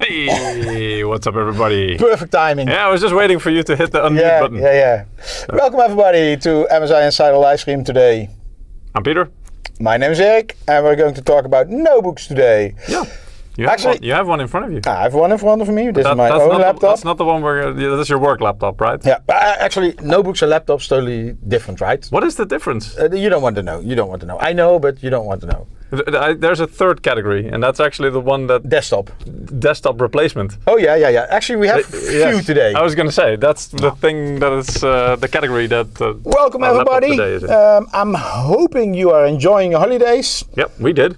Hey, what's up, everybody? Perfect timing. Yeah, I was just waiting for you to hit the unmute button. Yeah. Welcome, everybody, to MSI Insider livestream today. I'm Peter. My name is Erik, and we're going to talk about notebooks today. Yeah. You have one in front of you. I have one in front of me. This is my own laptop. That's not the one where that's your work laptop, right? Yeah, but actually, notebooks and laptops totally different, right? What is the difference? You don't want to know. I know, but you don't want to know. There's a third category, and that's actually the one that desktop replacement. Oh yeah. Actually, we have few today. I was going to say that's the thing that is the category that. Welcome, everybody. I'm hoping you are enjoying your holidays. Yep, we did.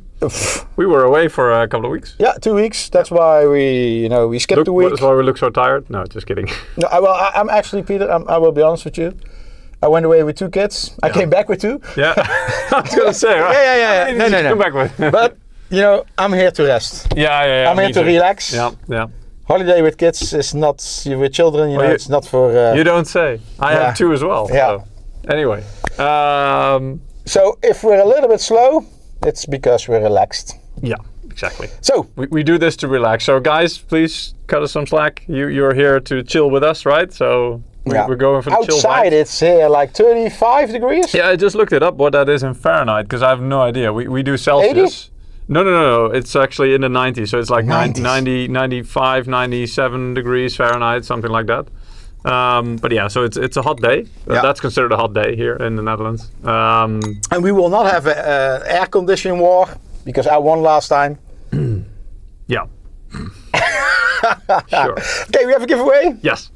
We were away for a couple of weeks. Yeah, 2 weeks. That's why we skipped a week. That's why we look so tired. No, just kidding. No, I'm actually, Peter. I will be honest with you. I went away with 2 kids. I came back with 2. Yeah, I was gonna say, right? Yeah. No. Come back with. But I'm here to rest. Yeah. I'm here to relax. Yeah. Holiday with kids is not with children. It's not for. You don't say. I have 2 as well. Yeah. So. Anyway. So if we're a little bit slow, it's because we're relaxed. Yeah, exactly. So we do this to relax. So guys, please cut us some slack. You're here to chill with us, right? So we're going for the chill vibe. Outside it's here like 35 degrees. Yeah, I just looked it up what that is in Fahrenheit because I have no idea. We do Celsius. 80? No. It's actually in the 90s. So it's like 90s. 95, 97 degrees Fahrenheit, something like that. But yeah, so it's a hot day. That's considered a hot day here in the Netherlands. And we will not have an air conditioning war because I won last time. Yeah. Sure. Okay, we have a giveaway. Yes.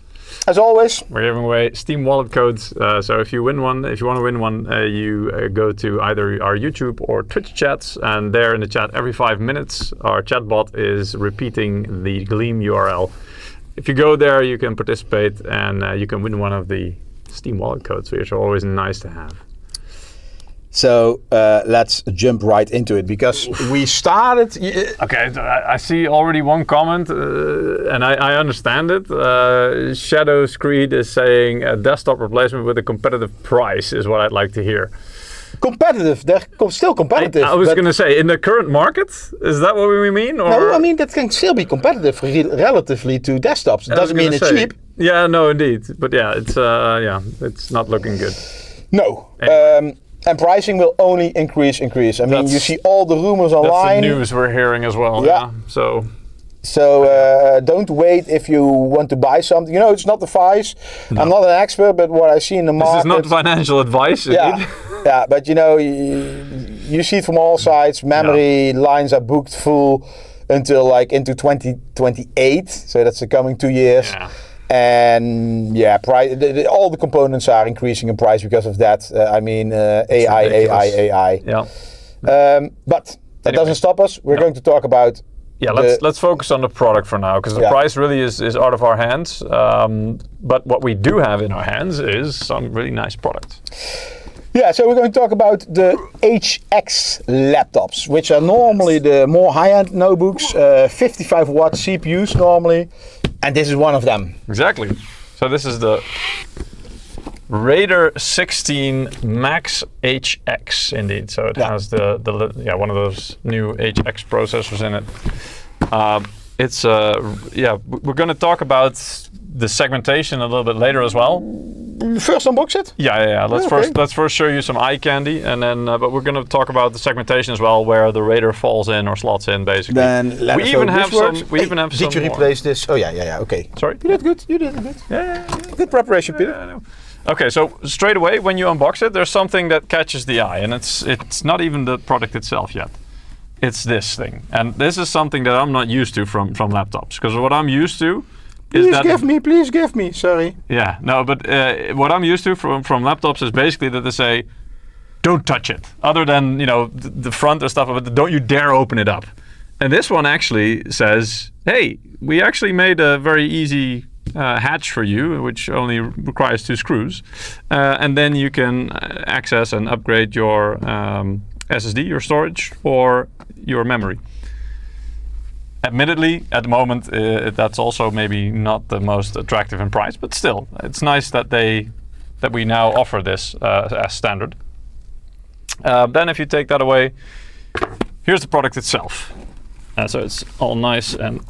As always. We're giving away Steam wallet codes. So if you want to win one, you go to either our YouTube or Twitch chats, and there in the chat every 5 minutes, our chatbot is repeating the Gleam URL. If you go there, you can participate and you can win one of the Steam wallet codes, which are always nice to have. So let's jump right into it because we started. Okay, I see already one comment, and I understand it. Shadow Screed is saying a desktop replacement with a competitive price is what I'd like to hear. Competitive, they're still competitive. I was going to say, in the current market, is that what we mean? Or? No, I mean that can still be competitive relatively to desttops. It doesn't mean it's cheap. Yeah, no, indeed. But yeah, it's not looking good. No. Anyway. And pricing will only increase. I mean, you see all the rumors online. That's the news we're hearing as well. Yeah. So don't wait if you want to buy something. It's not the advice. No. I'm not an expert, but what I see in the market. This is not financial advice. Yeah, but you see it from all sides. Memory lines are booked full until into 2028. So that's the coming 2 years. Yeah. And price. All the components are increasing in price because of that. AI. Yeah. But that doesn't stop us. We're going to talk about. Yeah, let's focus on the product for now because the price really is out of our hands. But what we do have in our hands is some really nice products. Yeah, so we're going to talk about the HX laptops, which are normally the more high-end notebooks, 55-watt CPUs normally, and this is one of them. Exactly. So this is the Raider 16 Max HX, indeed. So it has the one of those new HX processors in it. We're going to talk about the segmentation a little bit later as well. First unbox it? Yeah. Let's first show you some eye candy, and then but we're going to talk about the segmentation as well, where the Raider falls in or slots in, basically. Then we even have some. Did you replace this? Oh yeah. Okay. Sorry. You did good. Yeah. Good preparation, Peter. Yeah, okay, so straight away when you unbox it, there's something that catches the eye, and it's not even the product itself yet. It's this thing, and this is something that I'm not used to from laptops, because what I'm used to. Please give me. Sorry. Yeah, no, but what I'm used to from laptops is basically that they say, don't touch it. Other than, the front or stuff of it, don't you dare open it up. And this one actually says, hey, we actually made a very easy hatch for you, which only requires 2 screws. And then you can access and upgrade your SSD, your storage, or your memory. Admittedly, at the moment, that's also maybe not the most attractive in price, but still, it's nice that we now offer this as standard. Then if you take that away, here's the product itself. So it's all nice and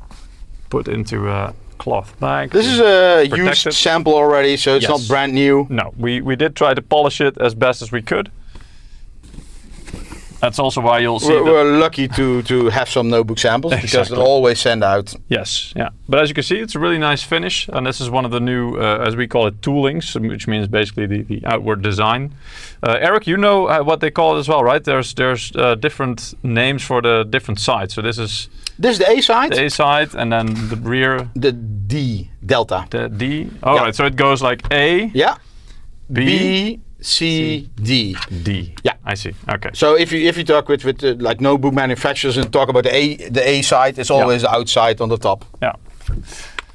put into a cloth bag. This is a protect used it. sample already, so it's Yes. not brand new. No, we did try to polish it as best as we could. That's also why you'll see. We're lucky to have some notebook samples because Exactly. they'll always send out. Yes, yeah. But as you can see, it's a really nice finish, and this is one of the new, as we call it, toolings, which means basically the outward design. Eric, you know what they call it as well, right? There's different names for the different sides. So this is This is the A side. the A side, and then the rear, The D, Delta. the D. Oh, Yeah. right. So it goes like A, Yeah. B, B, C, D. D. Yeah. I see. Okay. So if you talk with like notebook manufacturers and talk about the A side, it's always the outside on the top. Yeah.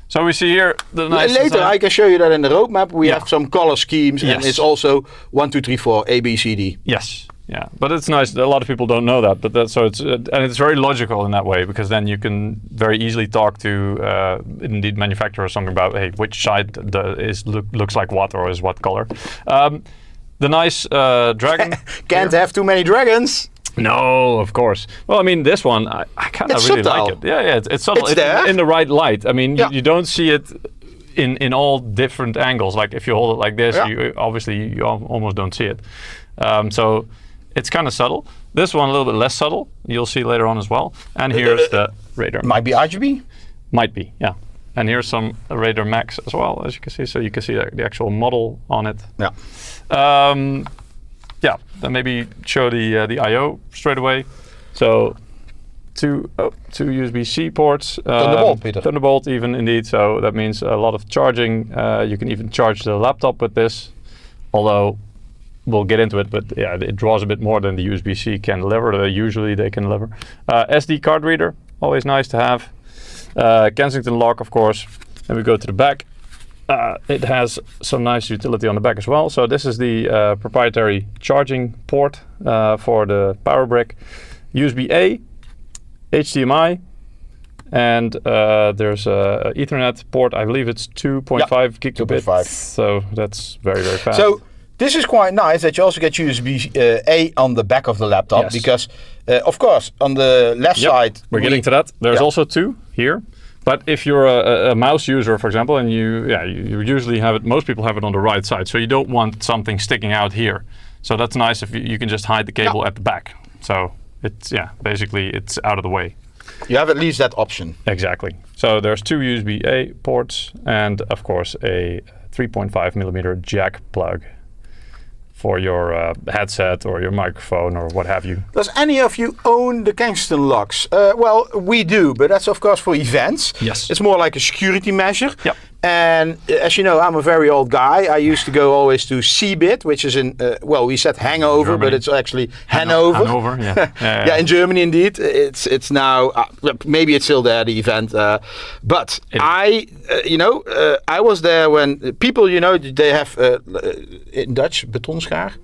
So we see here the nice Later design. I can show you that in the roadmap. We Yeah. have some color schemes and Yes. it's also 1, 2, 3, 4 A, B, C, D. Yes, yeah, but it's nice. A lot of people don't know that, but that's so it's and it's very logical in that way because then you can very easily talk to indeed manufacturer or something about hey which side looks like what or is what color. The nice dragon. Can't have too many dragons. No, of course. Well, I mean, this one, I kind of It's really subtle. like it. Yeah, it's subtle. It's there. In the right light. I mean, Yeah. you don't see it in all different angles. Like if you hold it like this, Yeah. you obviously you almost don't see it. So it's kind of subtle. This one a little bit less subtle. You'll see later on as well. And here's the Raider. Might be RGB. Might be, yeah. And here's some Raider Max as well, as you can see. So you can see the actual model on it. Yeah. Yeah, then maybe show the I/O straight away. So two USB-C ports. Thunderbolt, Peter. Thunderbolt even indeed. So that means a lot of charging. You can even charge the laptop with this. Although we'll get into it, but yeah, it draws a bit more than the USB-C can deliver. Usually they can deliver. SD card reader, always nice to have. Kensington lock, of course. Then we go to the back. It has some nice utility on the back as well. So this is the proprietary charging port for the power brick. USB-A, HDMI, and there's a Ethernet port. I believe it's 2.5 gigabit. 2.5. So that's very, very fast. So this is quite nice that you also get USB-A on the back of the laptop Yes. because, of course, on the left Yep, side we're getting to that. There's Yeah. also two here. But if you're a mouse user, for example, and you usually have it, most people have it on the right side. So you don't want something sticking out here. So that's nice if you can just hide the cable at the back. So it's, basically it's out of the way. You have at least that option. Exactly. So there's two USB-A ports and of course a 3.5 millimeter jack plug for your headset or your microphone or what have you. Does any of you own the Kensington locks? Well, we do, but that's of course for events. Yes. It's more like a security measure. Yep. And as you know, I'm a very old guy. I used to go always to CeBIT, which is in, well, we said Hangover, Germany. but it's actually Hanover. Hanover, yeah. Yeah, in Germany indeed. It's now, maybe it's still there, the event. But I was there when people, they have, in Dutch, betonschaar.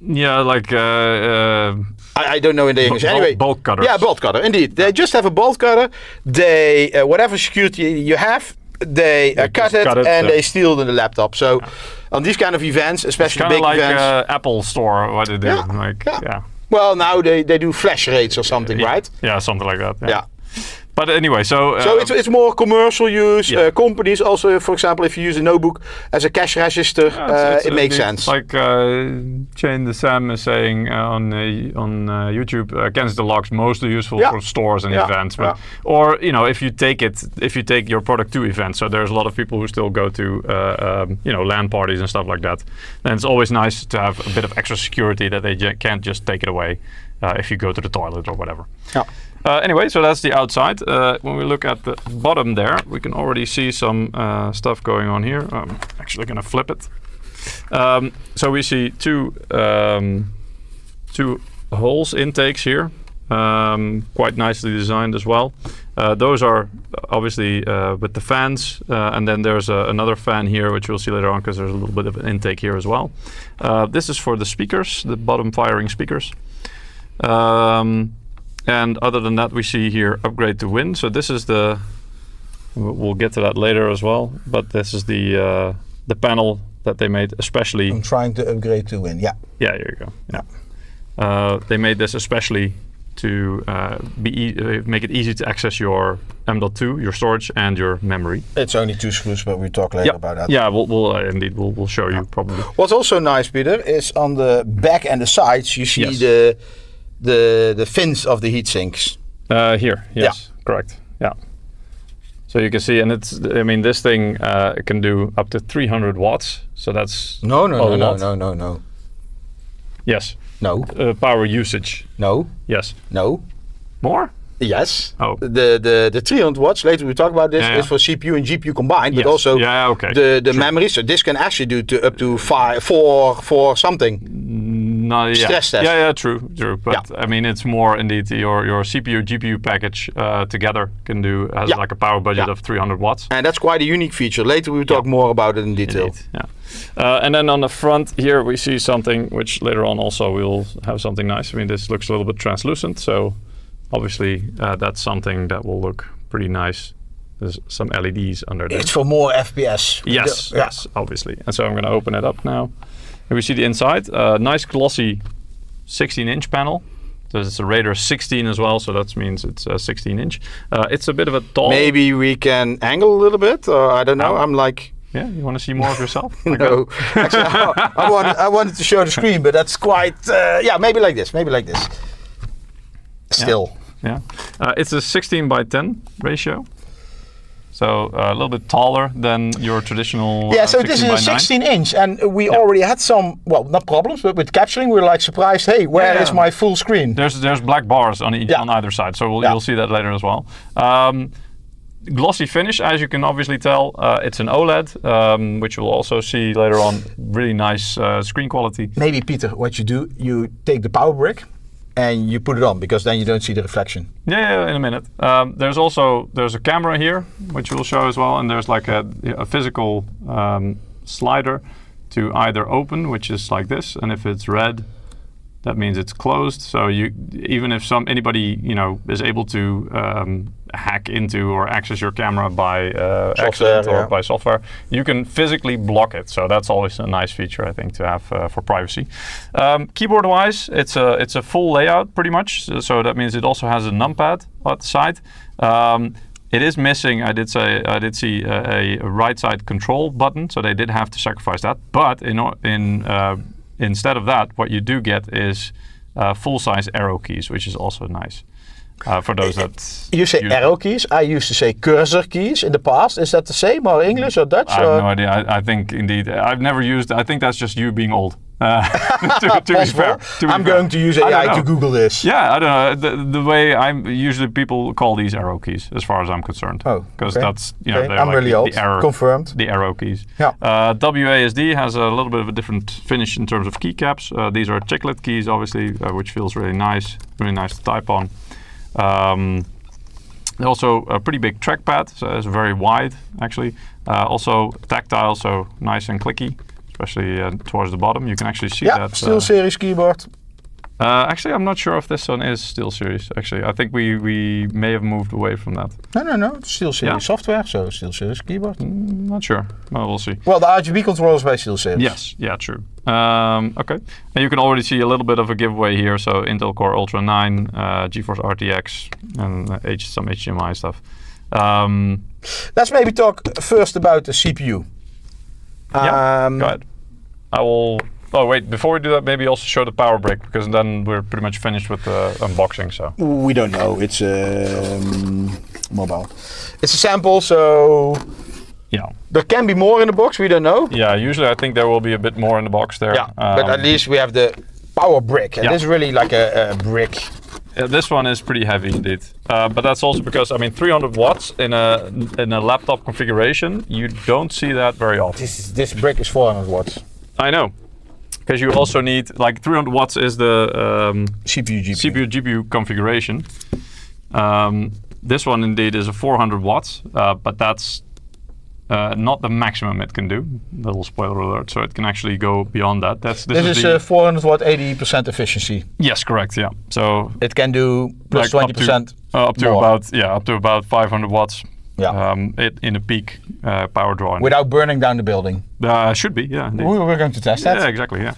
Yeah, like I don't know in the English. Anyway, bolt cutters. Yeah, bolt cutter. Indeed, they just have a bolt cutter. They whatever security you have, they cut it and they steal the laptop. So on these kind of events, especially kind big of like events, Apple Store, what they do. Yeah. Well, now they do flash rates or something, right? Yeah, something like that. Yeah. But anyway, so it's more commercial use. Companies also, for example, if you use a notebook as a cash register, it makes sense. Like Jane the Sam is saying on YouTube, Kensington locks mostly useful for stores and events. But, or if you take your product to events. So there's a lot of people who still go to LAN parties and stuff like that. Then it's always nice to have a bit of extra security that they can't just take it away if you go to the toilet or whatever. Yeah. Anyway, so that's the outside. When we look at the bottom there, we can already see some stuff going on here. I'm actually going to flip it. So we see two holes intakes here, quite nicely designed as well. Those are obviously with the fans, and then there's another fan here, which we'll see later on because there's a little bit of an intake here as well. This is for the speakers, the bottom firing speakers. And other than that, we see here upgrade to win. So this is we'll get to that later as well. But this is the panel that they made especially. I'm trying to upgrade to win. Yeah. Yeah, here you go. Yeah. They made this especially to make it easy to access your M.2, your storage, and your memory. It's only 2 screws, but we'll talk later about that. Yeah, we'll show you probably. What's also nice, Peter, is on the back and the sides you see the fins of the heat sinks. Here, yes, correct. Yeah. So you can see, and this thing it can do up to 300 watts. So that's no. Yes. No. Power usage. No. Yes. No. More? Yes. Oh. The 300 watts, later we talk about this, is for CPU and GPU combined, but also the memory. So this can actually do up to 4 something. No, Stress test. Yeah, true. But I mean, it's more indeed your CPU GPU package together has like a power budget of 300 watts. And that's quite a unique feature. Later we will talk more about it in detail. Indeed, yeah. And then on the front here we see something which later on also we'll have something nice. I mean, this looks a little bit translucent, so obviously that's something that will look pretty nice. There's some LEDs under there. It's for more FPS. Yes, obviously. And so I'm going to open it up now. And we see the inside. Nice glossy 16-inch panel. So it's a Raider 16 as well, so that means it's a 16-inch. It's a bit of a tall... Maybe we can angle a little bit, or I don't know. I'm like... Yeah, you want to see more of yourself? No, actually, I wanted to show the screen, but that's quite... maybe like this, Still. Yeah. It's a 16:10 ratio. So a little bit taller than your traditional. So this is a 16-inch, and we already had some, not problems, but with capturing, we were like surprised. Hey, where is my full screen? There's black bars on either side, so you'll see that later as well. Glossy finish, as you can obviously tell. It's an OLED, which you'll also see later on. Really nice screen quality. Maybe, Peter, what you do, you take the power brick and you put it on, because then you don't see the reflection. Yeah, in a minute. There's a camera here, which we'll show as well, and there's like a physical slider to either open, which is like this, and if it's red, that means it's closed. So even if anybody is able to hack into or access your camera by accident or by software, you can physically block it. So that's always a nice feature, I think, to have for privacy. Keyboard-wise, it's a full layout pretty much. So that means it also has a numpad at the side. It is missing, I did see a right side control button, so they did have to sacrifice that. But instead of that, what you do get is full-size arrow keys, which is also nice. For those that you say arrow keys, I used to say cursor keys in the past. Is that the same, or English or Dutch? I have no idea. I think indeed. I've never used. I think that's just you being old. To be fair, I'm going to use AI to Google this. Yeah, I don't know. The way usually people call these arrow keys, as far as I'm concerned. Oh, because that's they're I'm like really old. Confirmed. The arrow keys. Yeah. WASD has a little bit of a different finish in terms of keycaps. These are chiclet keys, obviously, which feels really nice to type on. Also a pretty big trackpad, so it's very wide actually. Also tactile, so nice and clicky, especially towards the bottom. You can actually see that. SteelSeries keyboard. Actually, I'm not sure if this one is SteelSeries. Actually, I think we may have moved away from that. No. SteelSeries software, so SteelSeries keyboard. Not sure. Well, we'll see. Well, the RGB controller is by SteelSeries. Yes. Yeah. True. Okay. And you can already see a little bit of a giveaway here. So Intel Core Ultra 9, GeForce RTX, and some HDMI stuff. Let's maybe talk first about the CPU. Go ahead. I will. Oh wait, before we do that, maybe also show the power brick, because then we're pretty much finished with the unboxing. So we don't know. It's mobile. It's a sample, so yeah. There can be more in the box. We don't know. Yeah, usually I think there will be a bit more in the box there. Yeah, but at least we have the power brick, and this is really like a brick. Yeah, this one is pretty heavy indeed, but that's also because 300 watts in a laptop configuration, you don't see that very often. This brick is 400 watts. I know. Because you also need, 300 watts is the CPU GPU configuration. This one indeed is a 400 watts, but that's not the maximum it can do. Little spoiler alert. So it can actually go beyond that. This is 400 watt, 80% efficiency. Yes, correct. Yeah. So it can do plus 20% up to about 500 watts. Yeah. In a peak power draw. Without burning down the building. Should be, yeah. Indeed. We're going to test that. Yeah, exactly. Yeah.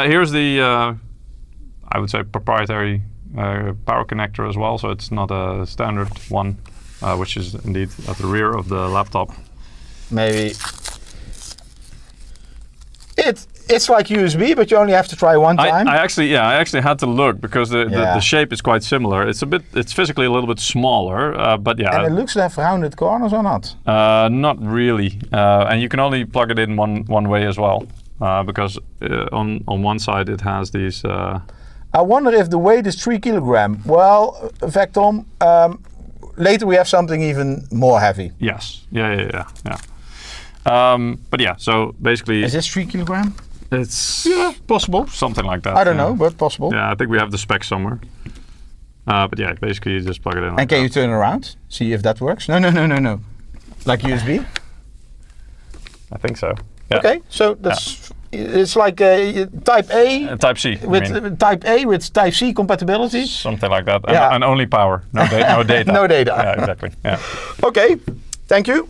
Here's the, I would say, proprietary power connector as well, so it's not a standard one, which is indeed at the rear of the laptop. Maybe it's like USB, but you only have to try one time. I actually had to look because the shape is quite similar. It's physically a little bit smaller, but yeah. And it looks to have rounded corners or not? Not really, and you can only plug it in one way as well, because on one side it has these. I wonder if the weight is 3 kilograms. Well, in fact, Tom, later we have something even more heavy. Yes. Yeah. But yeah, so basically. Is this 3 kilograms? It's possible. Something like that. I don't know, but possible. Yeah, I think we have the specs somewhere. But yeah, basically you just plug it in. And can you turn it around? See if that works? No. Like USB? I think so. Yeah. Okay, so that's it's like a Type A. Type C. With Type A with Type C compatibility. Something like that. And only power. No data. No data. Yeah, exactly. Yeah. Okay, thank you.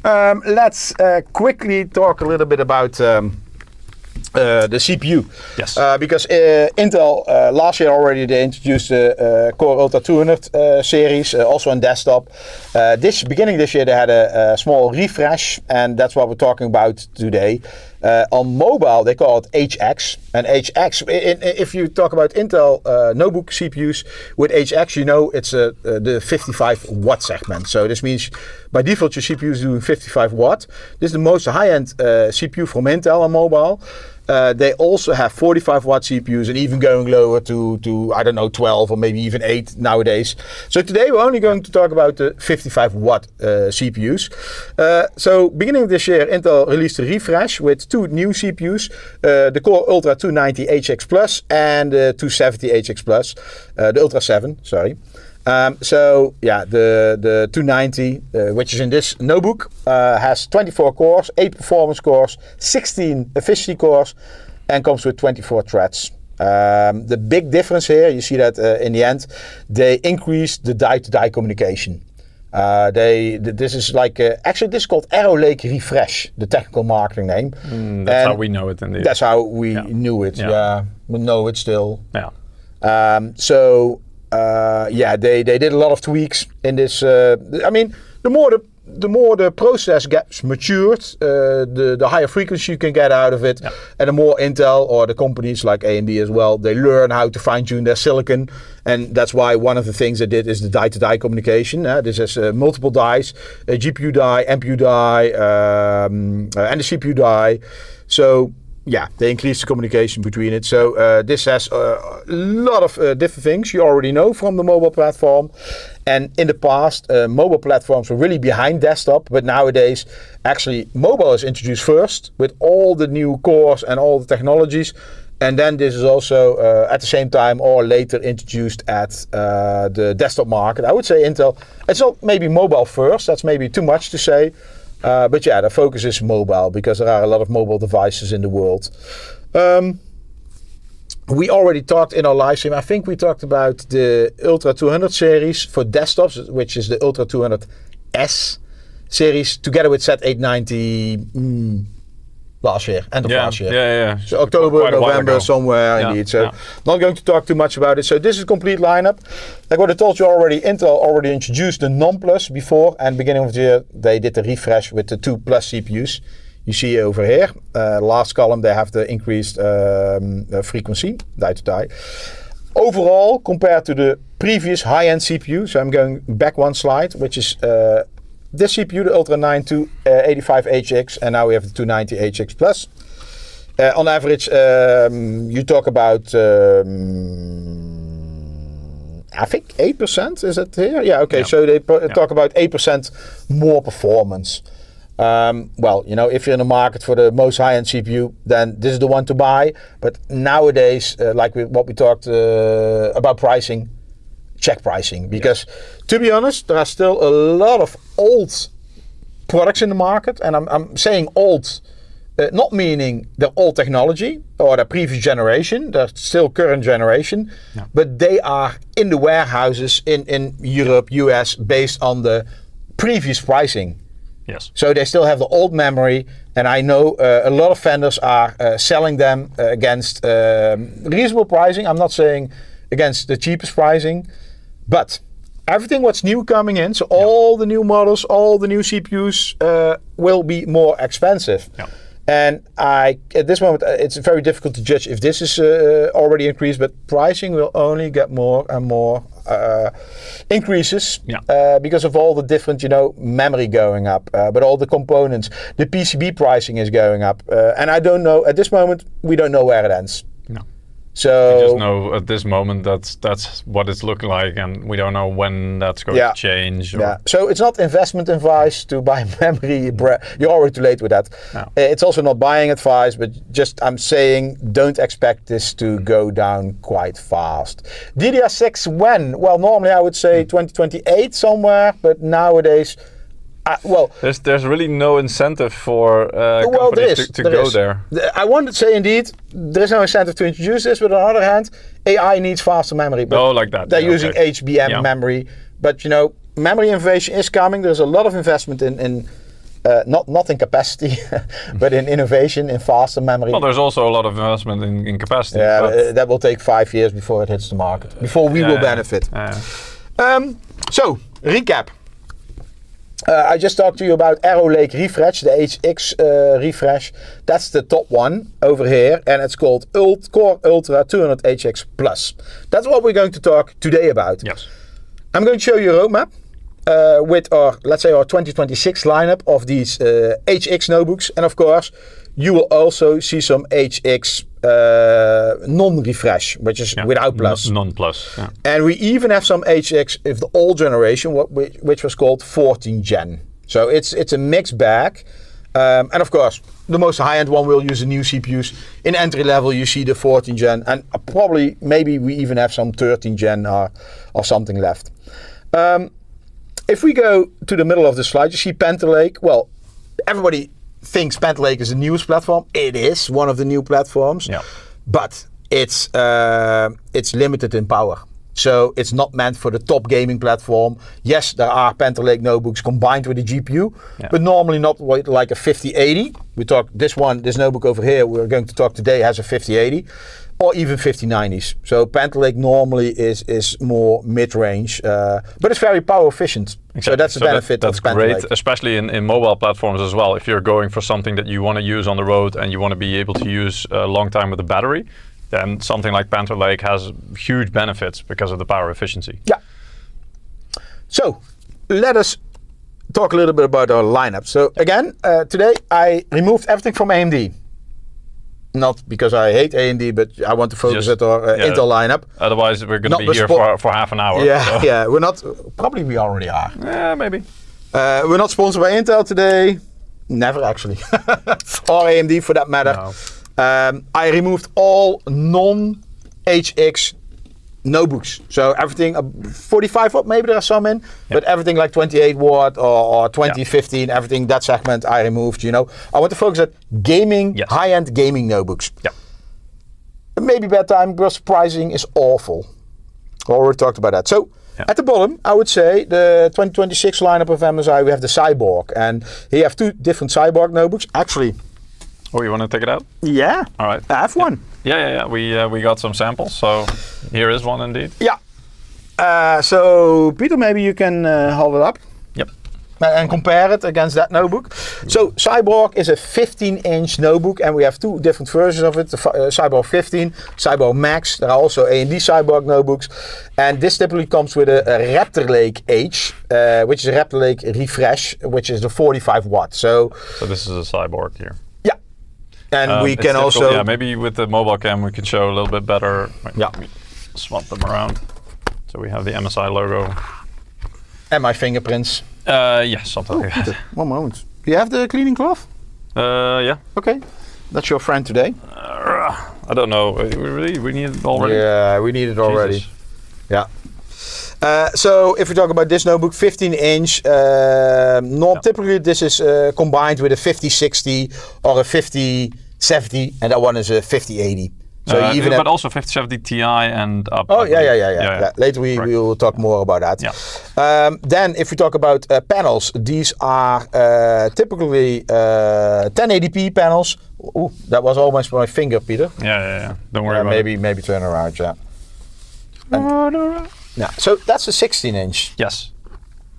Let's quickly talk a little bit about the CPU. Yes. Because Intel last year already they introduced the Core Ultra 200 series, also on desktop. Beginning this year they had a small refresh, and that's what we're talking about today. On mobile they call it HX, and HX. If you talk about Intel notebook CPUs with HX, you know it's the 55 watt segment. So this means by default your CPU is doing 55 watt. This is the most high-end CPU from Intel on mobile. They also have 45 watt CPUs and even going lower to I don't know 12 or maybe even 8 nowadays. So today we're only going to talk about the 55 watt CPUs. So beginning of this year Intel released a refresh with 2 new CPUs, the Core Ultra 290 HX Plus and the 270 HX Plus, the Ultra 7, sorry. So yeah, the 290, which is in this notebook, has 24 cores, 8 performance cores, 16 efficiency cores, and comes with 24 threads. The big difference here, you see that in the end, they increased the die-to-die communication. This is like actually this is called Arrow Lake Refresh, the technical marketing name. That's how we know it indeed. That's how we knew it. Yeah, we know it still. Yeah. They did a lot of tweaks in this. I mean, the more the process gets matured, the higher frequency you can get out of it, and the more Intel or the companies like AMD as well, they learn how to fine tune their silicon, and that's why one of the things they did is the die-to-die communication. This has multiple dies, a GPU die, MPU die, and the CPU die. So. Yeah, they increase the communication between it. So this has a lot of different things you already know from the mobile platform. And in the past, mobile platforms were really behind desktop. But nowadays, actually, mobile is introduced first with all the new cores and all the technologies. And then this is also at the same time or later introduced at the desktop market. I would say Intel, it's not maybe mobile first. That's maybe too much to say. But yeah, the focus is mobile because there are a lot of mobile devices in the world. We already talked in our live stream. I think we talked about the Ultra 200 series for desktops, which is the Ultra 200S series, together with Z890 last year, end of last year. Yeah. So October, November, somewhere indeed. So not going to talk too much about it. So this is a complete lineup. Like what I told you already, Intel already introduced the non-plus before, and beginning of the year they did the refresh with the 2 plus CPUs. You see over here, last column they have the increased frequency, die-to-die. Overall, compared to the previous high-end CPU, so I'm going back one slide, which is this CPU, the Ultra 9 285 HX, and now we have the 290 HX Plus. On average, you talk about, I think 8%, is it here? Yeah, okay, so they talk about 8% more performance. Well, you know, if you're in the market for the most high-end CPU, then this is the one to buy. But nowadays, like what we talked about pricing, check pricing, because to be honest, there are still a lot of old products in the market, and I'm saying old, not meaning they're old technology or the previous generation, they're still current generation, but they are in the warehouses in Europe, US, based on the previous pricing. Yes. So they still have the old memory, and I know a lot of vendors are selling them against reasonable pricing. I'm not saying against the cheapest pricing. But everything what's new coming in, so all the new models, all the new CPUs will be more expensive. Yeah. And at this moment, it's very difficult to judge if this is already increased, but pricing will only get more and more increases because of all the different, memory going up, but all the components. The PCB pricing is going up, and I don't know at this moment. We don't know where it ends. No. So we just know at this moment that's what it's looking like, and we don't know when that's going to change. Yeah. So it's not investment advice to buy memory. You're already too late with that. No. It's also not buying advice, but just I'm saying don't expect this to go down quite fast. DDR6 when? Well, normally I would say 2028 somewhere, but nowadays. There's really no incentive for companies to go there. I want to say indeed there's no incentive to introduce this, but on the other hand, AI needs faster memory. But like that. They're using HBM memory, but memory innovation is coming. There's a lot of investment in not in capacity, but in innovation in faster memory. Well, there's also a lot of investment in capacity. Yeah, that will take 5 years before it hits the market, before we will benefit. So recap. I just talked to you about Arrow Lake Refresh, the HX refresh. That's the top one over here, and it's called Core Ultra 200 HX Plus. That's what we're going to talk today about. Yes. I'm going to show you a roadmap with our 2026 lineup of these HX notebooks, and of course, you will also see some HX non-refresh, which is without plus. Non-plus. Yeah. And we even have some HX of the old generation, which was called 14 Gen. So it's a mixed bag. And of course, the most high-end one will use the new CPUs. In entry level, you see the 14 Gen, and maybe we even have some 13 Gen or something left. If we go to the middle of the slide, you see Panther Lake. Well, everybody thinks Panther Lake is the newest platform. It is one of the new platforms, but it's limited in power. So it's not meant for the top gaming platform. Yes, there are Panther Lake notebooks combined with a GPU, but normally not like a 5080. We talk this notebook over here we're going to talk today has a 5080 or even 5090s. So Panther Lake normally is more mid-range, but it's very power efficient. Exactly. So that's the benefit of Panther Lake. That's great, especially in mobile platforms as well. If you're going for something that you want to use on the road and you want to be able to use a long time with a battery, then something like Panther Lake has huge benefits because of the power efficiency. Yeah. So let us talk a little bit about our lineup. So again, today I removed everything from AMD. Not because I hate AMD, but I want to focus at our Intel lineup. Otherwise, we're going to be here for half an hour. Yeah, so. We're not. Probably we already are. Yeah, maybe. We're not sponsored by Intel today. Never actually, or AMD for that matter. No. I removed all non-HX notebooks. So everything 45 watt, maybe there are some in, but everything like 28 watt or 2015, everything that segment I removed. I want to focus at gaming, high-end gaming notebooks. Yeah. Maybe bad time because pricing is awful. Already talked about that. So at the bottom, I would say the 2026 lineup of MSI, we have the Cyborg, and here you have two different Cyborg notebooks. Actually. Oh, you want to take it out? Yeah. All right. I have one. Yeah. We got some samples, so here is one indeed. Yeah. So Peter, maybe you can hold it up. Yep. And compare it against that notebook. So Cyborg is a 15-inch notebook, and we have two different versions of it: the Cyborg 15, Cyborg Max. There are also AMD Cyborg notebooks, and this typically comes with a Raptor Lake H, which is a Raptor Lake Refresh, which is the 45 watt. So this is a Cyborg here. And we can also... Yeah, maybe with the mobile cam we can show a little bit better. Let me swap them around. So we have the MSI logo. And my fingerprints. Yeah, something like that. One moment. Do you have the cleaning cloth? Yeah. Okay. That's your friend today. I don't know. We need it already? Yeah, we need it already. Jesus. Yeah. So if we talk about this notebook, 15-inch, typically this is combined with a 5060 or a 5070, and that one is a 5080. So but also 5070 Ti and up. Oh yeah. Later we will talk more about that. Yeah. Then if we talk about panels, these are typically 1080p panels. Ooh, that was almost my finger, Peter. Yeah. Don't worry about it. Maybe turn around. Yeah. Yeah, so that's a 16-inch. Yes.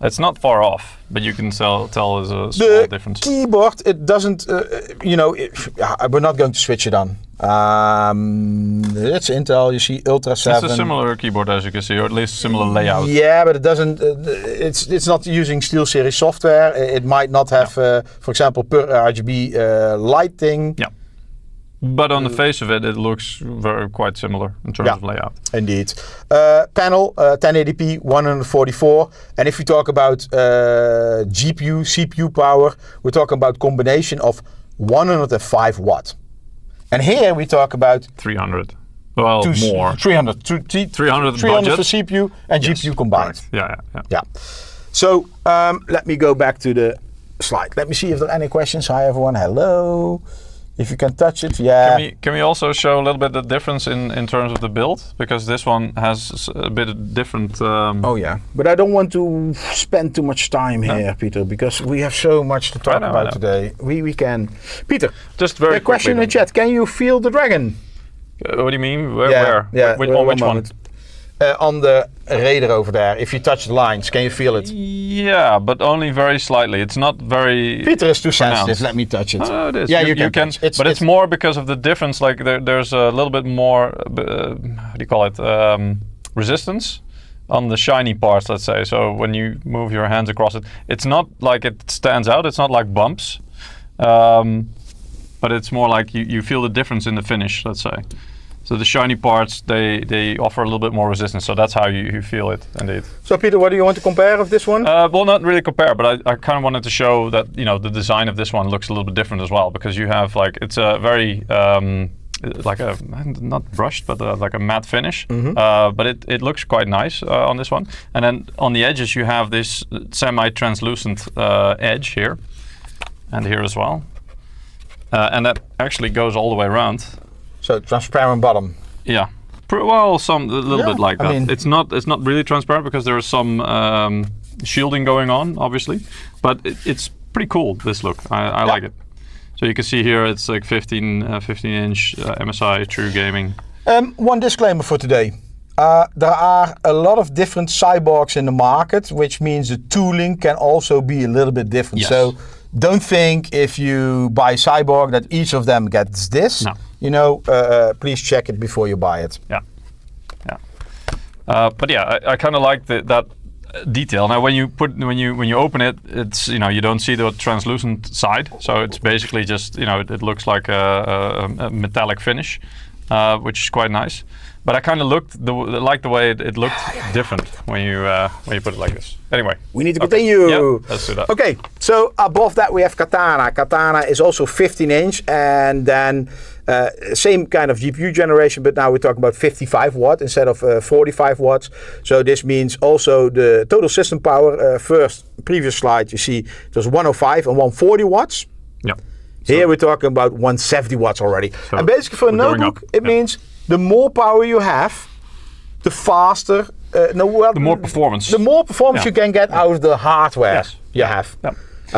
It's not far off, but you can tell there's a small The difference. keyboard, it doesn't, we're not going to switch it on. It's Intel, you see Ultra 7. It's a similar keyboard as you can see, or at least similar layout. Yeah, but it doesn't, it's not using SteelSeries software. It might not have, for example, per RGB lighting. Yeah. But on the face of it, it looks quite similar in terms of layout. Indeed. Panel, 1080p, 144. And if we talk about GPU, CPU power, we're talking about combination of 105 watt. And here we talk about 300. Well, more. 300. 300 for CPU and GPU combined. Correct. Yeah. So let me go back to the slide. Let me see if there are any questions. Hi everyone. Hello. If you can touch it, yeah. Can we also show a little bit the difference in terms of the build? Because this one has a bit different... Oh yeah, but I don't want to spend too much time here, Peter, because we have so much to talk about today. We can... Peter, just very quickly, question in the chat. Can you feel the dragon? What do you mean? Where? Yeah, On which one? On the Raider over there. If you touch the lines, can you feel it? Yeah, but only very slightly. It's not very... Peter is too sensitive. Let me touch it. Oh, it is. Yeah, you can. But it's more because of the difference. Like there's a little bit more, how do you call it? Resistance on the shiny parts, let's say. So when you move your hands across it, it's not like it stands out. It's not like bumps. But it's more like you feel the difference in the finish, let's say. So the shiny parts, they offer a little bit more resistance. So that's how you feel it, indeed. So Peter, what do you want to compare of this one? Well, not really compare, but I kind of wanted to show that the design of this one looks a little bit different as well, because you have it's a very like a not brushed, but like a matte finish. But it looks quite nice on this one. And then on the edges you have this semi-translucent edge here, and here as well, and that actually goes all the way around. So transparent bottom. Yeah, well, a little bit like that. I mean, it's not really transparent because there is some shielding going on, obviously, but it's pretty cool. This look, I like it. So you can see here it's like 15-inch MSI True Gaming. One disclaimer for today. There are a lot of different cyborgs in the market, which means the tooling can also be a little bit different. Yes. So don't think if you buy cyborg that each of them gets this. No. Please check it before you buy it. Yeah. But yeah, I kind of like that detail. Now, when you open it, it's you don't see the translucent side, so it's basically just it looks like a metallic finish, which is quite nice. But I kind of like the way it looked different when you put it like this. Anyway, we need to continue. Yeah, let's do that. Okay, so above that we have Katana. Katana is also 15-inch, and then same kind of GPU generation, but now we're talking about 55 watt instead of 45 watts. So this means also the total system power. Previous slide you see it was 105 and 140 watts. Yeah. Here we're talking about 170 watts already. So and basically for a notebook, it means the more power you have, the faster, the more performance. The more performance you can get out of the hardware you have. Yeah.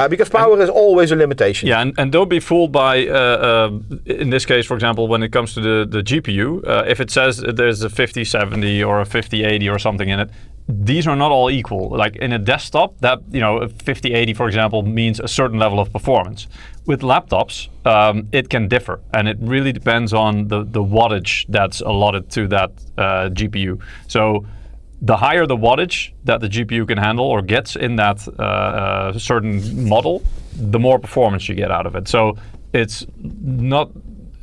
Because power is always a limitation. Yeah, and don't be fooled by, in this case, for example, when it comes to the GPU, if it says there's a 5070 or a 5080 or something in it, these are not all equal. Like in a desktop, that a 5080, for example, means a certain level of performance. With laptops, it can differ, and it really depends on the wattage that's allotted to that GPU. So the higher the wattage that the GPU can handle or gets in that certain model, the more performance you get out of it. So it's not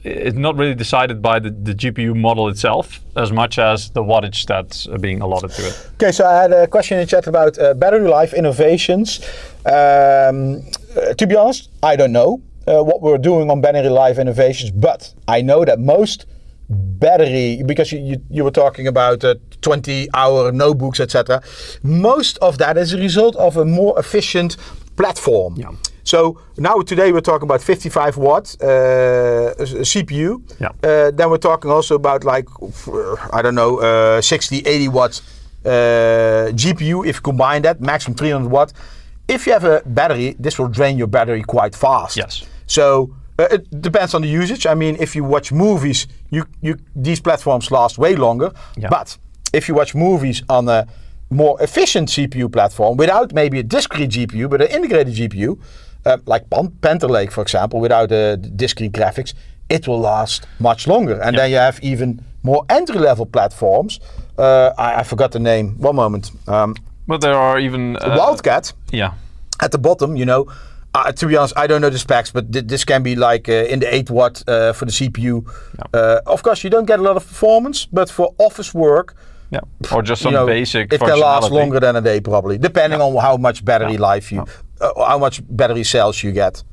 really decided by the GPU model itself as much as the wattage that's being allotted to it. Okay, so I had a question in chat about battery life innovations. To be honest, I don't know what we're doing on battery life innovations, but I know that most battery, because you were talking about 20-hour notebooks, etc. Most of that is a result of a more efficient platform. Yeah. So now today we're talking about 55 watt CPU. Yeah. Then we're talking also about like, I don't know, 60, 80 watt GPU. If you combine that, maximum 300 watt. If you have a battery, this will drain your battery quite fast. Yes. So it depends on the usage. I mean, if you watch movies, these platforms last way longer. Yeah. But if you watch movies on a more efficient CPU platform without maybe a discrete GPU, but an integrated GPU, like Panther Lake, for example, without discrete graphics, it will last much longer. And then you have even more entry-level platforms. I forgot the name. One moment. But there are even... Wildcat. Yeah. At the bottom, you know, to be honest, I don't know the specs, but this can be like in the 8 watt for the CPU. Yeah. Of course, you don't get a lot of performance, but for office work, or just some basic it can last longer than a day probably, depending on how much battery life you, how much battery cells you get,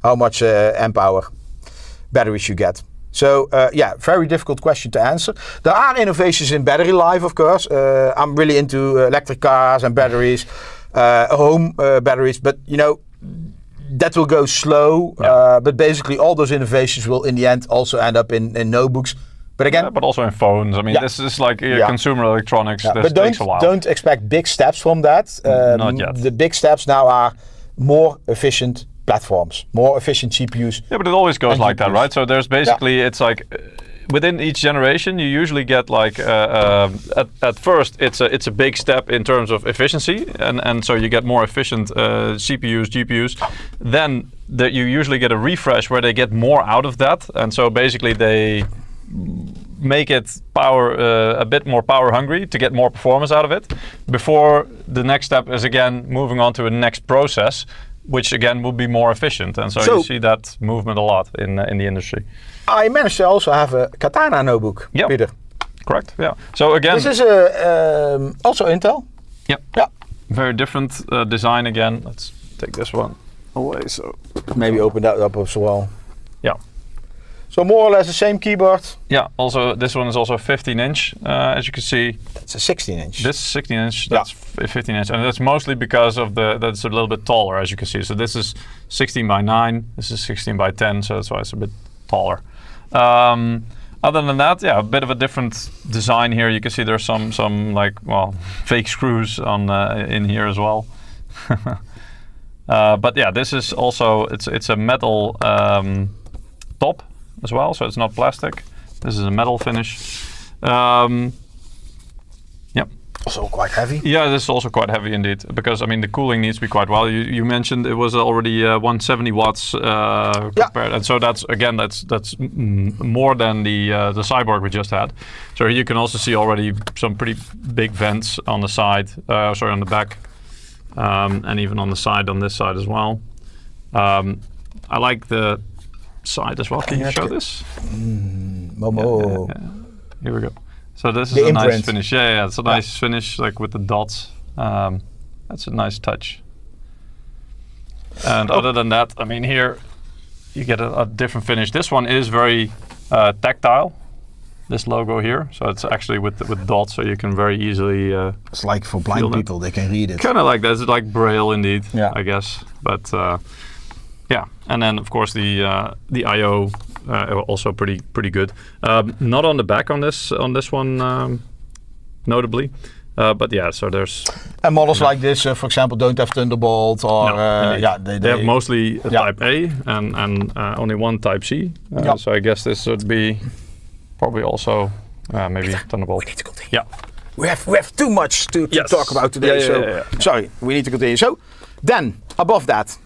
how much amp hour batteries you get. So very difficult question to answer. There are innovations in battery life, of course. I'm really into electric cars and batteries, home batteries, but you know, that will go slow. But basically all those innovations will in the end also end up in notebooks. But again, but also in phones. I mean, this is like consumer electronics. This takes a while. Don't expect big steps from that. Not yet. The big steps now are more efficient platforms, more efficient CPUs. Yeah, but it always goes like that, right? So there's basically, it's like within each generation, you usually get like at first it's a big step in terms of efficiency, and so you get more efficient CPUs, GPUs. Then you usually get a refresh where they get more out of that, and so basically they make it a bit more power hungry to get more performance out of it before the next step is again moving on to a next process, which again will be more efficient. And so you see that movement a lot in the industry. I managed to also have a Katana notebook, Peter. Correct, yeah. So again... This is also Intel? Yep. Yeah. Very different design again. Let's take this one away. So maybe open that up as well. Yeah. So more or less the same keyboard. Yeah, also this one is also 15-inch, as you can see. That's a 16-inch. This is 16-inch, that's 15-inch, and that's mostly because of that's a little bit taller, as you can see. So this is 16 by 9, this is 16 by 10, so that's why it's a bit taller. Other than that, a bit of a different design here. You can see there's some like, well, fake screws on in here as well. But yeah, this is also, it's a metal top as well, so it's not plastic. This is a metal finish. Yep. Also quite heavy. Yeah, this is also quite heavy indeed, because I mean the cooling needs to be quite well. You mentioned it was already 170 watts compared, and so that's again that's more than the Cyborg we just had. So here you can also see already some pretty big vents on the side, on the back, and even on the side on this side as well. I like the side as well. Can you show this? Momo. Yeah. Here we go. So this is the a imprint. nice finish. Yeah, it's a nice finish, like with the dots. That's a nice touch. And other than that, I mean, here you get a different finish. This one is very tactile. This logo here, so it's actually with dots, so you can very easily. It's like for blind people, they can read it. Kind of like that. It's like Braille, indeed. Yeah. I guess, but. Yeah, and then of course the I/O also pretty good. Not on the back on this one, notably, but yeah. So there's and models like this, for example, don't have Thunderbolt or they have mostly a Type A and only one Type C. So I guess this would be probably also maybe Thunderbolt. We need to continue. Yeah, we have too much to talk about today. Sorry, we need to continue. So then above that.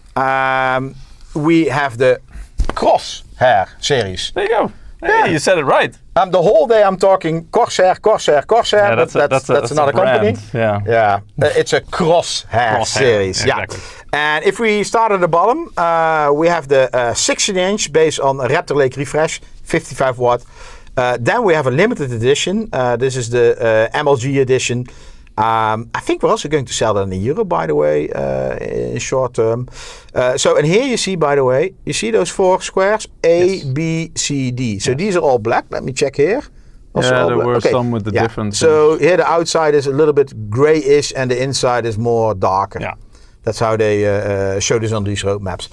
We have the Crosshair series. There you go. Hey, you said it right. The whole day I'm talking Corsair. Yeah, that's another company. Yeah. It's a Crosshair series. Exactly. And if we start at the bottom, we have the 16-inch based on Raptor Lake Refresh, 55 watt. Then we have a limited edition. This is the MLG edition. I think we're also going to sell that in Europe, by the way, in short term. And here you see, by the way, you see those 4 squares, A, B, C, D. So these are all black. Let me check here. Also there were some with the different. So here the outside is a little bit grayish and the inside is more darker. Yeah. That's how they show this on these roadmaps.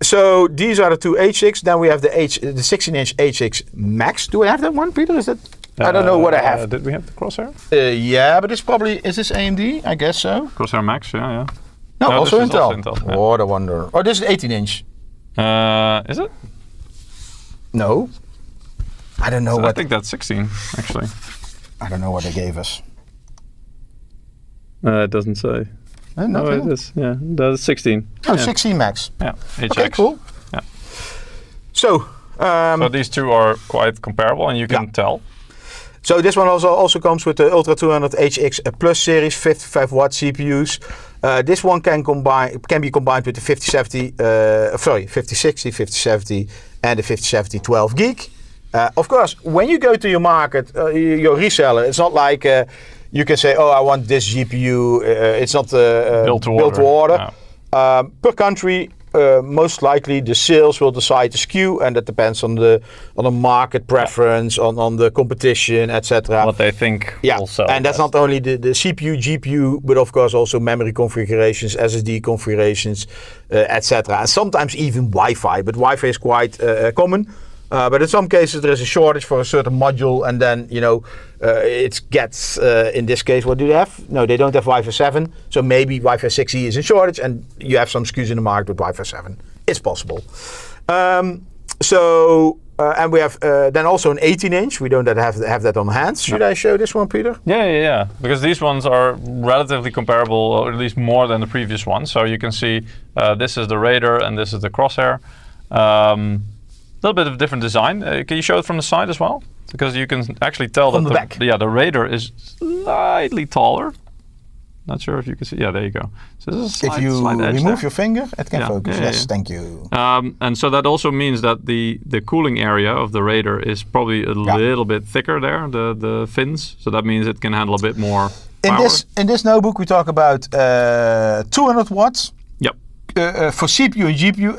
So these are the 2 HX. Then we have the 16-inch HX Max. Do we have that one, Peter? Is that? I don't know what I have. Did we have the Crosshair? Yeah, but it's probably, is this AMD? I guess so. Crosshair Max, yeah. No, also Intel. Also Intel, yeah. What a wonder. Oh, this is 18-inch. Is it? No. I don't know what. I think that's 16, actually. I don't know what they gave us. It doesn't say. No, it is. Yeah, that's 16. Oh, yeah. 16 max. Yeah, HX. Okay, cool. Yeah. So these two are quite comparable, and you can tell. So this one also comes with the Ultra 200 HX Plus series, 55 watt CPUs. This one can be combined with the 5060, 5070, and the 5070 12 gig. Of course, when you go to your market, your reseller, it's not like you can say, "Oh, I want this GPU." It's not built to order. No. Per country, most likely the sales will decide the SKU, and that depends on the market preference, on the competition, etc. What they think. Also, and that's not only the CPU, GPU, but of course also memory configurations, SSD configurations, etc. And sometimes even Wi-Fi. But Wi-Fi is quite common. But in some cases there is a shortage for a certain module, and then it gets in this case, what do they have? No, they don't have Wi-Fi 7, so maybe Wi-Fi 6E is in shortage, and you have some SKUs in the market with Wi-Fi 7. It's possible. And we have then also an 18-inch. We don't have that on hand. Should I show this one, Peter? Yeah. Because these ones are relatively comparable, or at least more than the previous one. So you can see this is the Raider and this is the Crosshair. A little bit of different design. Can you show it from the side as well? Because you can actually tell from that the back. The Raider is slightly taller. Not sure if you can see. Yeah, there you go. So this is a slight, if you remove your finger, it can focus. Yeah. Thank you. And so that also means that the cooling area of the Raider is probably a little bit thicker there, the fins. So that means it can handle a bit more power. In this notebook, we talk about 200 watts. Yep. For CPU and GPU.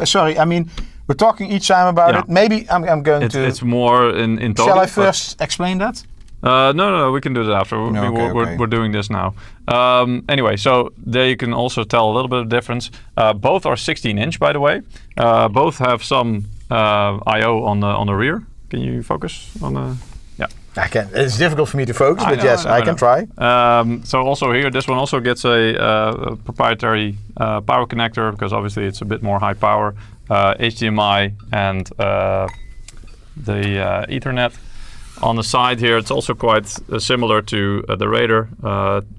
We're talking each time about it. Maybe I'm going to... It's more in total. Shall I first explain that? No, we can do that after. We're doing this now. Anyway, so there you can also tell a little bit of difference. Both are 16-inch, by the way. Both have some I/O on the rear. Can you focus on the? Yeah. I can. It's difficult for me to focus, but yes, I can try. So also here, this one also gets a proprietary power connector, because obviously it's a bit more high power. HDMI and the Ethernet. On the side here, it's also quite similar to the Raider,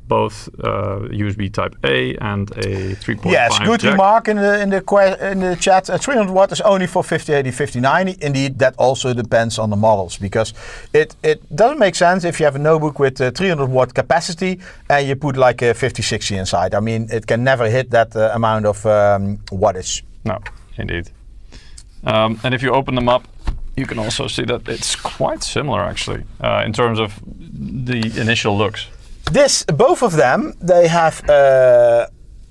both USB Type A and a 3.5 Yes, good jack. remark in the chat. 300 watt is only for 5080, 5090. Indeed, that also depends on the models, because it doesn't make sense if you have a notebook with 300 watt capacity and you put like a 5060 inside. I mean, it can never hit that amount of wattage. No, indeed. And if you open them up, you can also see that it's quite similar, actually, in terms of the initial looks. Both of them, they have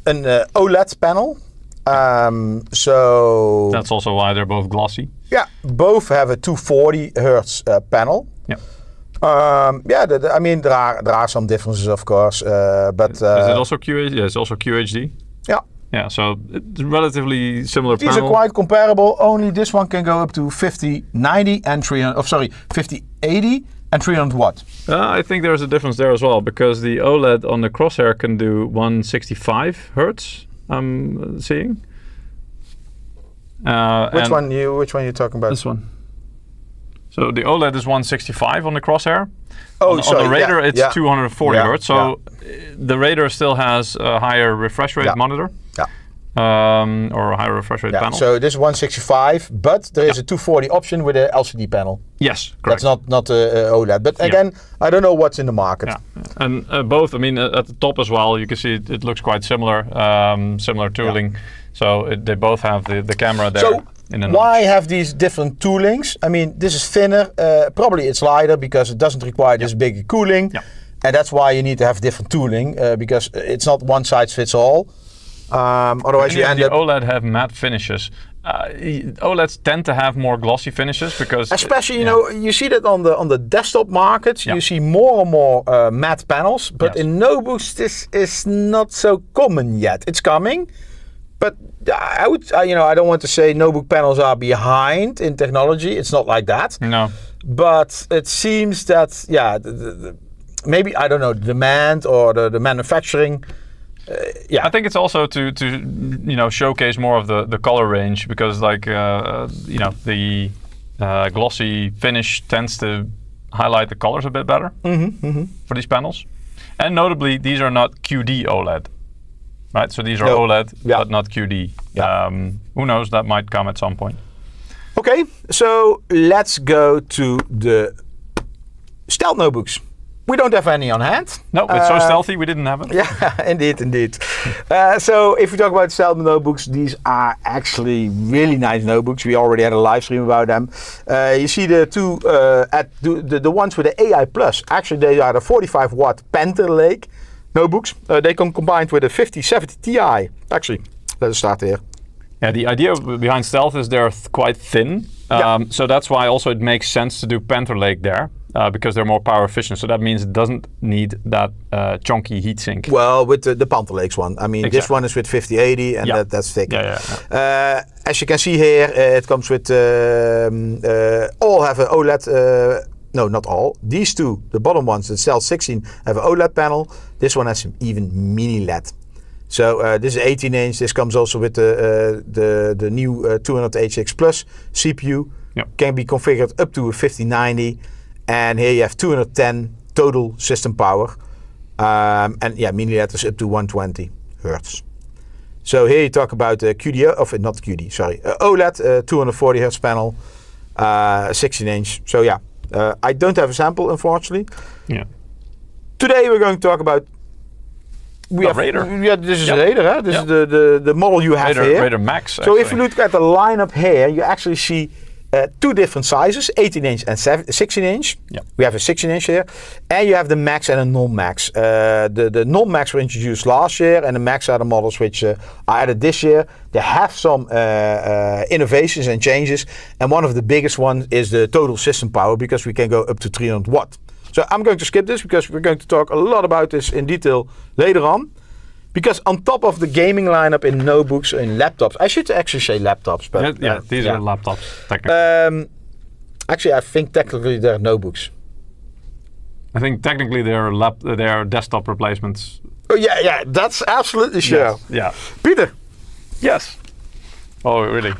an OLED panel. So that's also why they're both glossy. Yeah, both have a 240 hertz panel. Yeah. There are some differences, of course, but is it also QHD? Yeah, it's also QHD. Yeah. Yeah, so it's relatively similar These panel. are quite comparable, only this one can go up to 5090 and 5080 and 300 watt. I think there's a difference there as well, because the OLED on the Crosshair can do 165 hertz, I'm seeing. Which one you talking about? This one. So the OLED is 165 on the Crosshair. Oh, on the Raider, it's 240 hertz. So the Raider still has a higher refresh rate monitor. Or a higher refresh rate panel. So this is 165, but there is a 240 option with an LCD panel. Yes, correct. That's not OLED. But again, I don't know what's in the market. Yeah. And both, at the top as well, you can see it looks quite similar, similar tooling. Yeah. So they both have the camera there. So why have these different toolings? This is thinner. Probably it's lighter because it doesn't require this big cooling. Yeah. And that's why you need to have different tooling, because it's not one size fits all. Otherwise you end up... OLED have matte finishes. OLEDs tend to have more glossy finishes because... Especially, you see that on the desktop market, you see more and more matte panels, but in notebooks this is not so common yet. It's coming, but I don't want to say notebook panels are behind in technology. It's not like that. No. But it seems that, maybe, I don't know, the demand or the manufacturing... I think it's also to showcase more of the color range, because the glossy finish tends to highlight the colors a bit better for these panels. And notably, these are not QD OLED, right? So these are OLED, but not QD. Yeah. Who knows, that might come at some point. Okay, so let's go to the stealth notebooks. We don't have any on hand. No, it's so stealthy, we didn't have it. Yeah, indeed. So if we talk about stealth notebooks, these are actually really nice notebooks. We already had a live stream about them. You see the two, the ones with the AI Plus. Actually, they are the 45 watt Panther Lake notebooks. They come combined with a 5070 Ti. Actually, let's start here. Yeah, the idea behind stealth is they're quite thin. So that's why also it makes sense to do Panther Lake there. Because they're more power efficient, so that means it doesn't need that chunky heatsink. Well, with the Panther Lakes one, I mean, this one is with 5080, and that's thick. As you can see here, it comes with all have an OLED. No, not all. These two, the bottom ones, the Stealth 16, have an OLED panel. This one has even mini LED. So this is 18 inch. This comes also with the new 200 HX Plus CPU. Can be configured up to a 5090. And here you have 210 total system power. And yeah, mini LED is up to 120 Hertz. So here you talk about QD, not QD, sorry. OLED, 240 Hertz panel, 16 inch. So yeah, I don't have a sample, unfortunately. Yeah. Today we're going to talk about Raider. Yeah, this is Raider, huh? This is the model you have here. Raider Max, actually. So if you look at the lineup here, you actually see two different sizes, 18 inch and 16 inch. We have a 16 inch here. And you have the Max and a non-Max. The non-Max were introduced last year, and the Max are the models which are added this year. They have some innovations and changes. And one of the biggest ones is the total system power, because we can go up to 300 watt. So I'm going to skip this because we're going to talk a lot about this in detail later on. Because on top of the gaming lineup in notebooks and laptops, I should actually say laptops, but these are laptops technically. Actually, I think technically they're notebooks. I think technically they're desktop replacements. Oh yeah, that's absolutely sure. Yes. Yeah, Peter. Yes. Oh really?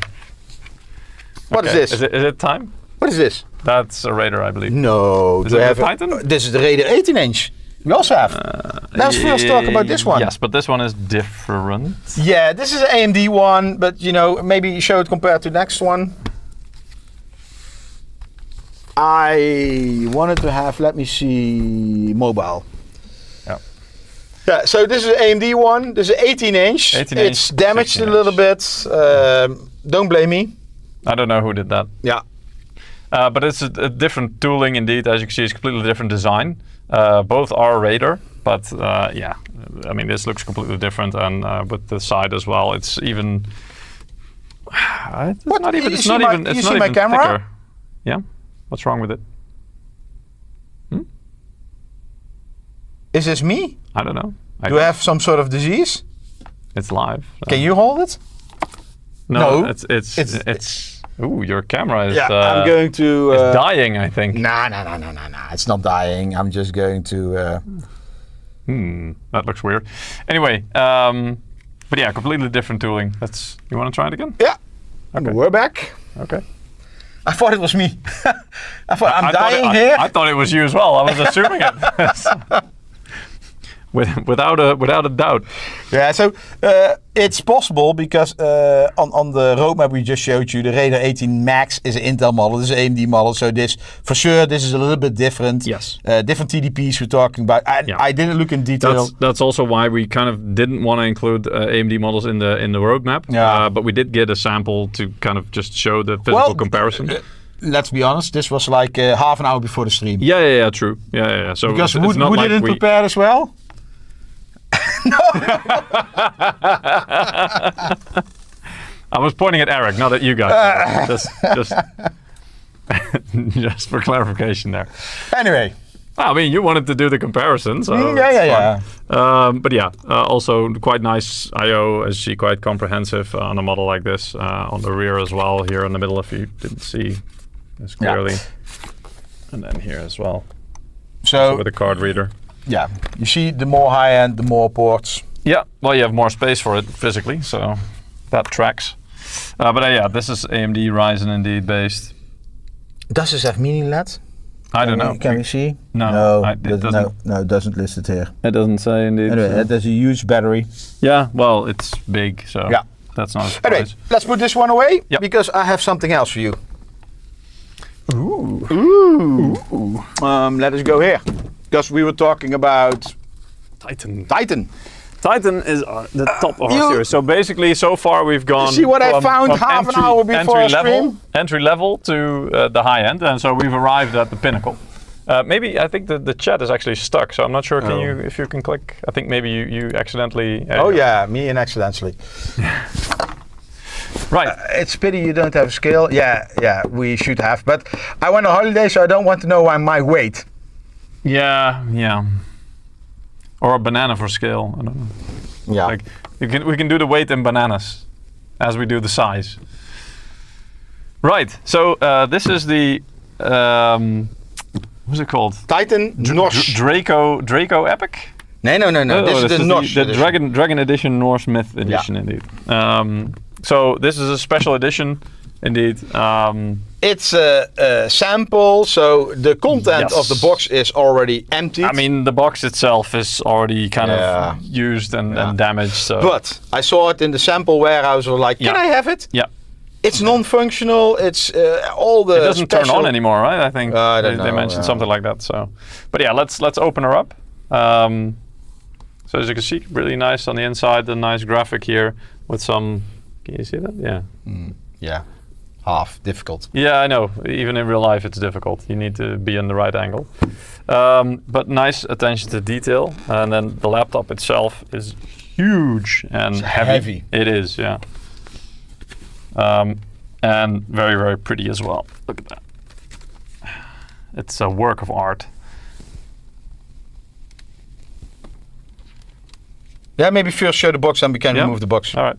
What is this? Is it time? What is this? That's a Raider, I believe. No. Is it a Titan? This is the Raider 18 inch. We also have. Let's first talk about this one. Yes, but this one is different. Yeah, this is an AMD one, but you know, maybe show it compared to the next one. I wanted to have, let me see, mobile. Yeah, so this is an AMD one. This is an 18 inch. It's damaged a little bit. Don't blame me. I don't know who did that. Yeah. But it's a different tooling indeed. As you can see, it's a completely different design. Both are Raider, but yeah, I mean, this looks completely different, and with the side as well, it's even. It's not even. It's not even. It's not even thicker. Yeah. What's wrong with it? Is this me? I don't know. Do I have some sort of disease? It's live. Can you hold it? No. It's. Ooh, your camera is. Yeah, I'm going to. It's dying, I think. No. It's not dying. I'm just going to. That looks weird. Anyway, but yeah, completely different tooling. You want to try it again? Yeah. Okay. We're back. Okay. I thought it was me. I thought I'm dying here. I thought it was you as well. I was assuming it. Without a doubt. Yeah, so it's possible because on the roadmap we just showed you, the Raider 18 Max is an Intel model, this is an AMD model, so this is a little bit different. Yes. Different TDPs we're talking about. I didn't look in detail. That's also why we kind of didn't want to include AMD models in the roadmap. Yeah. But we did get a sample to kind of just show the physical comparison. Let's be honest, this was like half an hour before the stream. Yeah, true. Yeah. So because who didn't prepare as well? No. I was pointing at Eric, not at you guys. Just for clarification there. Anyway. I mean, you wanted to do the comparison, so yeah. But yeah, also quite nice I/O, as you see, quite comprehensive on a model like this. On the rear as well, here in the middle, if you didn't see this clearly. Yeah. And then here as well. So also with a card reader. Yeah, you see, the more high-end, the more ports. Yeah, well, you have more space for it physically, so that tracks. But yeah, this is AMD Ryzen indeed based. Does this have mini LED? I don't know. Can we see? No, it doesn't list it here. It doesn't say indeed. Anyway, there's a huge battery. Yeah, well, it's big, so yeah. That's not a surprise. Anyway, let's put this one away Yep. because I have something else for you. Ooh. Ooh. Let us go here because we were talking about Titan. Titan is the top of our series. So basically, so far we've gone. See what I found half an hour before our stream? Entry level to the high end, and so we've arrived at the pinnacle. Maybe I think the chat is actually stuck, so I'm not sure. Can you, if you can click? I think maybe you accidentally. Oh yeah, me and accidentally. Right. It's a pity you don't have a scale. Yeah, we should have. But I went on holiday, so I don't want to know my weight. Yeah. Or a banana for scale. I don't know. Yeah. Like we can do the weight in bananas, as we do the size. Right. So this is the what's it called? Titan Norse. Draco Epic. No. This is the Norse. The Dragon Edition Norse Myth Edition, indeed. So this is a special edition, indeed. It's a sample, so the content of the box is already empty. I mean, the box itself is already kind of used and damaged. So. But I saw it in the sample warehouse. I was like, can I have it? Yeah. It's non-functional. It's all the. It doesn't turn on anymore, right? I think they mentioned something like that. So, but yeah, let's open her up. So as you can see, really nice on the inside. The nice graphic here with some. Can you see that? Yeah. Yeah. Half difficult. Yeah, I know. Even in real life, it's difficult. You need to be in the right angle. But nice attention to detail. And then the laptop itself is huge and heavy. It is, yeah. And very, very pretty as well. Look at that. It's a work of art. Yeah, maybe first show the box and we can remove the box. All right.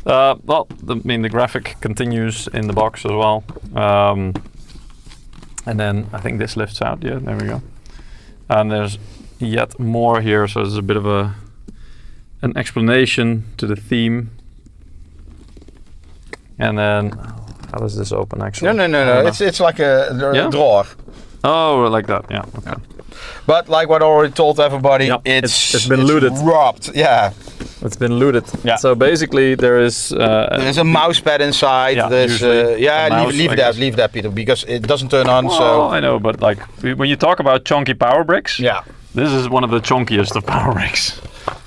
Well, the graphic continues in the box as well. And then I think this lifts out. Yeah, there we go. And there's yet more here, so there's a bit of an explanation to the theme. And then, how does this open actually? No. It's like a drawer. Oh, like that, yeah. Okay. But like what I already told everybody, it's been looted. Robbed, yeah. It's been looted. Yeah. So basically, there's a mouse pad inside. Yeah, there's leave that, Peter, because it doesn't turn on. Well, so I know, but like when you talk about chunky power bricks, this is one of the chunkiest of power bricks.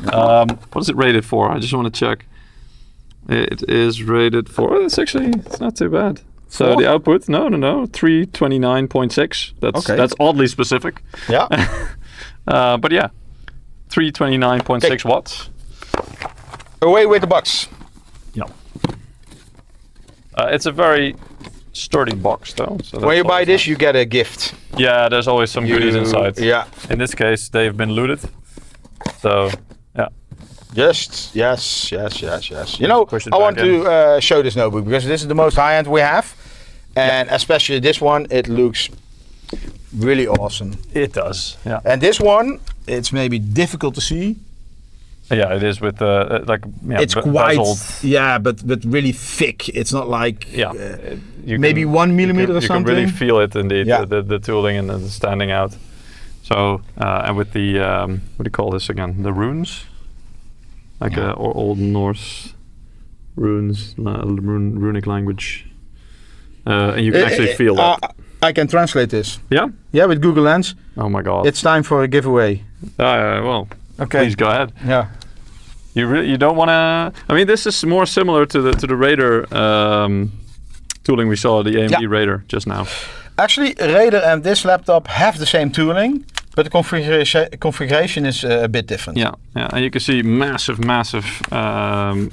What is it rated for? I just want to check. It is rated for. It's not too bad. So the output, no, 329.6. That's oddly specific. Yeah. But yeah, 329.6 watts. Away with the box. Yeah. It's a very sturdy box, though. So when you buy this, you get a gift. Yeah, there's always some goodies inside. Yeah. In this case, they've been looted. So, yeah. Yes. You know, I want to show this notebook because this is the most high-end we have. And especially this one, it looks really awesome. It does, yeah. And this one, it's maybe difficult to see. Yeah, it is with it's quite bezeled. but really thick. It's not like maybe can, 1 millimeter or something. You can really feel it indeed. Yeah. The tooling and the standing out. So and with the what do you call this again? The runes, like old Norse runes, runic language, and you can actually feel that. I can translate this. Yeah. Yeah, with Google Lens. Oh my God. It's time for a giveaway. Well. Okay. Please go ahead. Yeah. You don't want to. I mean, this is more similar to the Raider tooling we saw, the AMD Raider just now. Actually, Raider and this laptop have the same tooling, but the configuration is a bit different. Yeah, and you can see massive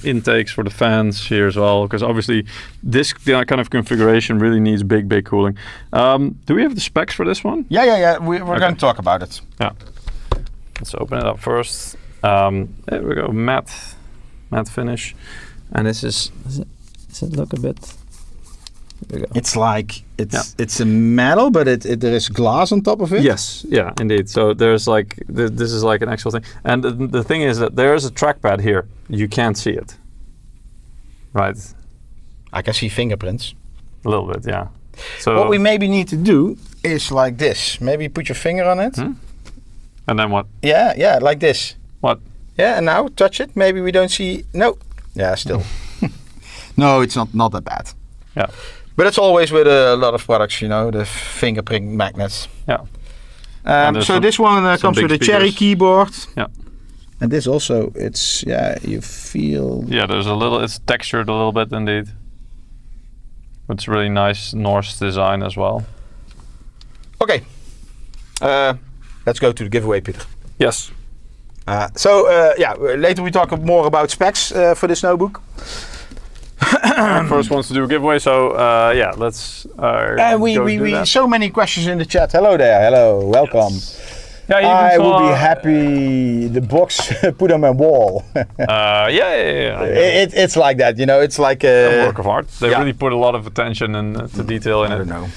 intakes for the fans here as well, because obviously this kind of configuration really needs big cooling. Do we have the specs for this one? Yeah. We're going to talk about it. Yeah. Let's open it up first. There we go, matte finish, and this is. Does it look a bit? There we go. It's like it's a metal, but there is glass on top of it. Yes, yeah, indeed. So there's like this is like an actual thing, and the thing is that there is a trackpad here. You can't see it, right? I can see fingerprints. A little bit, yeah. So what we maybe need to do is like this. Maybe put your finger on it. And then what? Yeah, like this. What? Yeah, and now touch it. Maybe we don't see. No. Yeah, still. No, it's not that bad. Yeah. But it's always with a lot of products, you know, the fingerprint magnets. Yeah. So this one comes with a cherry keyboard. Yeah. And this also, it's, you feel... Yeah, there's a little, it's textured a little bit indeed. It's really nice Norse design as well. Okay. Let's go to the giveaway, Peter. Yes. Later we talk more about specs for this notebook. First wants to do a giveaway, so let's we so many questions in the chat. Hello there, hello, welcome. Yes. Yeah, I would be happy the box put on my wall. It's like that, you know. It's like a work of art. They really put a lot of attention and to detail in it. I don't know.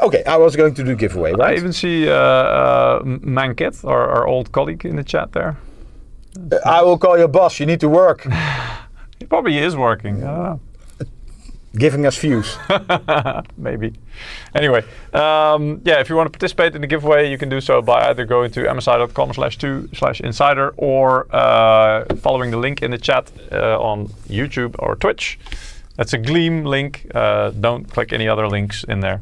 Okay, I was going to do giveaway, right? I even see Mankit, our old colleague, in the chat there. I will call your boss. You need to work. He probably is working. I don't know. Giving us views. Maybe. Anyway, if you want to participate in the giveaway, you can do so by either going to msi.com/2/insider or following the link in the chat on YouTube or Twitch. That's a Gleam link. Don't click any other links in there.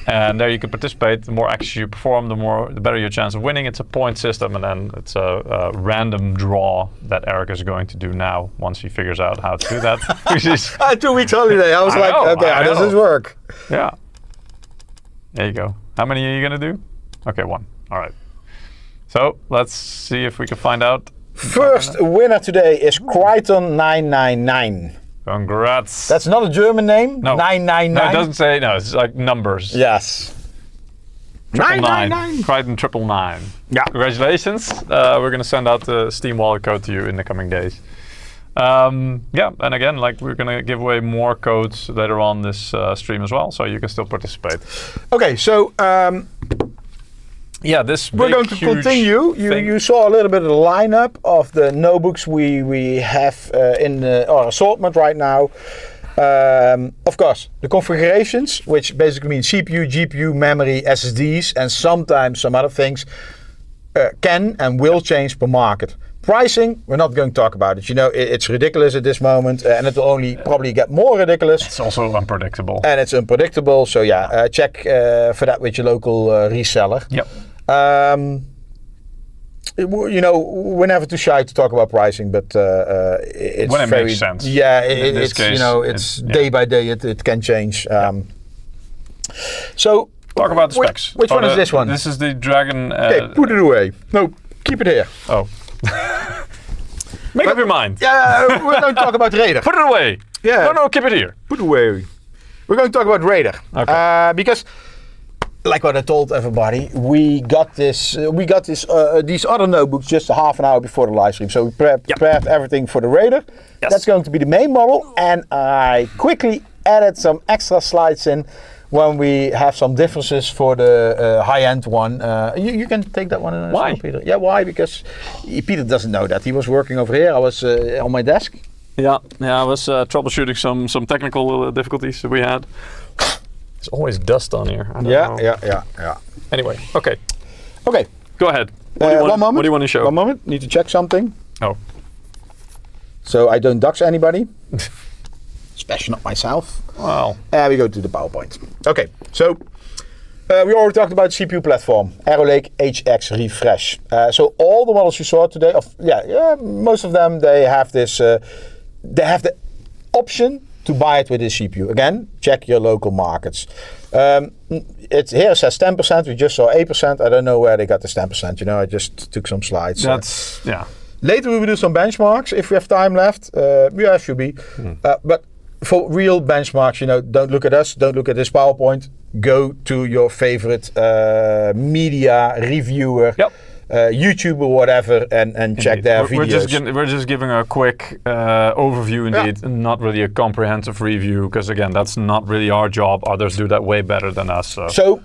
And there you can participate. The more actions you perform, the better your chance of winning. It's a point system, and then it's a random draw that Eric is going to do now once he figures out how to do that. Which is 2 weeks holiday. I was how does this work? Yeah. There you go. How many are you going to do? Okay, 1. All right. So let's see if we can find out. First winner today is Crichton999. Congrats. That's not a German name? No. 999? No, it doesn't say, no, it's like numbers. Yes. 999. Crichton 999. Yeah. Congratulations. We're going to send out the Steam wallet code to you in the coming days. And again, we're going to give away more codes later on this stream as well, so you can still participate. Okay, so... we're going to continue. You saw a little bit of the lineup of the notebooks we have in our assortment right now. Of course, the configurations, which basically means CPU, GPU, memory, SSDs, and sometimes some other things, can and will change per market. Pricing, we're not going to talk about it. You know, it's ridiculous at this moment, and it will only probably get more ridiculous. It's also unpredictable. And it's unpredictable, so check for that with your local reseller. Yep. You know, we're never too shy to talk about pricing, but it's when it makes sense. Yeah, in this it's case, you know, it's day by day. It can change. So talk about the specs. Which one is this one? This is the Dragon. Okay, put it away. No, keep it here. Oh. Make up your mind. Yeah, we're going to talk about Raider. Put it away. Yeah. No, keep it here. Put it away. We're going to talk about Raider. Okay. Because, like what I told everybody, we got these other notebooks just a half an hour before the live stream. So we prepared everything for the Raider. Yes. That's going to be the main model, and I quickly added some extra slides in when we have some differences for the high-end one. You can take that one as why? well, Peter. Yeah, why? Because Peter doesn't know that. He was working over here. I was on my desk. Yeah, I was troubleshooting some technical difficulties that we had. There's always dust on here. Yeah. Anyway, okay. Okay. Go ahead. One moment. What do you want to show? One moment. Need to check something. Oh. So I don't dox anybody. Especially not myself. Well. We go to the PowerPoint. Okay. So we already talked about the CPU platform. Arrow Lake HX Refresh. So all the models you saw today, most of them, they have this. They have the option to buy it with this CPU. Again, check your local markets. Here it says 10%. We just saw 8%. I don't know where they got this 10%. You know, I just took some slides. That's Later we will do some benchmarks if we have time left. Should be. But for real benchmarks, you know, don't look at us. Don't look at this PowerPoint. Go to your favorite media reviewer. Yep. YouTube or whatever, and check their videos. We're just giving a quick overview, indeed, not really a comprehensive review, because again, that's not really our job. Others do that way better than us. So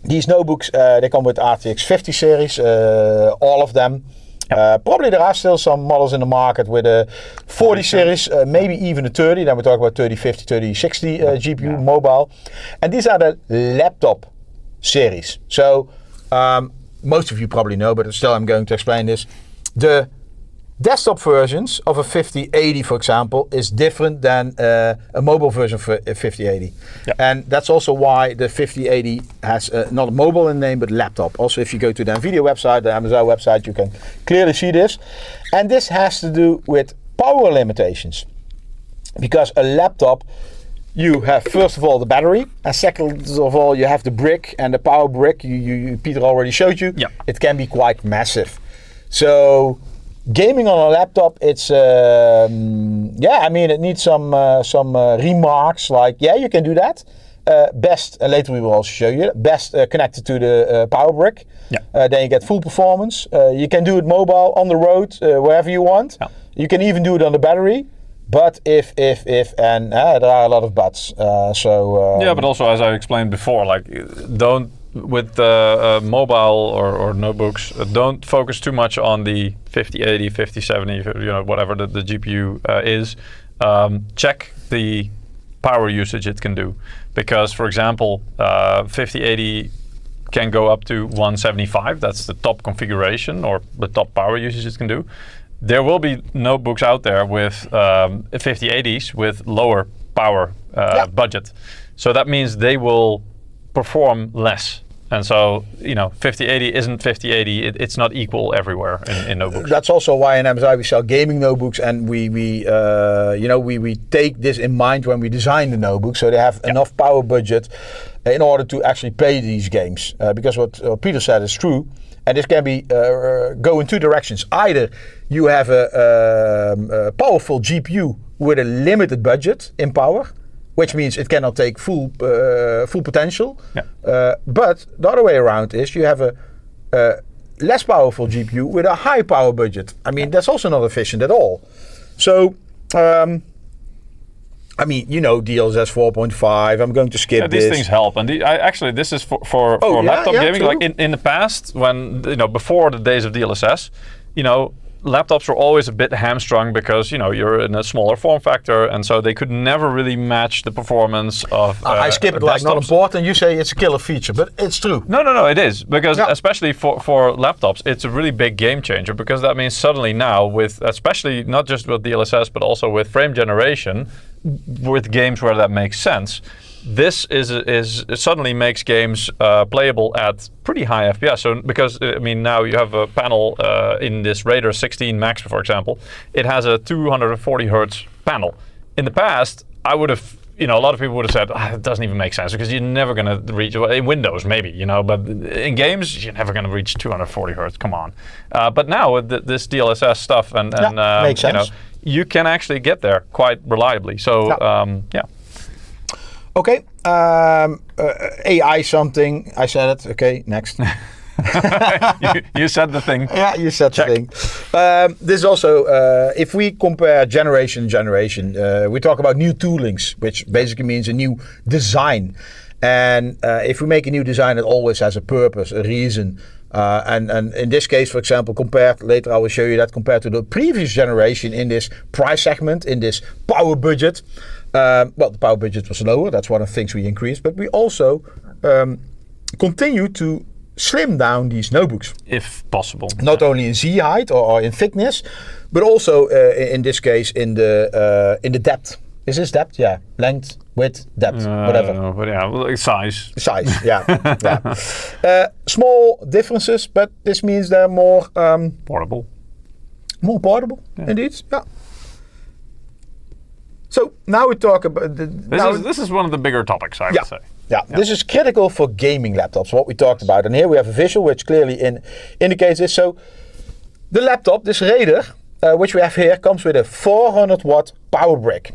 these notebooks, they come with RTX 50 series, all of them. Probably there are still some models in the market with a 40 series, maybe even a 30. Then we talk about 3050, 3060 GPU mobile. And these are the laptop series. So most of you probably know, but still I'm going to explain this. The desktop versions of a 5080, for example, is different than a mobile version of a 5080. Yeah. And that's also why the 5080 has not a mobile in the name, but laptop. Also, if you go to the NVIDIA website, the MSI website, you can clearly see this. And this has to do with power limitations. Because a laptop, you have first of all the battery, and second of all you have the brick, and the power brick, Peter already showed you. Yeah. It can be quite massive. So gaming on a laptop, it's I mean, it needs some remarks like, yeah, you can do that. Best, and later we will also show you, best connected to the power brick. Yeah. Then you get full performance. You can do it mobile, on the road, wherever you want. Yeah. You can even do it on the battery. But if, and there are a lot of buts. Yeah, but also, as I explained before, like, don't, with mobile or notebooks, don't focus too much on the 5080, 5070, whatever the GPU is. Check the power usage it can do. Because, for example, 5080 can go up to 175. That's the top configuration or the top power usage it can do. There will be notebooks out there with 5080s with lower power budget. So that means they will perform less. And so, 5080 isn't 5080. It's not equal everywhere in notebooks. That's also why in MSI we sell gaming notebooks, and we take this in mind when we design the notebook, so they have enough power budget in order to actually play these games. Because what Peter said is true. And this can be go in two directions. Either you have a powerful GPU with a limited budget in power, which means it cannot take full potential. Yeah. But the other way around is you have a less powerful GPU with a high power budget. I mean, that's also not efficient at all. So, I mean, DLSS 4.5. I'm going to skip this. These things help, and actually, this is for laptop gaming. True. Like in the past, when before the days of DLSS, laptops were always a bit hamstrung because you're in a smaller form factor, and so they could never really match the performance of. I skip it like not important. You say it's a killer feature, but it's true. No, it is, because especially for laptops, it's a really big game changer, because that means suddenly now, with especially not just with DLSS but also with frame generation, with games where that makes sense, this it suddenly makes games playable at pretty high FPS. So because now you have a panel in this Raider 16 Max, for example, it has a 240 hertz panel. In the past, I would have, a lot of people would have said, it doesn't even make sense, because you're never going to reach, in Windows maybe, but in games you're never going to reach 240 hertz. Come on. But now with this DLSS stuff and makes sense. You can actually get there quite reliably. So yeah. Okay, AI something. I said it. Okay, next. you said the thing. Yeah, you said the thing. This is also, if we compare generation, we talk about new toolings, which basically means a new design. And if we make a new design, it always has a purpose, a reason. And in this case, for example, later I will show you that compared to the previous generation in this price segment, in this power budget. The power budget was lower. That's one of the things we increased. But we also continue to slim down these notebooks, if possible. Not only in Z height or in thickness, but also in this case in the depth. Is this depth? Yeah, length, width, depth, whatever. No, but size. Size, yeah. Small differences, but this means they're more portable. More portable, indeed. Yeah. So now we talk about this is one of the bigger topics, I would say. Yeah, this is critical for gaming laptops, what we talked about. And here we have a visual which clearly indicates this. So the laptop, this Raider, which we have here, comes with a 400 watt power brick.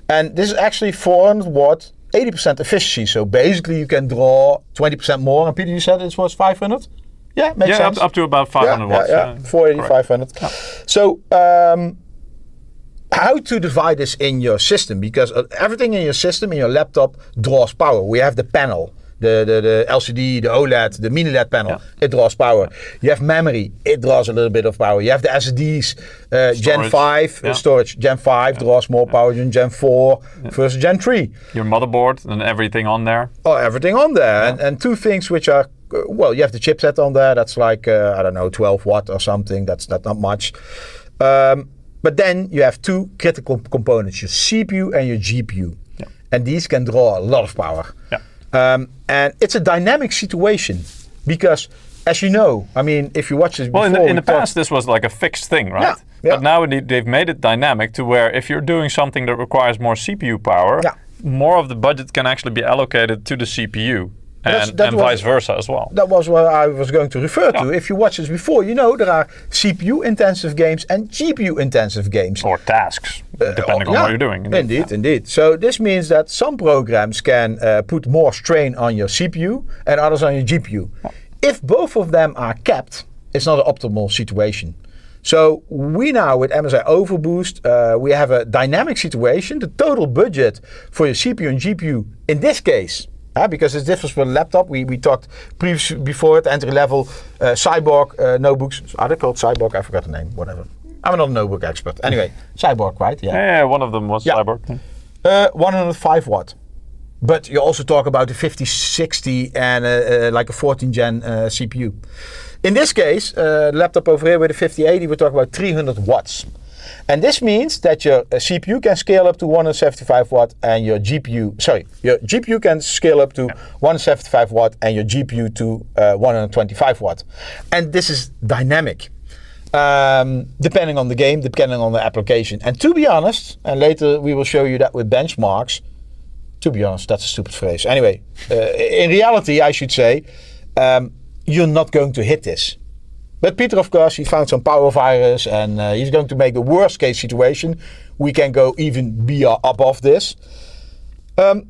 And this is actually 400 watt, 80% efficiency. So basically you can draw 20% more. And Peter, you said it was 500? Yeah, makes sense. Up to about 500 watts. Yeah, 480, 500. Yeah. So how to divide this in your system? Because everything in your system, in your laptop, draws power. We have the panel. the LCD, the OLED, the mini LED panel, it draws power. You have memory, it draws a little bit of power. You have the SSDs, Gen 5 storage. Gen 5 draws more power than Gen 4 versus Gen 3. Your motherboard and everything on there. Oh, everything on there. And two things which are, well, you have the chipset on there. That's like, I don't know, 12 watt or something. That's not much. But then you have two critical components, your CPU and your GPU. Yeah. And these can draw a lot of power. Yeah. And it's a dynamic situation because, as you know, I mean, if you watch this before... Well, in the past, this was like a fixed thing, right? Yeah. But now they've made it dynamic to where if you're doing something that requires more CPU power, more of the budget can actually be allocated to the CPU. And vice versa as well. That was what I was going to refer to. If you watch this before, you know there are CPU-intensive games and GPU-intensive games. Or tasks, depending on what you're doing. Indeed. So this means that some programs can put more strain on your CPU and others on your GPU. Yeah. If both of them are kept, it's not an optimal situation. So we now, with MSI Overboost, we have a dynamic situation. The total budget for your CPU and GPU, in this case, because it's different from a laptop. We talked before at entry level Cyborg notebooks. Are they called Cyborg? I forgot the name. Whatever. I'm not a notebook expert. Anyway, Cyborg, right? Yeah, one of them was Cyborg. 105 watt. But you also talk about the 5060 and like a 14 gen CPU. In this case, the laptop over here with the 5080, we're talking about 300 watts. And this means that your CPU can scale up to 175 watt and your GPU can scale up to 175 watt and your GPU to 125 watt. And this is dynamic, depending on the game, depending on the application. And to be honest, and later we will show you that with benchmarks, to be honest, that's a stupid phrase. Anyway, in reality, I should say, you're not going to hit this. But Peter, of course, he found some power virus and he's going to make the worst case situation. We can go even above this.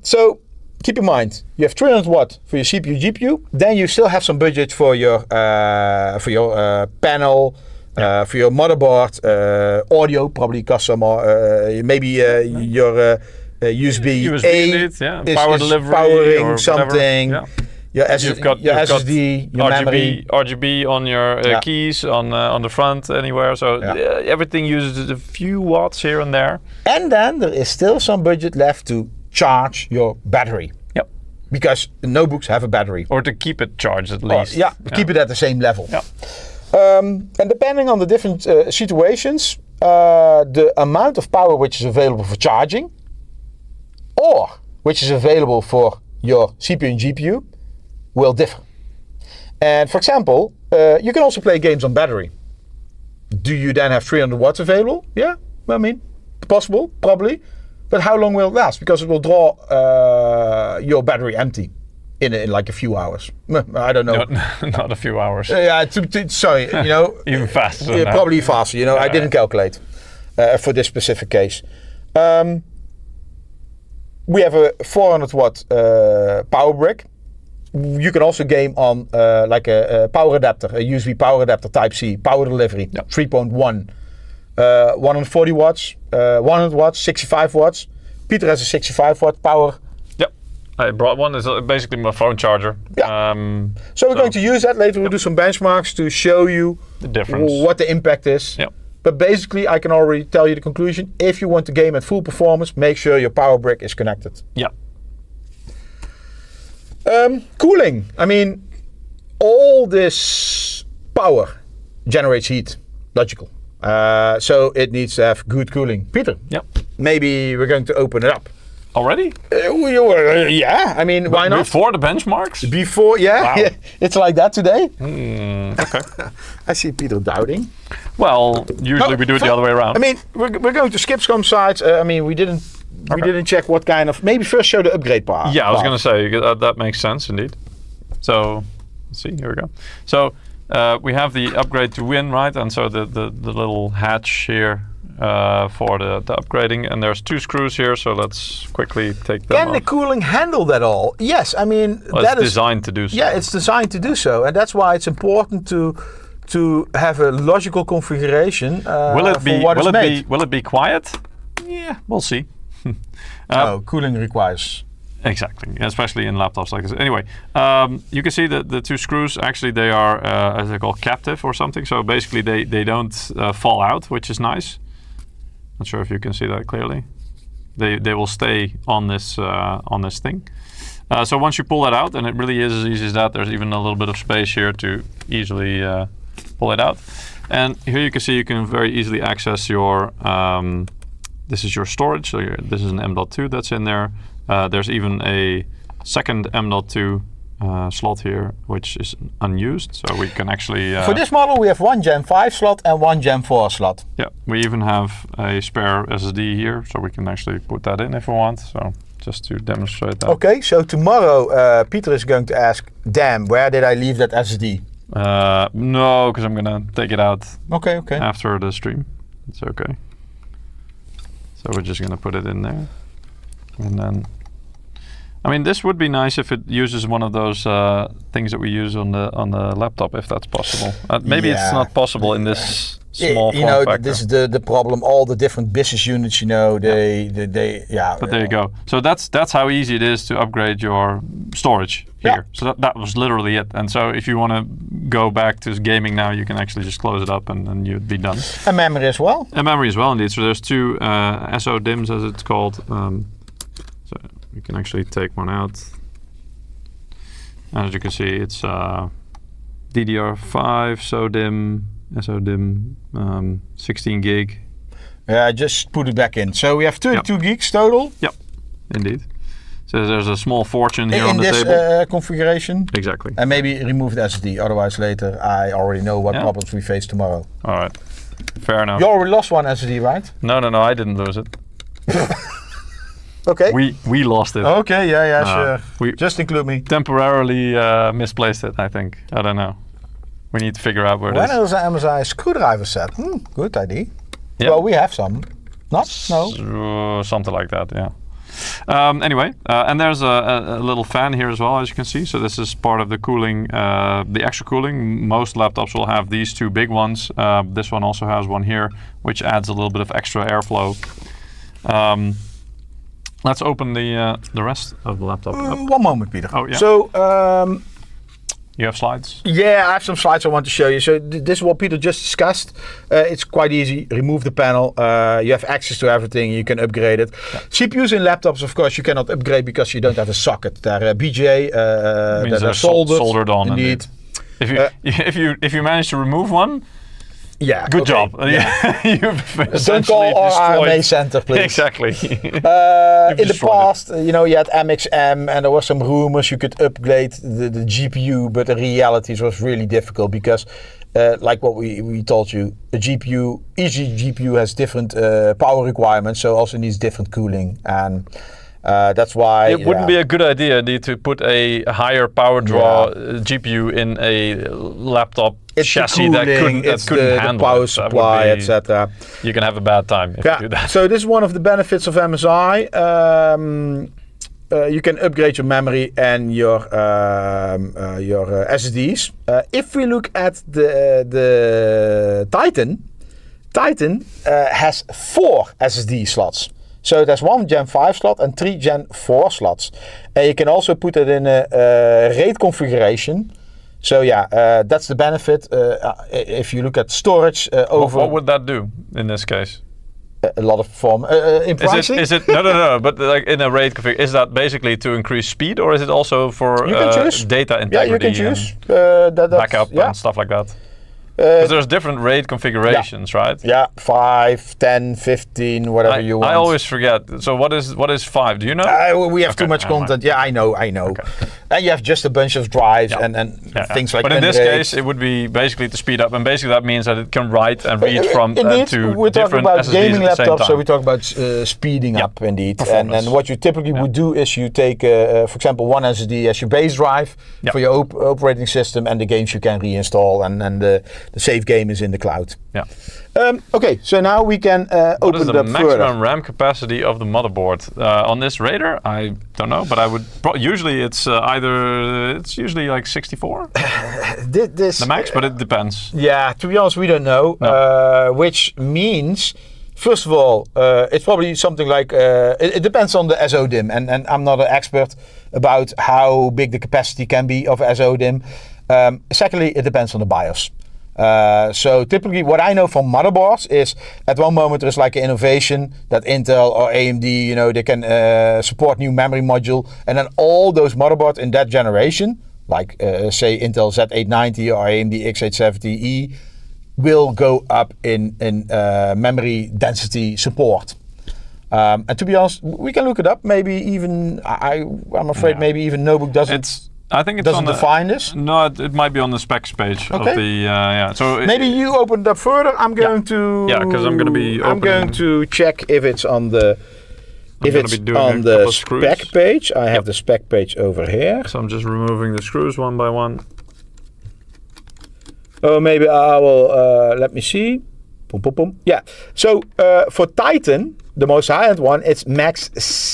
So keep in mind, you have 300 watt for your CPU, GPU. Then you still have some budget for your panel, for your motherboard, audio probably costs some more. Maybe your USB-A is power delivery powering or something. Your SSD, your memory. RGB on your keys on the front anywhere. So everything uses a few watts here and there. And then there is still some budget left to charge your battery. Yep. Because notebooks have a battery. Or to keep it charged at least. Keep it at the same level. Yeah. And depending on the different situations, the amount of power which is available for charging or which is available for your CPU and GPU will differ. And for example, you can also play games on battery. Do you then have 300 watts available? Yeah, I mean, possible, probably. But how long will it last? Because it will draw your battery empty in like a few hours. I don't know. Not a few hours. Sorry, you know. Even faster. Probably faster, you know. I didn't calculate for this specific case. We have a 400 watt power brick. You can also game on like a power adapter, a USB power adapter Type-C, power delivery, 3.1. 140 watts, 100 watts, 65 watts. Peter has a 65 watt power. Yep, I brought one. It's basically my phone charger. Yeah. So we're going to use that later. We'll do some benchmarks to show you the difference, what the impact is. Yep. But basically, I can already tell you the conclusion. If you want to game at full performance, make sure your power brick is connected. Yeah. Cooling. I mean, all this power generates heat. Logical. So it needs to have good cooling. Peter. Yep. Maybe we're going to open it up. Already? Yeah. I mean, why not? Before the benchmarks? Before, Wow. It's like that today. Okay. I see Peter doubting. Well, usually we do it the other way around. I mean, we're going to skip some sides. I mean, we didn't check what kind of. Maybe first show the upgrade part. Yeah, I was going to say that makes sense indeed. So, let's see. Here we go. So we have the upgrade to win, right? And so the little hatch here for the upgrading, and there's 2 screws here. So let's quickly take them Can off. the cooling handle that all? Yes, I mean it's designed to do so. Yeah, it's designed to do so, and that's why it's important to have a logical configuration. Will it be quiet? Yeah, we'll see. Cooling requires Exactly, especially in laptops like this. Anyway, you can see that the two screws, actually they are, as they call, captive or something. So basically they don't fall out, which is nice. Not sure if you can see that clearly. They will stay on this thing. So once you pull that out, and it really is as easy as that, there's even a little bit of space here to easily pull it out. And here you can see you can very easily access your, this is your storage. So this is an M.2 that's in there. There's even a second M.2 slot here, which is unused. So we can actually... For this model, we have one Gen 5 slot and one Gen 4 slot. Yeah, we even have a spare SSD here, so we can actually put that in if we want. So just to demonstrate that. Okay, so tomorrow Peter is going to ask, damn, where did I leave that SSD? No, because I'm going to take it out after the stream. It's okay. So we're just going to put it in there. And then... I mean, this would be nice if it uses one of those things that we use on the laptop, if that's possible. Maybe it's not possible in this small form factor. This is the problem. All the different business units, But there you go. So that's how easy it is to upgrade your storage here. Yeah. So that was literally it. And so if you want to go back to gaming now, you can actually just close it up and you'd be done. And memory as well. And memory as well, indeed. So there's two SO DIMMs, as it's called. So you can actually take one out. And as you can see, it's DDR5, SODIMM, 16 gig. Yeah, I just put it back in. So we have 32 gigs total. Yep, indeed. So there's a small fortune here on the table. In this configuration. Exactly. And maybe remove the SSD, otherwise later I already know what problems we face tomorrow. All right, fair enough. You already lost one SSD, right? No, I didn't lose it. Okay. We lost it. Okay, sure. Just include me. Temporarily misplaced it, I think. I don't know. We need to figure out where it is. When is an MSI screwdriver set? Good idea. Yeah. Well, we have some. Not? No? Something like that, yeah. Anyway, and there's a little fan here as well, as you can see. So this is part of the cooling, the extra cooling. Most laptops will have these two big ones. This one also has one here, which adds a little bit of extra airflow. Let's open the rest of the laptop up. One moment, Peter. Oh, yeah. So, you have slides? Yeah, I have some slides I want to show you. So this is what Peter just discussed. It's quite easy. Remove the panel. You have access to everything. You can upgrade it. Yeah. CPUs in laptops, of course, you cannot upgrade because you don't have a socket. They're BGA. They're soldered on. Indeed. If you manage to remove one, yeah, good job. Yeah. You've don't call our RMA center, please. Exactly. In the past, you had MXM, and there were some rumors you could upgrade the GPU, but the reality was really difficult because, like what we told you, each GPU has different power requirements, so also needs different cooling, and that's why it wouldn't be a good idea to put a higher power draw GPU in a laptop chassis that couldn't handle the power supply, etc. You can have a bad time if you do that. So this is one of the benefits of MSI. You can upgrade your memory and your SSDs. If we look at the Titan has 4 SSD slots. So there's one Gen 5 slot and 3 Gen 4 slots. And you can also put it in a RAID configuration. So that's the benefit. If you look at storage what would that do in this case? A lot of form in pricing. Is it no? But like in a RAID config, is that basically to increase speed, or is it also for data integrity? Yeah, you can choose backup and stuff like that. Because there's different RAID configurations, right? Yeah, 5, 10, 15, whatever you want. I always forget. So what is 5? Do you know? We have too much content. Yeah, I know. Okay. And you have just a bunch of drives and things like that. But in this case, it would be basically to speed up, and basically that means that it can write and read from to we're talking different about SSDs gaming at the same laptops, time. so we talk about speeding up, indeed. And what you typically would do is you take, for example, one SSD as your base drive for your operating system, and the games you can reinstall, and the save game is in the cloud. Yeah. Okay, so now we can open it up further. What is the maximum RAM capacity of the motherboard on this Raider? I don't know, but I would usually it's usually like 64. The max, but it depends. Yeah, to be honest, we don't know. No. Which means First of all, it's probably something like, it depends on the SO-DIMM, and I'm not an expert about how big the capacity can be of SO-DIMM. Secondly, it depends on the BIOS. So typically what I know from motherboards is at one moment there's like an innovation that Intel or AMD, you know, they can support new memory module, and then all those motherboards in that generation, like say Intel Z890 or AMD X870E, will go up in memory density support. And to be honest, we can look it up. Maybe even I'm afraid maybe even Notebook doesn't. I think it doesn't define this. No, it might be on the specs page of the So maybe you open it up further. I'm going to because I'm going to be. I'm going to check if it's on the spec page. I have the spec page over here. So I'm just removing the screws one by one. Oh, maybe I will. Let me see. Boom, boom, boom. Yeah. So for Titan, the most high-end one, it's max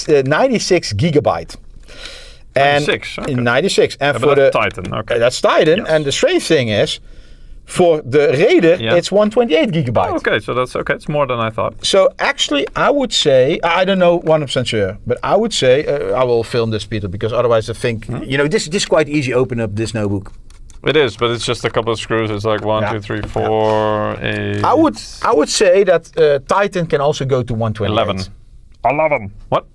96 gigabyte. 96, okay. 96. And for the Titan, okay. That's Titan. Yes. And the strange thing is, for the Raider, it's 128 gigabyte. Oh, okay, so that's okay. It's more than I thought. So actually, I would say, I don't know 100% sure, but I would say, I will film this, Peter, because otherwise I think, you know, this is quite easy. Open up this notebook. It is, but it's just a couple of screws. It's like 1, 2, 3, 4, 8. I would say that Titan can also go to 128. 11. What?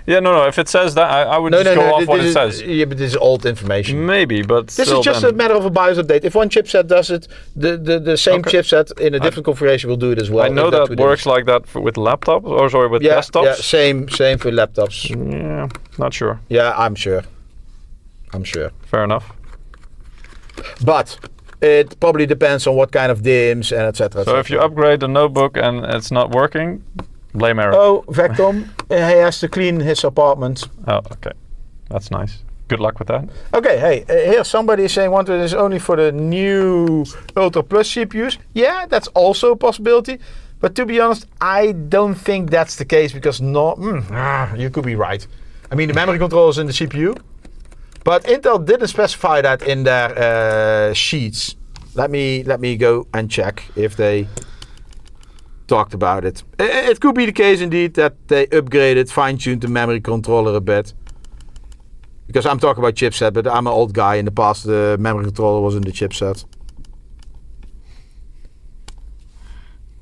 Yeah, no. If it says that, I would just go off what it says. Yeah, but this is old information. Maybe, but this is just a matter of a BIOS update. If one chipset does it, the same chipset in a different configuration will do it as well. I know that works like that with laptops, or sorry, with desktops. Yeah, same for laptops. Yeah, not sure. Yeah, I'm sure. Fair enough. But it probably depends on what kind of DIMMs and etc. So if you upgrade the notebook and it's not working, blame Eric. Oh, Vectom, he has to clean his apartment. Oh, okay. That's nice. Good luck with that. Okay, hey, here somebody is saying 128 is only for the new Ultra Plus CPUs. Yeah, that's also a possibility. But to be honest, I don't think that's the case because you could be right. I mean, the memory control is in the CPU. But Intel didn't specify that in their sheets. Let me go and check if they talked about it. It could be the case indeed that they upgraded, fine-tuned the memory controller a bit. Because I'm talking about chipset, but I'm an old guy. In the past, the memory controller was in the chipset.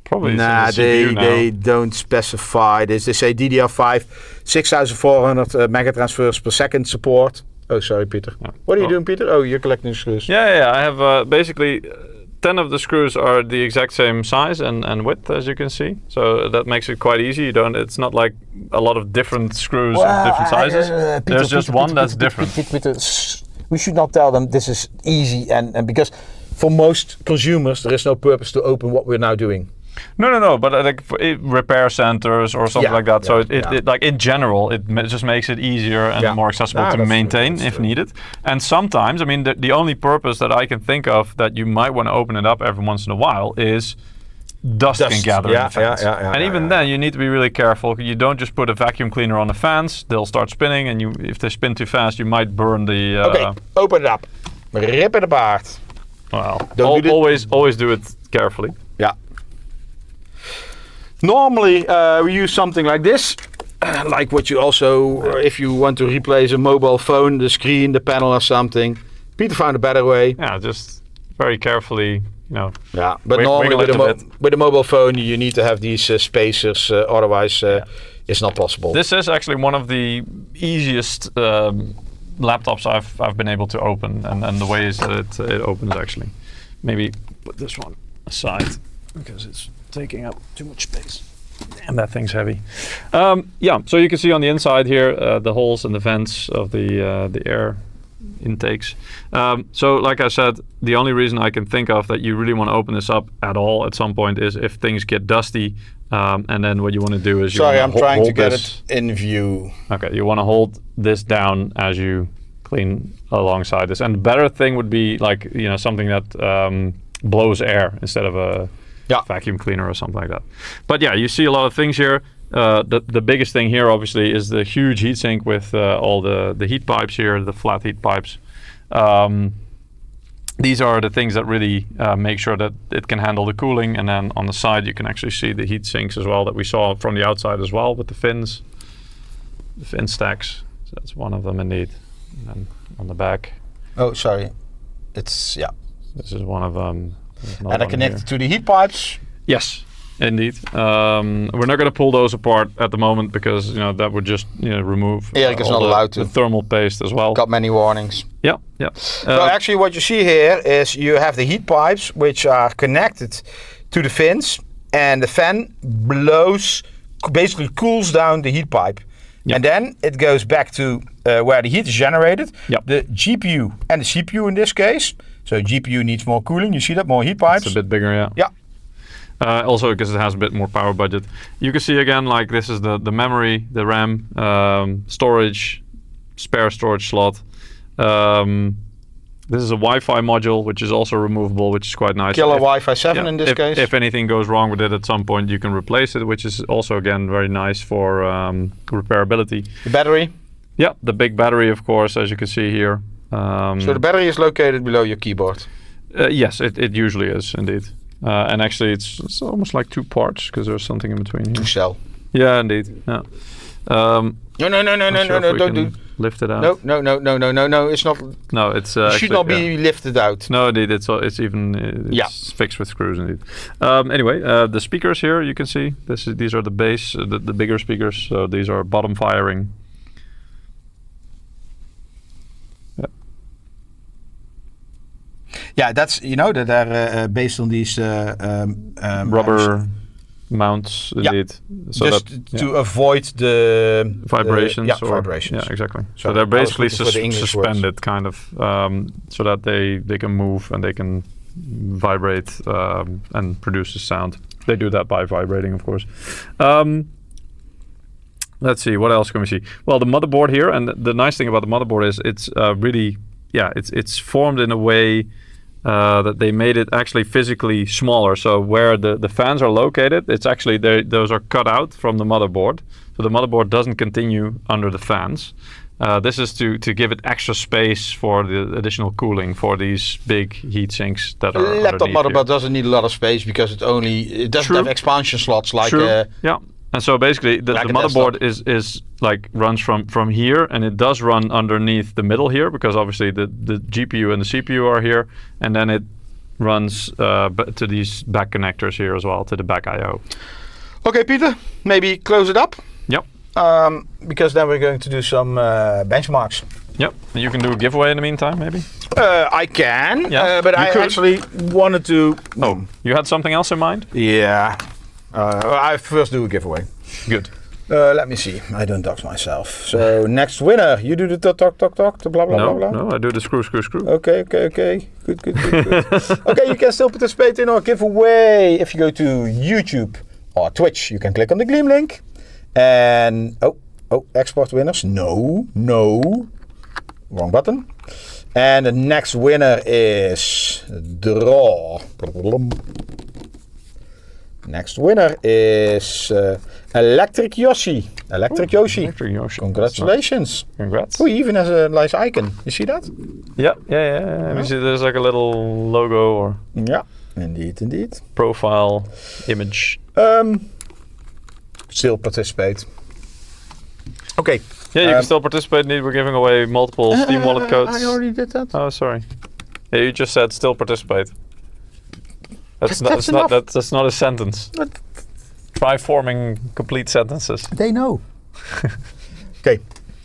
Probably they don't specify this. They say DDR5, 6400 megatransfers per second support. Oh, sorry, Peter. Yeah. What are you doing, Peter? Oh, you're collecting screws. Yeah. I have basically 10 of the screws are the exact same size and width, as you can see. So that makes it quite easy. It's not like a lot of different screws of different sizes. There's just one that's different. Peter, we should not tell them this is easy, and because for most consumers there is no purpose to open what we're now doing. No, but like for repair centers or something like that. So it like in general, it just makes it easier and more accessible to maintain if needed. And sometimes, I mean, the only purpose that I can think of that you might want to open it up every once in a while is dust can gather in the fans. And even then, you need to be really careful. You don't just put a vacuum cleaner on the fans; they'll start spinning, and if they spin too fast, you might burn the. Okay, open it up, rip it apart. Well, always do it carefully. Yeah. Normally, we use something like this, like what you also, if you want to replace a mobile phone, the screen, the panel or something. Peter found a better way. Yeah, just very carefully, Yeah, but normally with a mobile phone, you need to have these spacers, otherwise it's not possible. This is actually one of the easiest laptops I've been able to open, and the ways that it opens actually. Maybe put this one aside because it's taking up too much space. Damn, that thing's heavy. So you can see on the inside here the holes and the vents of the air intakes. So like I said, the only reason I can think of that you really want to open this up at all at some point is if things get dusty, and then what you want to do is I'm trying to get it in view. Okay, you want to hold this down as you clean alongside this. And the better thing would be like something that blows air instead of a vacuum cleaner or something like that. But yeah, you see a lot of things here. The biggest thing here obviously is the huge heatsink with all the heat pipes here, the flat heat pipes. these are the things that really make sure that it can handle the cooling. And then on the side, you can actually see the heat sinks as well that we saw from the outside as well with the fins stacks. So that's one of them indeed. And then on the back. Oh, sorry. It's, yeah. This is one of them. And I connected to the heat pipes. Yes, indeed. We're not going to pull those apart at the moment because that would just remove. Erik is not allowed to. The thermal paste as well. Got many warnings. Yeah, yeah. So actually, what you see here is you have the heat pipes which are connected to the fins, and the fan basically cools down the heat pipe. Yep. And then it goes back to where the heat is generated. Yep. The GPU and the CPU in this case. So GPU needs more cooling. You see that, more heat pipes. It's a bit bigger, yeah. Yeah. Also because it has a bit more power budget. You can see again, like this is the memory, the RAM, storage, spare storage slot. This is a Wi-Fi module, which is also removable, which is quite nice. Killer Wi-Fi 7 in this case. If anything goes wrong with it at some point, you can replace it, which is also, again, very nice for repairability. The battery? Yeah, the big battery, of course, as you can see here. So the battery is located below your keyboard? Yes, it usually is, indeed. And actually, it's almost like two parts, because there's something in between here. Two cell. Yeah, indeed. Yeah. No, don't do. Lift it out. No. It's not. No, it's. It should not be lifted out. No, indeed. It's fixed with screws, indeed. Anyway, the speakers here you can see. These are the bass, the bigger speakers. So these are bottom firing. Yeah. Yeah, that's that are based on these rubber mounts, indeed. So just to avoid the vibrations. Vibrations. Yeah, exactly. So they're basically suspended, kind of, so that they can move and they can vibrate and produce a sound. They do that by vibrating, of course. Let's see, what else can we see? Well, the motherboard here, and the nice thing about the motherboard is it's really, it's formed in a way that they made it actually physically smaller. So where the fans are located, it's actually those are cut out from the motherboard. So the motherboard doesn't continue under the fans. This is to give it extra space for the additional cooling for these big heat sinks that are laptop motherboard doesn't need a lot of space because it doesn't have expansion slots like yeah. And so basically the motherboard is like runs from here, and it does run underneath the middle here because obviously the GPU and the CPU are here, and then it runs to these back connectors here as well, to the back I/O. Okay, Peter, maybe close it up. Yep. Because then we're going to do some benchmarks. Yep. You can do a giveaway in the meantime, maybe? I can, but I actually wanted to... Oh, you had something else in mind? Yeah. I first do a giveaway. Good. Let me see. I don't dox myself. So next winner, you do the talk, the blah blah blah. No, I do the screw. Okay. Good. Okay, you can still participate in our giveaway if you go to YouTube or Twitch. You can click on the Gleam link, and export winners. No, wrong button. And the next winner is draw. Next winner is Electric Yoshi. Electric Yoshi. Congratulations. Nice. Congrats. Oh, he even has a nice icon. You see that? Yeah. Let me see, there's like a little logo or... Yeah, indeed. Profile, image. Still participate. Okay. Yeah, you can still participate. We're giving away multiple Steam Wallet codes. I already did that. Oh, sorry. Yeah, you just said still participate. That's not a sentence. Try forming complete sentences. They know. Okay,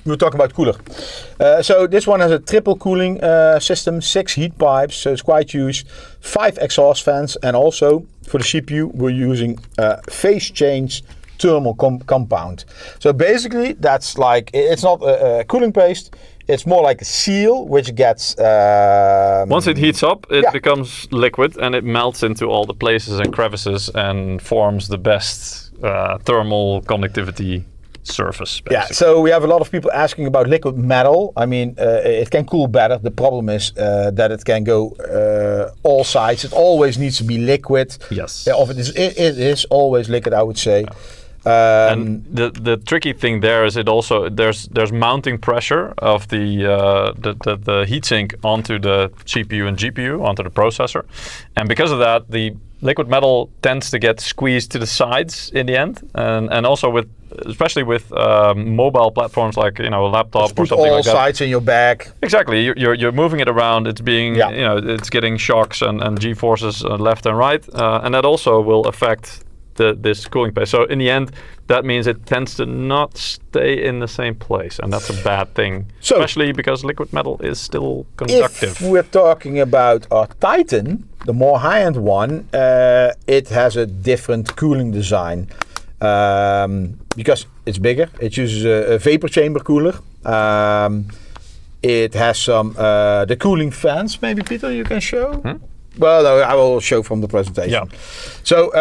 we'll talk about cooler. So this one has a triple cooling system, 6 heat pipes, so it's quite huge, 5 exhaust fans, and also for the CPU we're using phase change thermal compound. So basically that's like, it's not a cooling paste, it's more like a seal which gets... Once it heats up, it becomes liquid and it melts into all the places and crevices and forms the best thermal conductivity surface, basically. Yeah, so we have a lot of people asking about liquid metal. I mean, it can cool better. The problem is that it can go all sides. It always needs to be liquid. Yes. It is always liquid, I would say. And the tricky thing there is there's mounting pressure of the heatsink onto the CPU and GPU, onto the processor, and because of that, the liquid metal tends to get squeezed to the sides in the end, and also especially with mobile platforms like a laptop or something like that. All sides in your bag. Exactly, you're moving it around. It's being it's getting shocks and G-forces left and right, and that also will affect this cooling paste. So in the end, that means it tends to not stay in the same place, and that's a bad thing, especially because liquid metal is still conductive. If we're talking about our Titan, the more high-end one, it has a different cooling design because it's bigger. It uses a vapor chamber cooler. It has some the cooling fans. Maybe Peter, you can show. Well, no, I will show from the presentation. Yeah. So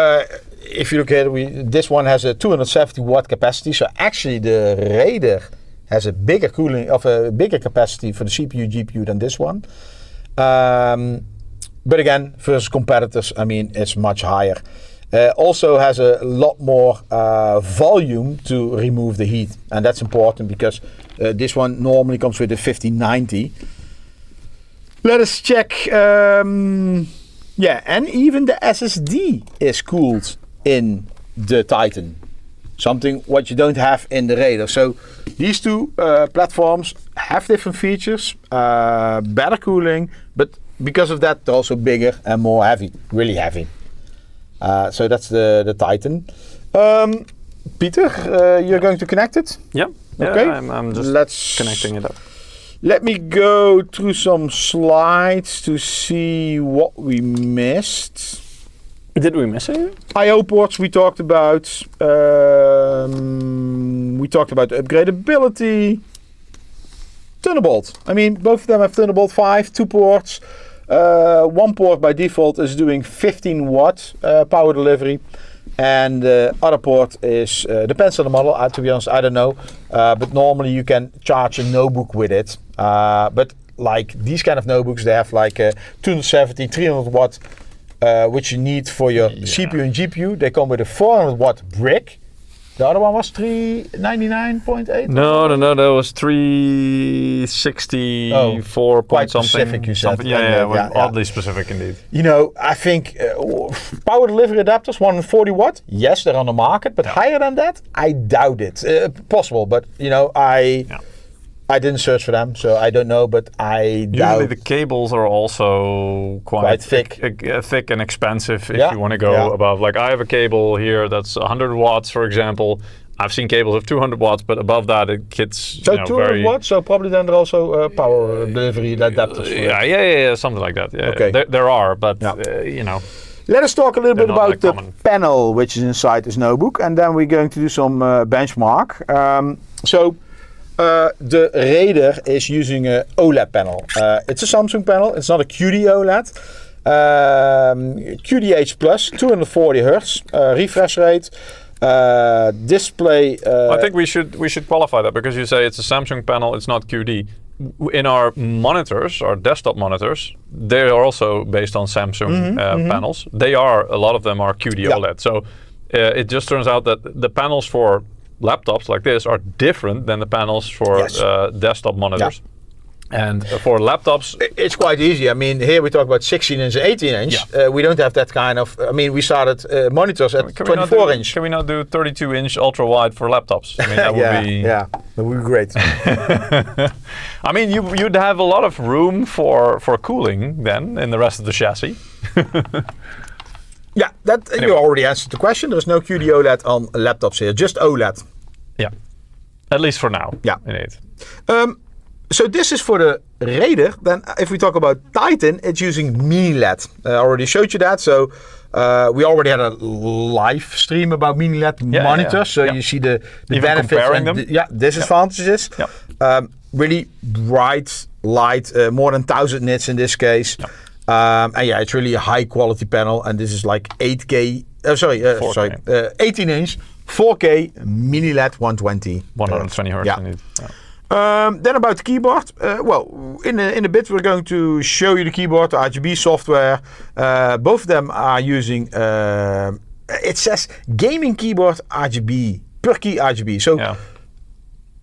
if you look at it, this one has a 270 watt capacity. So actually, the Raider has a bigger capacity for the CPU GPU than this one. But again, versus competitors, I mean, it's much higher. Also has a lot more volume to remove the heat, and that's important because this one normally comes with a 5090. Let us check. And even the SSD is cooled in the Titan. Something what you don't have in the Raider. So these two platforms have different features, better cooling, but because of that, they're also bigger and more heavy, really heavy. So that's the Titan. Peter, you're going to connect it? Yeah. Okay. I'm just connecting it up. Let me go through some slides to see what we missed. Did we miss it? I/O ports we talked about. We talked about the upgradability. Thunderbolt. I mean, both of them have Thunderbolt 5, 2 ports. One port by default is doing 15 watt power delivery. And the other port is, depends on the model, to be honest, I don't know. But normally you can charge a notebook with it. But like these kind of notebooks, they have like 270, 300 watt, which you need for your CPU and GPU. They come with a 400 watt brick. The other one was 399.8? No, that was 364 quite something. Specific, you said. Oddly specific indeed. You know, I think power delivery adapters, 140 watt, yes, they're on the market, but higher than that, I doubt it. Possible, but you know, I didn't search for them, so I don't know, but I doubt. Usually the cables are also quite thick and expensive if you want to go above. Like I have a cable here that's 100 watts, for example. I've seen cables of 200 watts, but above that it gets so 200 watts. So probably then there are also power delivery adapters. Yeah, something like that. Yeah, okay. There are, but you know. Let us talk a little bit about the common panel which is inside this notebook, and then we're going to do some benchmark. The Raider is using an OLED panel. It's a Samsung panel. It's not a QD OLED. QDH Plus, 240 Hz refresh rate. Display. I think we should qualify that because you say it's a Samsung panel. It's not QD. In our monitors, our desktop monitors, they are also based on Samsung panels. A lot of them are QD OLED. So it just turns out that the panels for laptops like this are different than the panels for desktop monitors. And for laptops, it's quite easy. I mean, here we talk about 16 inch and 18 inch. We don't have that kind of. I mean, we started monitors at 24 inch. Can we not do 32 inch ultra wide for laptops? I mean, that would be. Yeah, that would be great. I mean, you'd have a lot of room for cooling then in the rest of the chassis. Yeah, anyway. You already answered the question. There's no QD OLED on laptops here, just OLED. Yeah, at least for now. Yeah, indeed. So this is for the Raider. Then if we talk about Titan, it's using mini LED. I already showed you that. So we already had a live stream about mini LED monitors. So you see the benefits comparing and them. Disadvantages. Really bright light, more than 1000 nits in this case. And it's really a high quality panel. And this is like 8K. 18 inch, 4K mini LED 120. 120 hertz indeed. Then about the keyboard. In a bit we're going to show you the keyboard, the RGB software. Both of them are using it says gaming keyboard RGB, per key RGB. So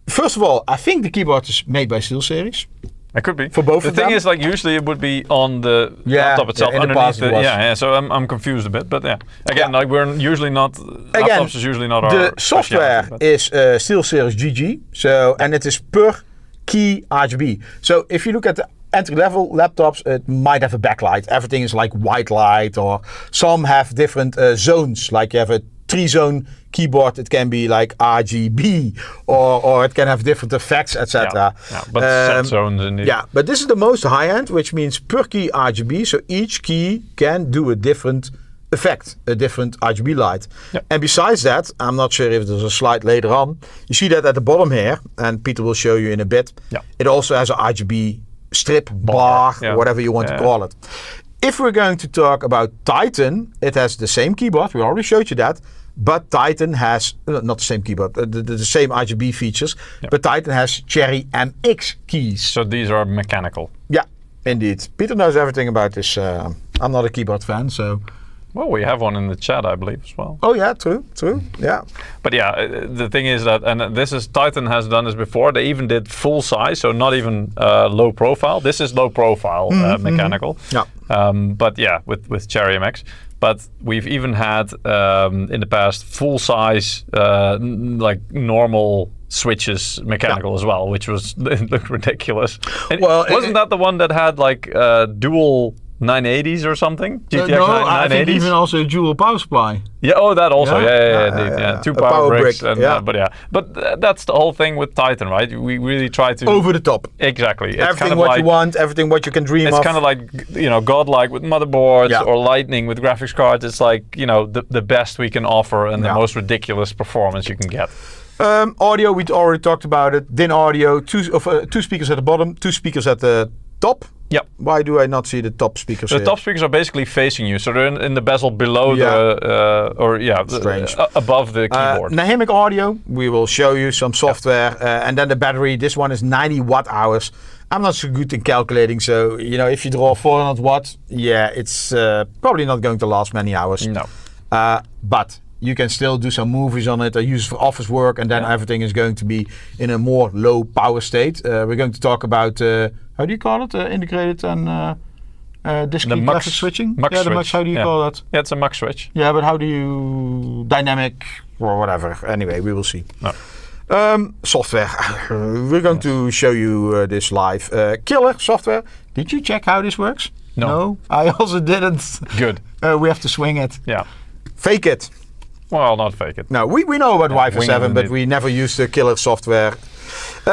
first of all, I think the keyboard is made by SteelSeries. It could be. For both the of them. thing is, like, usually it would be on the laptop itself, in the underneath past it was. So I'm confused a bit, but again, like, we're usually not, laptops is usually not our the software is SteelSeries GG, so, and it is per key RGB. So if you look at the entry-level laptops, it might have a backlight. Everything is like white light, or some have different zones, like you have a 3-zone keyboard, it can be like RGB, or it can have different effects, etc. But set zones indeed. Yeah, but this is the most high-end, which means per key RGB, so each key can do a different effect, a different RGB light. And besides that, I'm not sure if there's a slide later on, you see that at the bottom here, and Peter will show you in a bit, it also has a RGB strip, bar, whatever you want to call it. If we're going to talk about Titan, it has the same keyboard, we already showed you that, but Titan has, not the same keyboard, the same RGB features, but Titan has Cherry MX keys. So these are mechanical. Yeah, indeed. Peter knows everything about this. I'm not a keyboard fan, so... Well, we have one in the chat, I believe, as well. Oh yeah, true, yeah. But yeah, the thing is that, and this is, Titan has done this before, they even did full size, so not even low profile. This is low profile mechanical. But yeah, with Cherry MX. But we've even had in the past full size, like normal switches mechanical as well, which was it looked ridiculous. And well, wasn't that the one that had like dual 980s or something? GTX no, 980s? I think even also dual power supply. Yeah, oh, that also. Yeah. 2 power bricks. Brick, and, but that's the whole thing with Titan, right? We really try to... Over the top. Exactly. It's everything kind of what like, you want, everything what you can dream of. It's kind of like, you know, godlike with motherboards or lightning with graphics cards. It's like, you know, the best we can offer and the most ridiculous performance you can get. Audio, we already talked about it. DIN audio, two speakers at the bottom, 2 speakers at the top. Yep. Why do I not see the top speakers The top speakers are basically facing you, so they're in the bezel below above the keyboard. Dynamic audio, we will show you some software, and then the battery, this one is 90 watt hours. I'm not so good in calculating, so, you know, if you draw 400 watts, it's probably not going to last many hours. No. But you can still do some movies on it or use it for office work, and then everything is going to be in a more low power state. We're going to talk about, how do you call it? Integrated and discrete graphic switching? Mux switch. Mux, how do you call that? Yeah, it's a mux switch. Yeah, but how do you... Dynamic or whatever. Anyway, we will see. Software. We're going to show you this live. Killer software. Did you check how this works? No, I also didn't. Good. We have to swing it. Yeah. Fake it. Well, not fake it. No, we know about Wi-Fi 7, but we never use the killer software.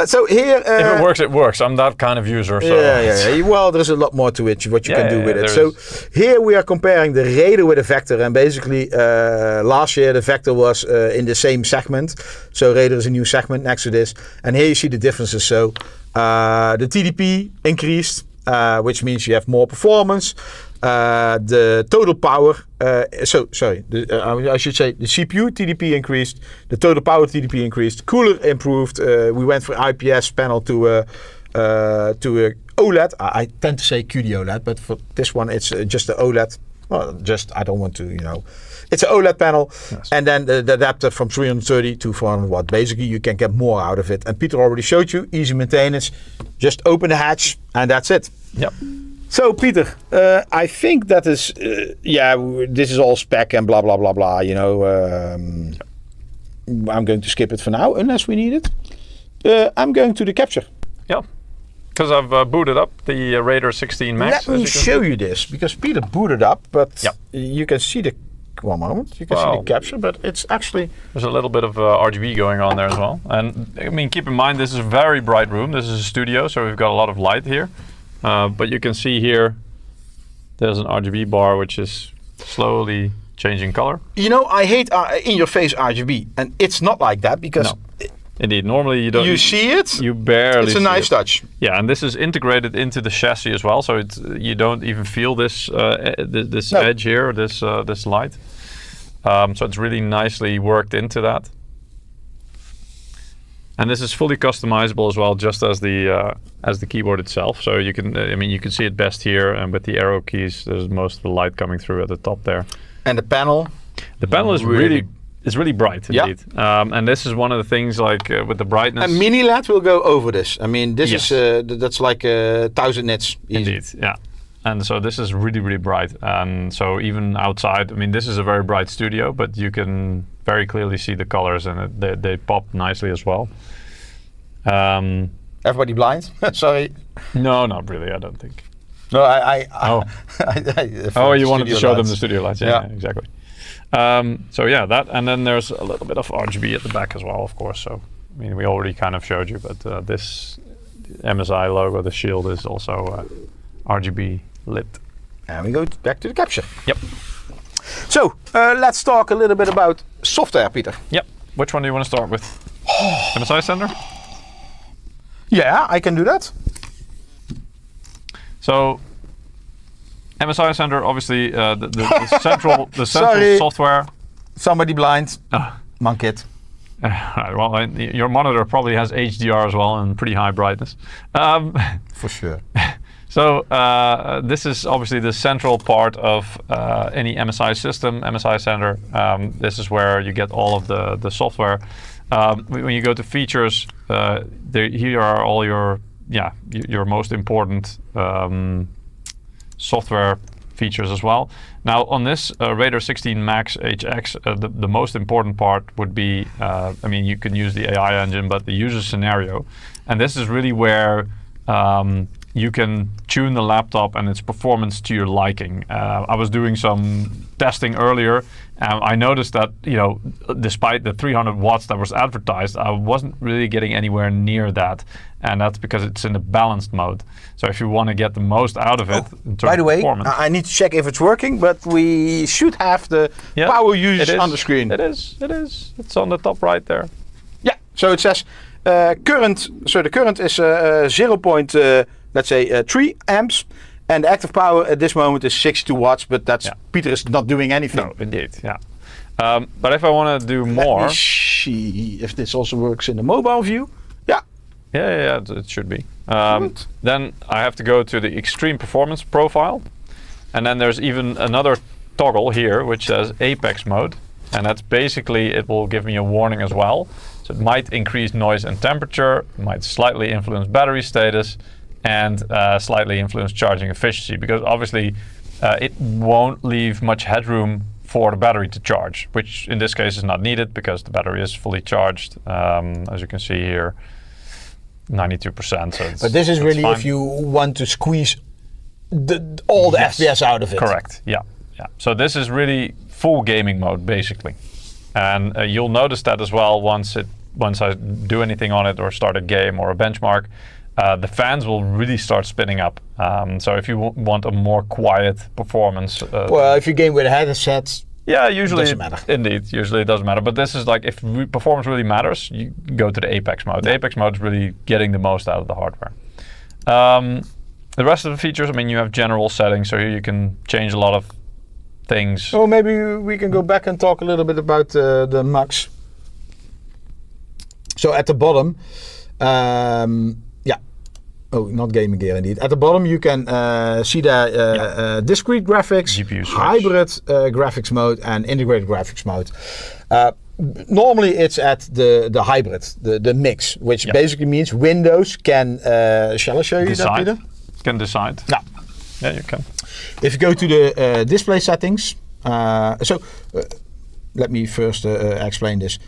So here... if it works, it works. I'm that kind of user. So yeah. Well, there's a lot more to it, what you can do with it. So here we are comparing the Raider with the Vector, and basically last year the Vector was in the same segment. So Raider is a new segment next to this. And here you see the differences. So the TDP increased, which means you have more performance. The total power, I should say the CPU TDP increased, the total power TDP increased, cooler improved. We went from IPS panel to a OLED. I tend to say QD OLED, but for this one it's just the OLED. Well, I don't want to, you know. It's an OLED panel, and then the adapter from 330 to 400 watt. Basically, you can get more out of it. And Peter already showed you, easy maintenance. Just open the hatch, and that's it. Yep. So, Peter, I think that is, this is all spec and blah, blah, blah, blah, you know. I'm going to skip it for now, unless we need it. I'm going to the capture. Yeah, because I've booted up the Raider 16 Max. Let me show you this, because Peter booted up, but you can see the, one moment, you can see the capture, but it's actually... There's a little bit of RGB going on there as well. And, I mean, keep in mind, this is a very bright room. This is a studio, so we've got a lot of light here. But you can see here, there's an RGB bar which is slowly changing color. You know, I hate in-your-face RGB, and it's not like that because... No. Indeed, normally you don't... You see it? You barely see it. It's a nice touch. Yeah, and this is integrated into the chassis as well, so you don't even feel this edge here, this light. So it's really nicely worked into that. And this is fully customizable as well, just as the keyboard itself. So you can, you can see it best here, and with the arrow keys, there's most of the light coming through at the top there. And the panel? The panel is really bright indeed. And this is one of the things like with the brightness. A mini LED will go over this. I mean, this is that's like 1,000 nits. Easy. Indeed, yeah. And so this is really bright. And so even outside, I mean, this is a very bright studio, but you can very clearly see the colors, and they pop nicely as well. Everybody blind? Sorry. No, not really. I don't think. No, you wanted to show them the studio lights. Yeah, exactly. So yeah, that, and then there's a little bit of RGB at the back as well, of course. So I mean, we already kind of showed you, but this MSI logo, the shield, is also RGB lit. And we go back to the capture. Yep. So let's talk a little bit about software, Peter. Yep. Which one do you want to start with? MSI Sender? Yeah, I can do that. So MSI Sender, obviously, the central software. Somebody blind. Monkit. Well, your monitor probably has HDR as well and pretty high brightness. For sure. So this is obviously the central part of any MSI system, MSI Sender. This is where you get all of the software. When you go to features, here are all your most important software features as well. Now on this Raider 16 Max HX, the most important part would be, I mean, you can use the AI engine, but the user scenario. And this is really where you can tune the laptop and its performance to your liking. I was doing some testing earlier, and I noticed that, you know, despite the 300 watts that was advertised, I wasn't really getting anywhere near that, and that's because it's in the balanced mode. So if you want to get the most out of it, in terms by the of way, performance, I need to check if it's working, but we should have the power use on the screen. It is. It's on the top right there. Yeah. So it says current. So the current is 3 amps, and the active power at this moment is 62 watts. But that's Peter is not doing anything. No, indeed. Yeah. But if I want to do more, let me see if this also works in the mobile view. Yeah, it should be. Then I have to go to the extreme performance profile, and then there's even another toggle here which says Apex mode, and that's basically, it will give me a warning as well. So it might increase noise and temperature, might slightly influence battery status, and slightly influence charging efficiency, because obviously it won't leave much headroom for the battery to charge, which in this case is not needed because the battery is fully charged, as you can see here. 92%. So but this is really fine. If you want to squeeze all the FPS out of it. Correct. Yeah. So this is really full gaming mode basically, and you'll notice that as well once I do anything on it or start a game or a benchmark. The fans will really start spinning up. So if you want a more quiet performance, well, if you game with a headset. Yeah, usually it doesn't matter. Indeed, usually it doesn't matter. But this is like, if performance really matters, you go to the Apex mode. The Apex mode is really getting the most out of the hardware. The rest of the features, I mean, you have general settings, so here you can change a lot of things. Oh, maybe we can go back and talk a little bit about the Max. So at the bottom, not gaming gear indeed. At the bottom you can see the discrete graphics, GPU switch, hybrid graphics mode, and integrated graphics mode. Normally it's at the hybrid, the mix, which basically means Windows can, shall I show you that, Peter? Can decide. Yeah, you can. If you go to the display settings, let me first explain this.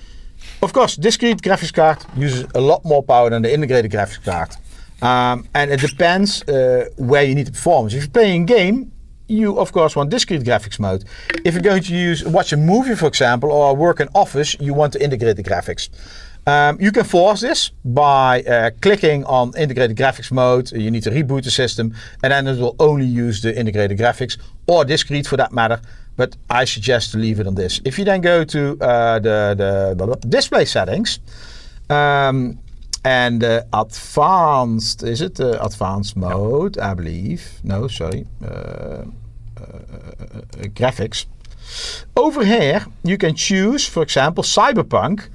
Of course, discrete graphics card uses a lot more power than the integrated graphics card. And it depends where you need the performance. If you're playing a game, you of course want discrete graphics mode. If you're going to watch a movie, for example, or work in office, you want to integrate the graphics. You can force this by clicking on integrated graphics mode. You need to reboot the system, and then it will only use the integrated graphics, or discrete for that matter. But I suggest to leave it on this. If you then go to the display settings, and advanced, is it the advanced mode? I believe. No, sorry. Graphics. Over here, you can choose, for example, Cyberpunk.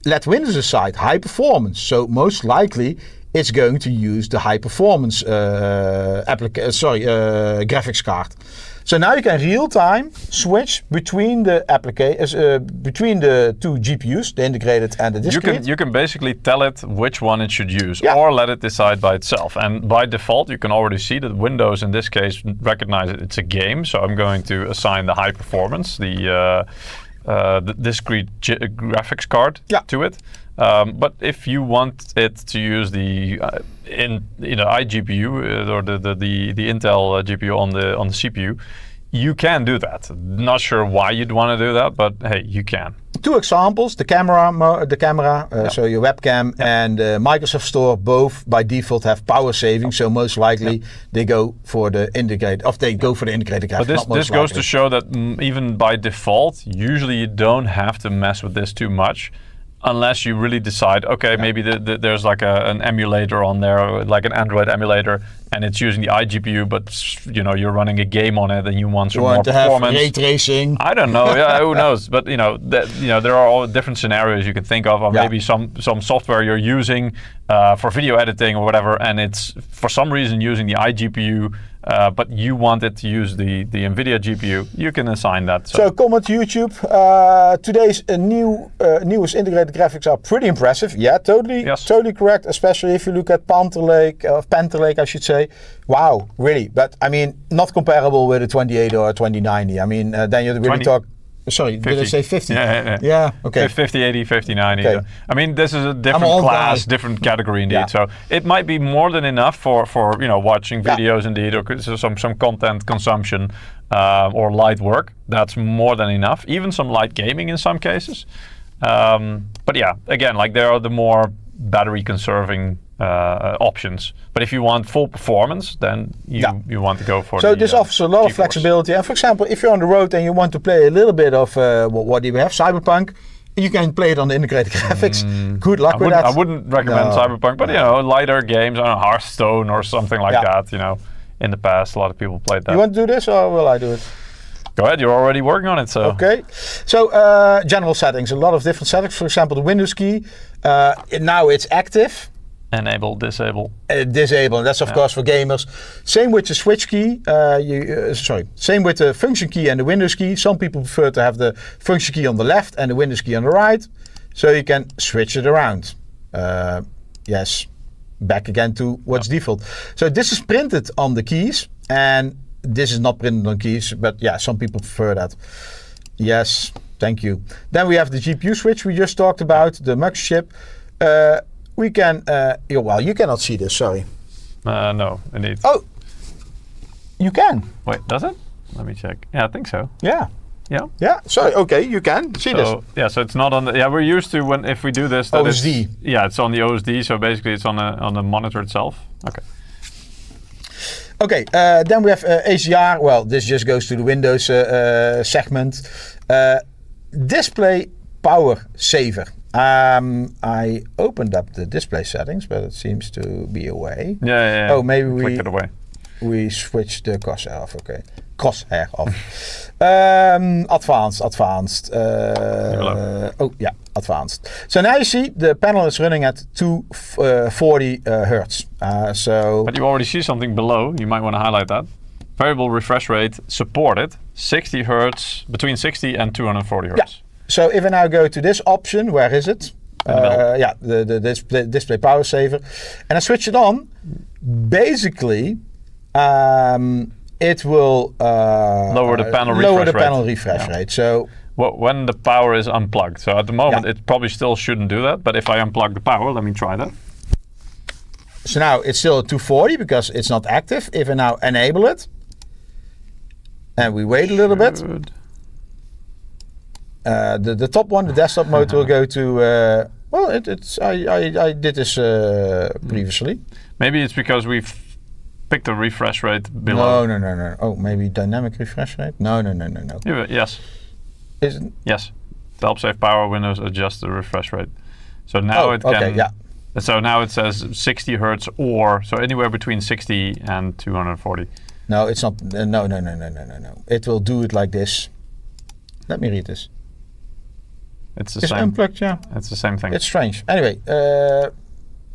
Let Windows aside, high performance. So most likely, it's going to use the high performance graphics card. So now you can real time switch between the between the two GPUs, the integrated and the discrete. You can basically tell it which one it should use, or let it decide by itself. And by default, you can already see that Windows in this case recognize it's a game. So I'm going to assign the high performance, the discrete graphics card to it. But if you want it to use the iGPU or the Intel GPU on the CPU, you can do that. Not sure why you'd want to do that, but hey, you can. Two examples: the camera, so your webcam, and Microsoft Store. Both by default have power saving, so most likely they go for the integrated. Or they go for the integrated graphics. But this goes to show that even by default, usually you don't have to mess with this too much. Unless you really decide, okay, maybe there's like an emulator on there, like an Android emulator, and it's using the iGPU, but you're running a game on it, and you want some more performance. Ray tracing. I don't know. Who knows? But there are all different scenarios you can think of, or maybe some software you're using for video editing or whatever, and it's for some reason using the iGPU. But you want it to use the NVIDIA GPU, you can assign that. So comment YouTube. Today's newest integrated graphics are pretty impressive. Yeah, totally correct. Especially if you look at Panther Lake, I should say. Wow, really. But I mean, not comparable with a 28 or a 2090. I mean, then you really talk. Sorry, 50. Did I say 50? Yeah, okay. 50, 80, 50, 90. Okay. I mean, this is a different class, different category indeed. So it might be more than enough for watching videos indeed, or some content consumption or light work. That's more than enough. Even some light gaming in some cases. But yeah, again, like there are the more battery conserving options. But if you want full performance, then you want to go for so this offers a lot of flexibility. And for example, if you're on the road and you want to play a little bit of what do we have, Cyberpunk, you can play it on the integrated graphics. Good luck with that. I wouldn't recommend Cyberpunk, but lighter games, I don't know, Hearthstone or something like that. In the past, a lot of people played that. You want to do this, or will I do it? Go ahead, you're already working on it. So okay. So general settings, a lot of different settings. For example, the Windows key. Now it's active. Enable, disable. Disable, and that's of course for gamers. Same with the switch key. Same with the function key and the Windows key. Some people prefer to have the function key on the left and the Windows key on the right, so you can switch it around. Yes, back again to what's default. So this is printed on the keys, and this is not printed on keys, but yeah, some people prefer that. Yes, thank you. Then we have the GPU switch we just talked about, the Max chip. We can, you cannot see this, sorry. No, indeed. Oh, you can. Wait, does it? Let me check. Yeah, I think so. Yeah. Yeah? Yeah, sorry, okay, you can see this. Yeah, so it's not on the, we're used to if we do this. That OSD. It's on the OSD, so basically it's on the monitor itself. Okay. Okay, then we have HDR. Well, this just goes to the Windows segment. Display power saver. I opened up the display settings, but it seems to be away. Yeah. Oh, maybe clicked it away. We switched the crosshair off. Okay, crosshair off. Advanced. Advanced. So now you see the panel is running at 240 hertz. But you already see something below. You might want to highlight that. Variable refresh rate supported 60 hertz, between 60 and 240 hertz. Yeah. So if I now go to this option, where is it? The display power saver, and I switch it on. Basically, it will lower the panel refresh rate. So when the power is unplugged. So at the moment, it probably still shouldn't do that. But if I unplug the power, let me try that. So now it's still at 240 because it's not active. If I now enable it, and we wait a little bit. The top one, the desktop mode, will go to. I did this previously. Maybe it's because we've picked a refresh rate below. No. Oh, maybe dynamic refresh rate. No. Yes. Isn't? Yes. To help save power, Windows adjusts the refresh rate. So now it can. Okay, yeah. So now it says 60 hertz, or so anywhere between 60 and 240. No, it's not. No. It will do it like this. Let me read this. It's the same. Unplugged, yeah. It's the same thing. It's strange. Anyway,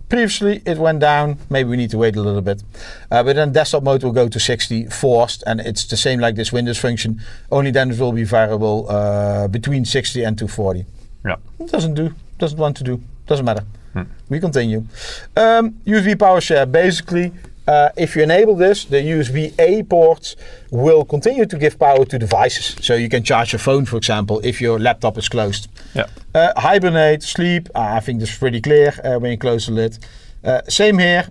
Previously, it went down. Maybe we need to wait a little bit. But then desktop mode will go to 60 forced, and it's the same like this Windows function. Only then it will be variable between 60 and 240. Yeah. It doesn't want to do. Doesn't matter. We continue. USB power share. Basically, if you enable this, the USB-A ports will continue to give power to devices. So you can charge your phone, for example, if your laptop is closed. Yeah. Hibernate, sleep. I think this is pretty clear when you close the lid. Same here.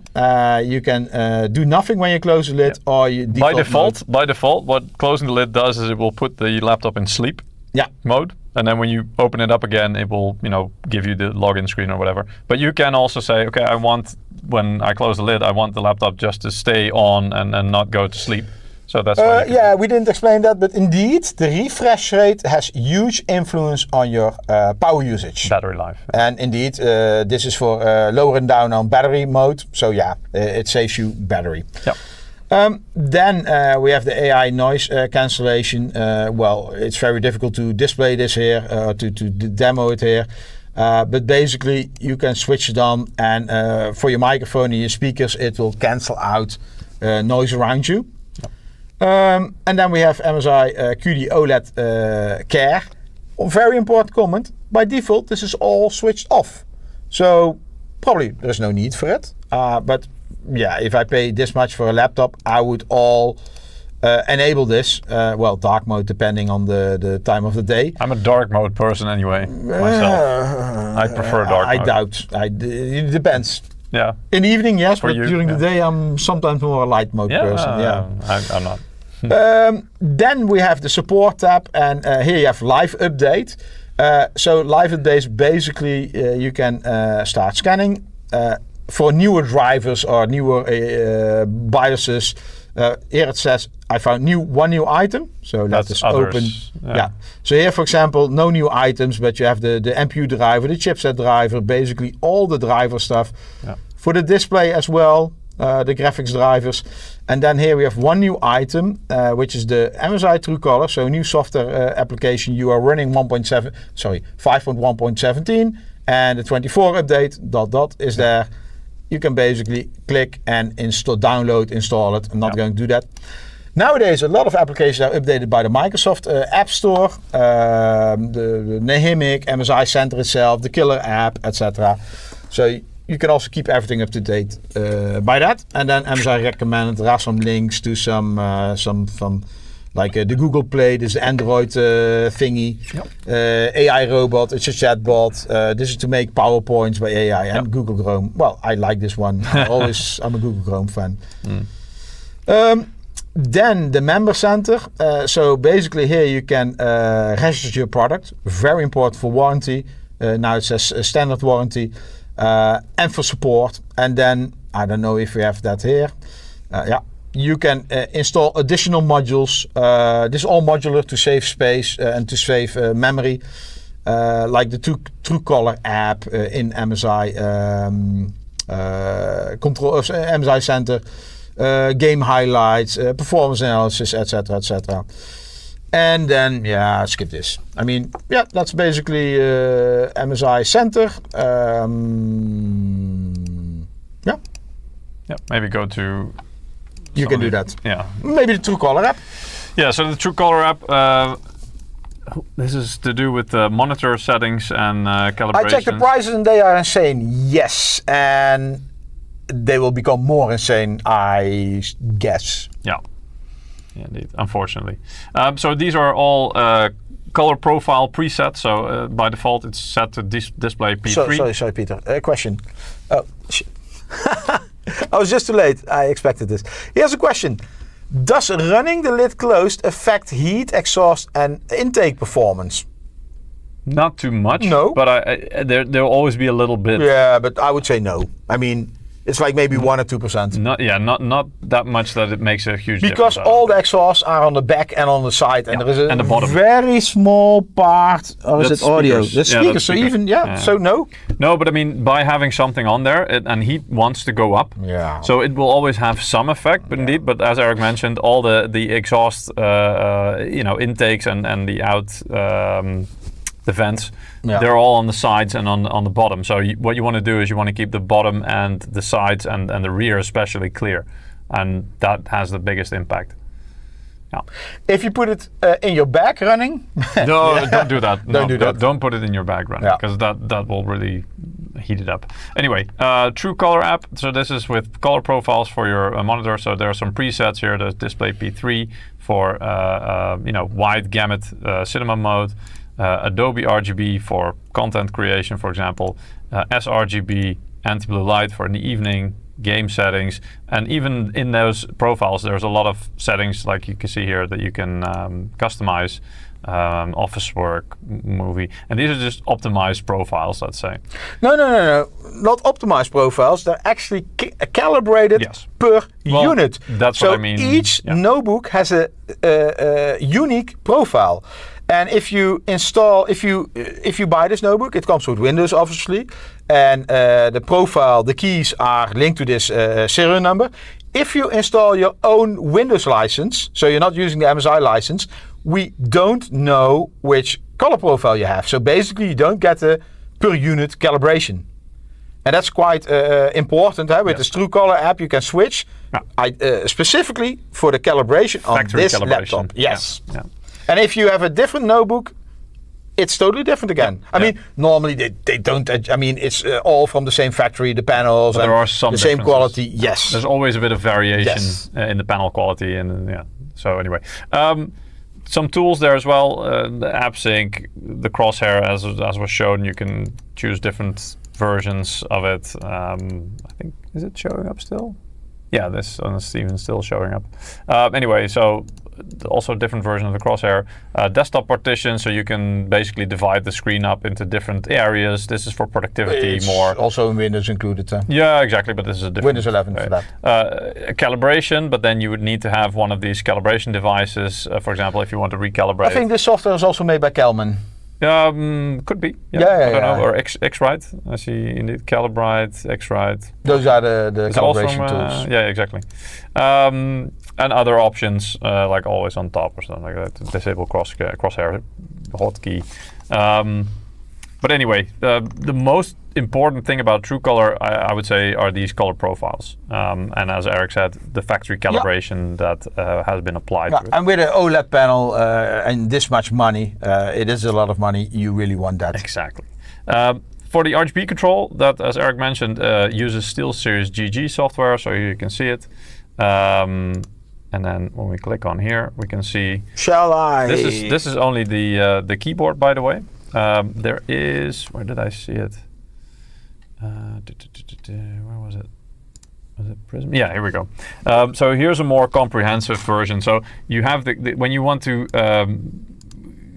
You can do nothing when you close the lid, or you by default, what closing the lid does is it will put the laptop in sleep mode, and then when you open it up again, it will give you the login screen or whatever. But you can also say, okay, when I close the lid, I want the laptop just to stay on and not go to sleep. So that's why we didn't explain that, but indeed, the refresh rate has huge influence on your power usage. Battery life. And indeed, this is for lowering down on battery mode. So it saves you battery. Yeah. Then we have the AI noise cancellation. Well, it's very difficult to display this here, to demo it here. But basically, you can switch it on, and for your microphone and your speakers, it will cancel out noise around you. And then we have MSI QD OLED Care. Very important comment. By default, this is all switched off. So probably there's no need for it. But yeah, if I pay this much for a laptop, I would all enable this. Well, dark mode depending on the time of the day. I'm a dark mode person anyway, myself. I prefer dark mode. I doubt. It depends. Yeah. In the evening, yes, for but during the day, I'm sometimes more a light mode person. Yeah, I'm not. Then we have the support tab, and here you have live update. So live updates, basically you can start scanning for newer drivers or newer BIOSes. Here it says I found one new item, so let us open. Yeah. So here, for example, no new items, but you have the MPU driver, the chipset driver, basically all the driver stuff. Yeah. For the display as well, the graphics drivers. And then here we have one new item, which is the MSI TrueColor, so new software application. You are running 5.1.17, and the 24 update __ is there. You can basically click and download, install it. I'm not going to do that. Nowadays, a lot of applications are updated by the Microsoft App Store, the Nehemic, MSI Center itself, the Killer app, etc. So you can also keep everything up to date by that. And then MSI recommended, there are some links to some like the Google Play, this is the Android thingy, AI robot, it's a chatbot. This is to make PowerPoints by AI and Google Chrome. Well, I like this one. I'm a Google Chrome fan. Then the member center. So basically here you can register your product. Very important for warranty. Now it says standard warranty. And for support. And then, I don't know if we have that here. You can install additional modules. This is all modular to save space and to save memory. Like the TrueColor app in MSI MSI Center. Game highlights, performance analysis, etc., etc. And then, skip this. I mean, that's basically MSI Center. Maybe go to... You can do that. Yeah. Maybe the TrueColor app. Yeah, so the TrueColor app, this is to do with monitor settings and calibration. I checked the prices and they are insane, yes. And they will become more insane, I guess. Yeah, indeed, unfortunately. So these are all color profile presets. So by default, it's set to display P3. Sorry, Peter. Question. Oh, shit. I was just too late. I expected this. Here's a question. Does running the lid closed affect heat, exhaust, and intake performance? Not too much. No. But there'll always be a little bit. Yeah, but I would say no. I mean, it's like maybe 1 or 2%. Not that much that it makes a huge difference. Because all the exhausts are on the back and on the side, and there is a and the bottom. Very small part. Or is it audio? Speakers. The speakers. So even so no. No, but I mean, by having something on there, and heat wants to go up. Yeah. So it will always have some effect, but indeed. But as Eric mentioned, all the exhaust, intakes and the out. the vents, Yeah. they're all on the sides and on the bottom. So what you want to do is you want to keep the bottom and the sides and the rear especially clear. And that has the biggest impact. Yeah. If you put it in your bag running, No, don't do that. Don't do that. Don't put it in your bag running, Yeah. because that will really heat it up. Anyway, True Color app. So this is with color profiles for your monitor. So there are some presets here. There's Display P3 for wide gamut cinema mode. Adobe RGB for content creation, for example. sRGB, anti-blue light for in the evening. Game settings, and even in those profiles there's a lot of settings like you can see here that you can customize, office work, movie, and these are just optimized profiles, let's say. No, not optimized profiles. They're actually calibrated per unit. That's so what I mean. Each notebook has a unique profile. And if you install, if you buy this notebook, it comes with Windows, obviously, and the profile, the keys are linked to this serial number. If you install your own Windows license, so you're not using the MSI license, we don't know which color profile you have. So basically, you don't get a per unit calibration. And that's quite important. With this True Color app, you can switch specifically for the calibration Factory on this calibration. laptop. Yes. Yeah. And if you have a different notebook, it's totally different again. I mean, normally they don't. I mean, it's all from the same factory, the panels, But and there are some the same differences. quality. Yes. There's always a bit of variation Yes. in the panel quality, and So anyway, some tools there as well. The app sync, the crosshair, as was shown, you can choose different versions of it. I think, is it showing up still? Yeah, this on Steven's still showing up. Anyway, so also different version of the crosshair. Desktop partition, so you can basically divide the screen up into different areas. This is for productivity It's more. also in Windows included. Yeah, exactly, but this is a different... Windows 11 for that. Calibration, but then you would need to have one of these calibration devices. For example, if you want to recalibrate. I think this software is also made by Kelman. Could be. Yeah, I don't know. Or X-Rite. I see indeed Calibrite, X-Rite. Those are the It's all calibration from, tools. Yeah, exactly. And other options like always on top or something like that. To disable crosshair hotkey. But anyway, the most important thing about True Color, I would say, are these color profiles. And as Eric said, the factory calibration that has been applied to it. And with an OLED panel and this much money, it is a lot of money, you really want that. Exactly. For the RGB control, that, as Eric mentioned, uses SteelSeries GG software, so you can see it. And then when we click on here, we can see. Shall I? This is only the keyboard, by the way. There is, where did I see it? Where was it? Was it Prism? Yeah, here we go. So here's a more comprehensive version. So you have when you want to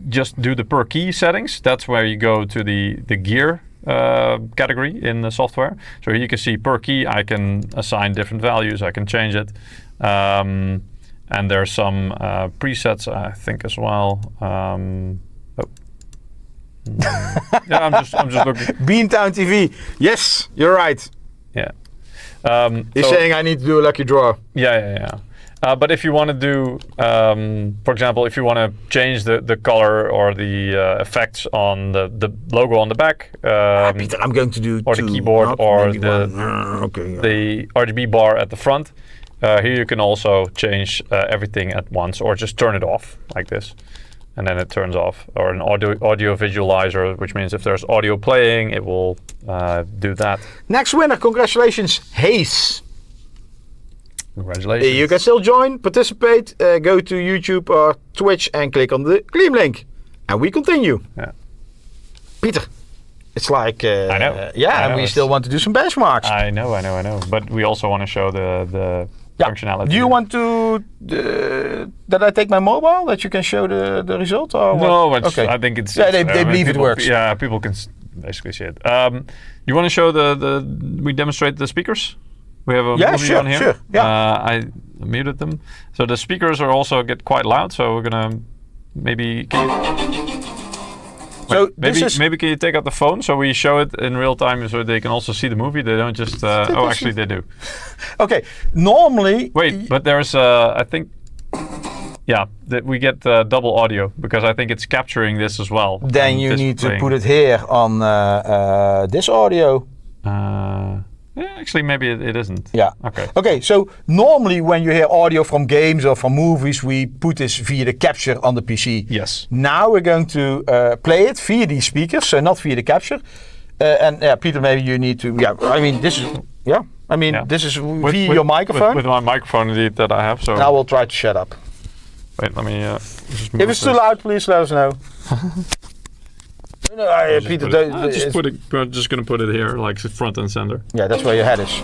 just do the per key settings, that's where you go to the gear category in the software. So here you can see per key, I can assign different values, I can change it. And there's some presets, I think, as well. Yeah, I'm just looking. Beantown TV. Yes, you're right. Yeah. He's saying I need to do a lucky draw. Yeah. But if you want to do, for example, if you want to change the color or the effects on the logo on the back, Peter, I'm going to do or two, the keyboard, or okay, the RGB bar at the front. Here you can also change everything at once, or just turn it off like this, and then it turns off. Or an audio visualizer, which means if there's audio playing, it will do that. Next winner, congratulations, Hayes. Congratulations. You can still join, participate, go to YouTube or Twitch and click on the Gleam link. And we continue. Yeah. Peter, it's like, I know. and we still want to do some benchmarks. I know. But we also want to show the functionality. Do you want to that I take my mobile, that you can show the result? Or no, what? okay. I think it's... Yeah, they believe it works. Yeah, people can basically see it. You want to show we demonstrate the speakers? We have a movie on here. Sure. Yeah. I muted them. So the speakers are also get quite loud, so we're gonna maybe... Maybe can you take out the phone so we show it in real time so they can also see the movie? They don't just... actually they do. Okay, normally... Wait, but there's I think... Yeah, we get double audio because I think it's capturing this as well. Then you need to put it here on this audio. Yeah, actually, maybe it isn't. Yeah. Okay. Okay. So normally, when you hear audio from games or from movies, we put this via the capture on the PC. Yes. Now we're going to play it via these speakers, so not via the capture. And Peter, maybe you need to. Yeah. I mean, this is. Yeah. I mean, this is via your microphone. With my microphone, indeed, that I have. So. Now we'll try to shut up. Wait, let me. Just move if it's too loud, please let us know. No, Peter, I'm just gonna put it here, like front and center. Yeah, that's where your head is.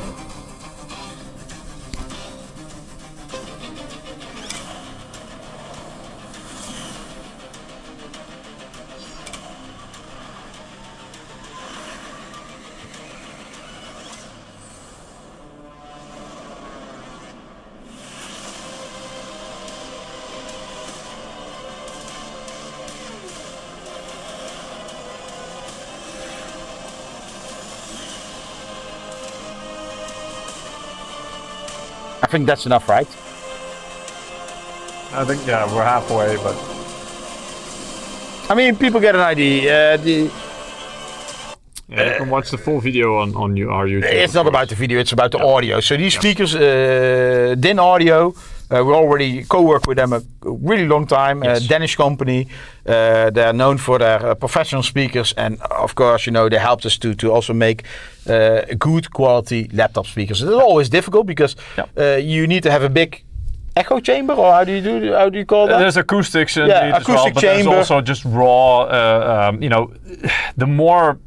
I think that's enough, right? I think, yeah, we're halfway, but... I mean, people get an idea. You can watch the full video on our YouTube. It's not about the video, it's about the audio. So these speakers, DIN Audio, we already co-work with them a really long time. Yes. Danish company. They're known for their professional speakers, and of course, you know, they helped us to also make good quality laptop speakers. It's always difficult because you need to have a big echo chamber, or how do you call that? There's acoustics indeed acoustic as well, but chamber. there's also just raw. You know, the more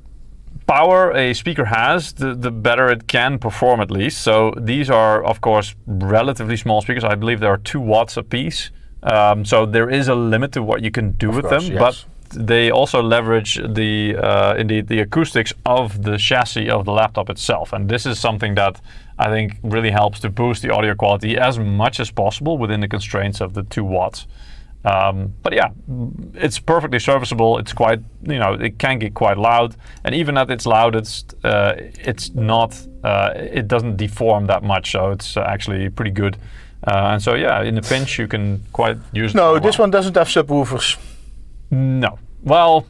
power a speaker has, the better it can perform, at least. So these are, of course, relatively small speakers. I believe there are 2 watts a piece. So there is a limit to what you can do with them, yes. but they also leverage the acoustics of the chassis of the laptop itself. And this is something that I think really helps to boost the audio quality as much as possible within the constraints of the 2 watts. But yeah, it's perfectly serviceable. It's quite, you know, it can get quite loud, and even at its loudest, it's not, it doesn't deform that much, so it's actually pretty good. And so yeah, in a pinch, you can quite use it. No, this one doesn't have subwoofers. No. Well,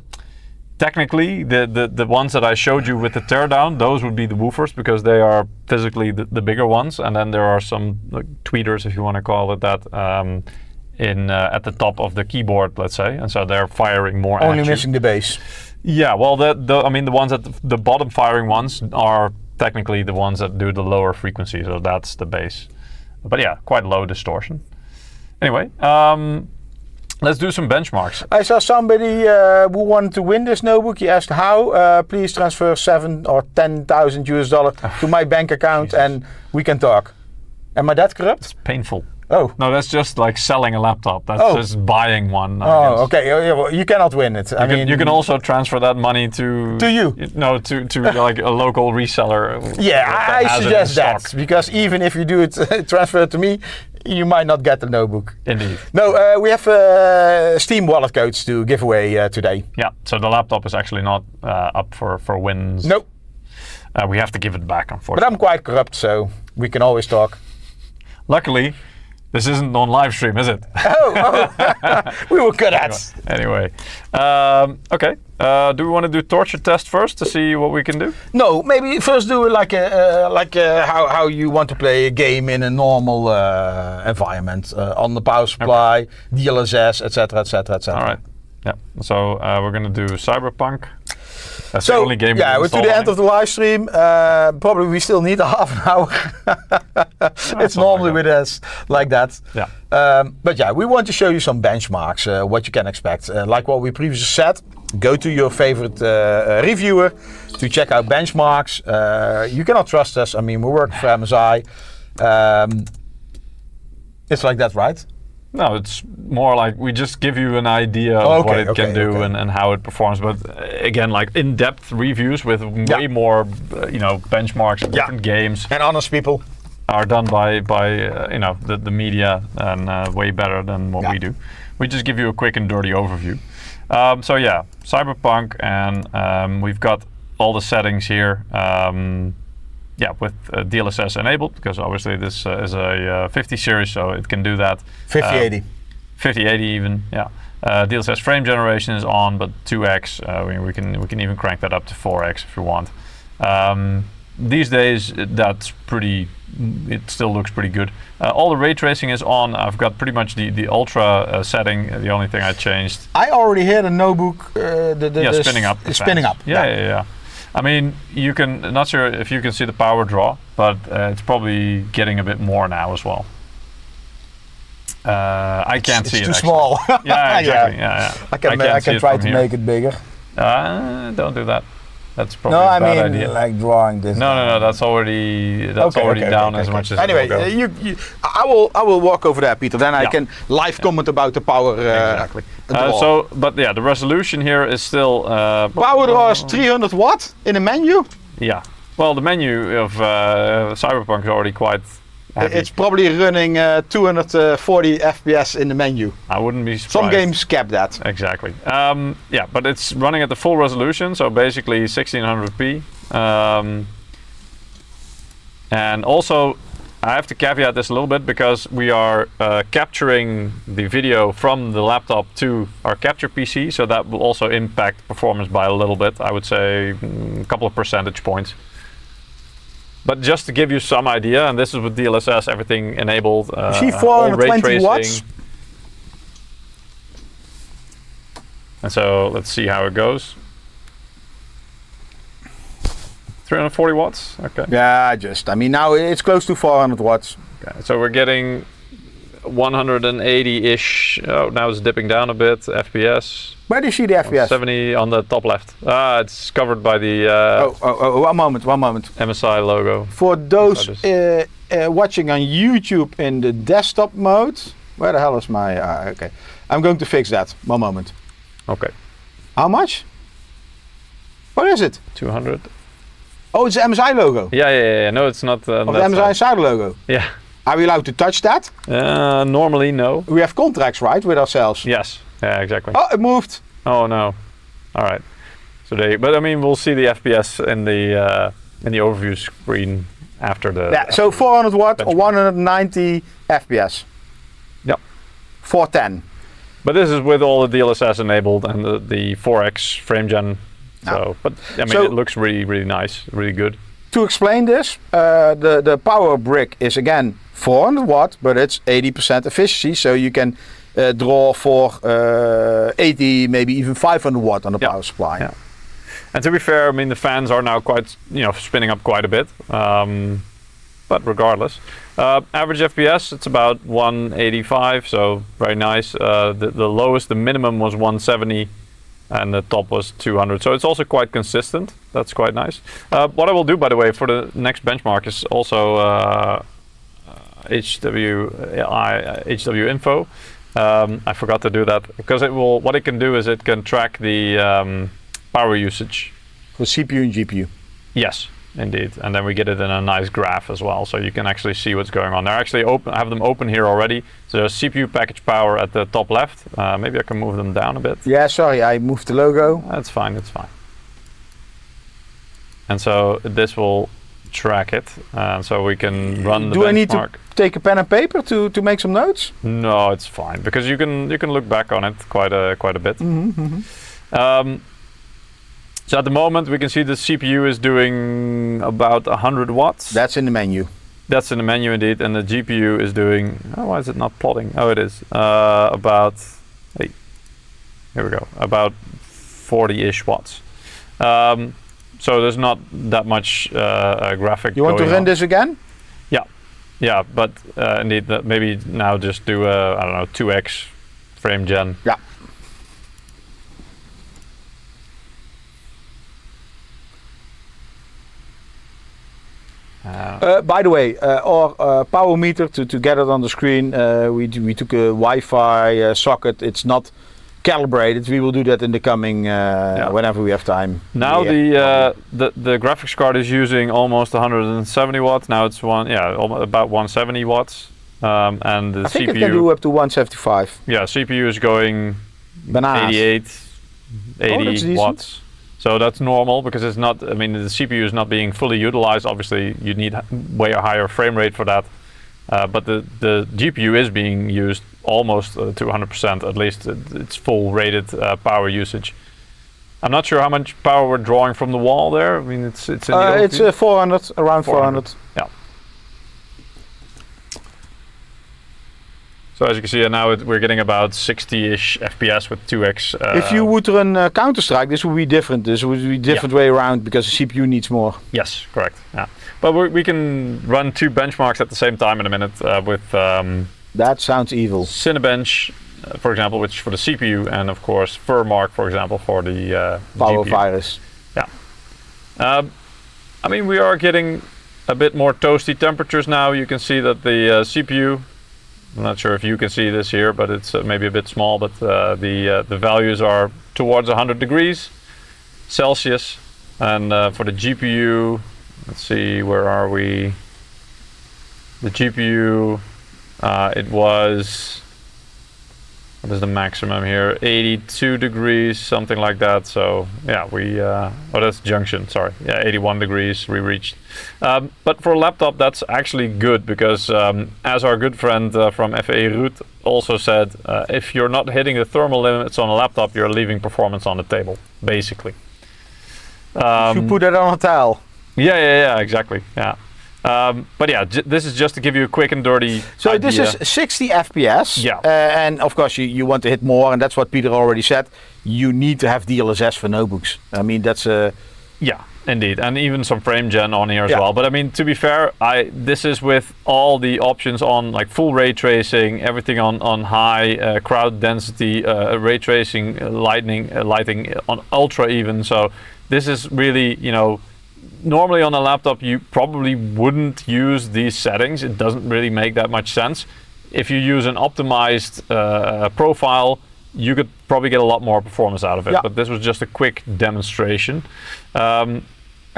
technically, the ones that I showed you with the teardown, those would be the woofers because they are physically the bigger ones, and then there are some like, tweeters, if you want to call it that. At the top of the keyboard, let's say, and so they're firing more. Only missing the bass. Yeah, well, I mean, the ones at the bottom firing ones are technically the ones that do the lower frequency, so that's the bass. But yeah, quite low distortion. Anyway, let's do some benchmarks. I saw somebody who wanted to win this notebook. He asked how. Please transfer $7,000 or $10,000 to my bank account, and we can talk. Am I that corrupt? It's painful. Oh. No, that's just like selling a laptop. That's just buying one. Oh, okay. Well, you cannot win it. I mean, you can also transfer that money to you. No, to like a local reseller. Yeah, I suggest that because even if you do it, transfer it to me, you might not get the notebook. Indeed. No, we have Steam wallet codes to give away today. Yeah. So the laptop is actually not up for wins. Nope. We have to give it back, unfortunately. But I'm quite corrupt, so we can always talk. Luckily, this isn't on live stream, is it? Oh. We were good at. Anyway, okay. Do we want to do torture test first to see what we can do? No, maybe first do like how you want to play a game in a normal environment on the power supply, DLSS, etc., etc., etc. All right. Yeah. So we're gonna do Cyberpunk. That's so, the only game we're to the end of the live stream. Probably we still need a half an hour. It's normally with us like that. Yeah. But yeah, we want to show you some benchmarks, what you can expect. Like what we previously said, go to your favorite reviewer to check out benchmarks. You cannot trust us. I mean, we work for MSI. It's like that, right? No, it's more like we just give you an idea of what it can do and how it performs. But again, like in-depth reviews with way more, benchmarks of different games. And honest people are done by the media and way better than what we do. We just give you a quick and dirty overview. So yeah, Cyberpunk, and we've got all the settings here. With DLSS enabled, because obviously this is a 50 series, so it can do that. 5080. 5080 even, yeah. DLSS frame generation is on, but 2x. We can even crank that up to 4x if you want. These days, that's pretty. It still looks pretty good. All the ray tracing is on. I've got pretty much the ultra setting. The only thing I changed. I already hear the notebook. Spinning up. Spinning up. Yeah. I mean, you can. Not sure if you can see the power draw, but it's probably getting a bit more now as well. I can't see it. It's too small. Yeah, exactly. Yeah. I can try to make it bigger. Don't do that. That's probably a bad idea. idea. Like drawing this. No. That's already down as much as anyway, it will go. I will walk over there, Peter. Then I can live comment about the power. Exactly. But the resolution here is still. Power draw is 300 watt in the menu. Yeah. Well, the menu of Cyberpunk is already quite heavy. It's probably running 240 FPS in the menu. I wouldn't be surprised. Some games cap that. Exactly. But it's running at the full resolution, so basically 1600p. And also, I have to caveat this a little bit because we are capturing the video from the laptop to our capture PC, so that will also impact performance by a little bit. I would say a couple of percentage points. But just to give you some idea, and this is with DLSS, everything enabled. See 420 watts. And so let's see how it goes. 340 watts, okay. Yeah, I mean now it's close to 400 watts. Okay, so we're getting 180-ish. Oh, now it's dipping down a bit. FPS. Where do you see the FPS? 70 on the top left. It's covered by the. One moment. MSI logo. For those watching on YouTube in the desktop mode, where the hell is my? Okay, I'm going to fix that. 1 moment. Okay. How much? What is it? 200. Oh, it's the MSI logo. Yeah. No, it's not. Of the MSI side logo. Yeah. Are we allowed to touch that? Normally, no. We have contracts, right, with ourselves? Yes. Yeah, exactly. Oh, it moved. Oh no. All right. So but I mean, we'll see the FPS in the overview screen after the. Yeah. So 400 watt or 190 FPS. Yep. 410. But this is with all the DLSS enabled and the 4x frame gen. So, but I mean, it looks really, really nice, really good. To explain this, the power brick is again 400 watt, but it's 80% efficiency, so you can draw for 80, maybe even 500 watt on the power supply. Yeah. And to be fair, I mean, the fans are now quite, spinning up quite a bit. But regardless, average FPS, it's about 185, so very nice. The lowest, the minimum was 170. And the top was 200, so it's also quite consistent. That's quite nice. What I will do, by the way, for the next benchmark is also HW info. I forgot to do that because it will. What it can do is it can track the power usage for CPU and GPU. Yes, indeed, and then we get it in a nice graph as well, so you can actually see what's going on. They're actually open. I have them open here already. So there's CPU package power at the top left. Maybe I can move them down a bit. Yeah, sorry, I moved the logo. That's fine. It's fine. And so this will track it, so we can run the benchmark. Do I need to take a pen and paper to make some notes? No, it's fine because you can look back on it quite a bit. So at the moment we can see the CPU is doing about 100 watts. That's in the menu. That's in the menu indeed, and the GPU is doing. Oh, why is it not plotting? Oh, it is about. Hey, here we go. About 40-ish watts. So there's not that much graphic. You want to run this again? Yeah, but indeed, maybe now just do I don't know 2x frame gen. Yeah. By the way, our power meter to get it on the screen, we took a Wi-Fi socket. It's not calibrated. We will do that in the coming whenever we have time. Now the graphics card is using almost 170 watts. Now it's about 170 watts, and the I think CPU it can do up to 175. Yeah, CPU is going Bananas. 80 watts. So that's normal because it's not. I mean, the CPU is not being fully utilized. Obviously, you need way a higher frame rate for that. But the GPU is being used almost to 100%, at least its full rated power usage. I'm not sure how much power we're drawing from the wall there. I mean, it's in the it's 400, around 400. Yeah. So as you can see now, we're getting about 60-ish FPS with 2x. If you would run Counter-Strike, this would be different. This would be different way around because the CPU needs more. Yes, correct. Yeah, but we can run 2 benchmarks at the same time in a minute with. That sounds evil. Cinebench, for example, which for the CPU, and of course FurMark, for example, for the Power GPU. virus. Yeah. I mean, we are getting a bit more toasty temperatures now. You can see that the CPU. I'm not sure if you can see this here, but it's maybe a bit small. But the values are towards 100 degrees Celsius, and for the GPU, let's see, where are we? The GPU, it was. What is the maximum here? 82 degrees, something like that. So yeah, oh, that's junction, sorry. Yeah, 81 degrees we reached. But for a laptop, that's actually good because as our good friend from FAE Ruud also said, if you're not hitting the thermal limits on a laptop, you're leaving performance on the table, basically. You put it on a tile. Yeah, exactly, yeah. But yeah, this is just to give you a quick and dirty So idea. this is 60 FPS. Yeah. And of course you want to hit more, and that's what Peter already said. You need to have DLSS for notebooks. I mean, that's Yeah, indeed, and even some frame gen on here as Yeah. well. But I mean, to be fair, this is with all the options on, like full ray tracing, everything on high crowd density, ray tracing, lighting on ultra even. So this is really, normally on a laptop you probably wouldn't use these settings. It doesn't really make that much sense. If you use an optimized profile, you could probably get a lot more performance out of it. Yeah. But this was just a quick demonstration.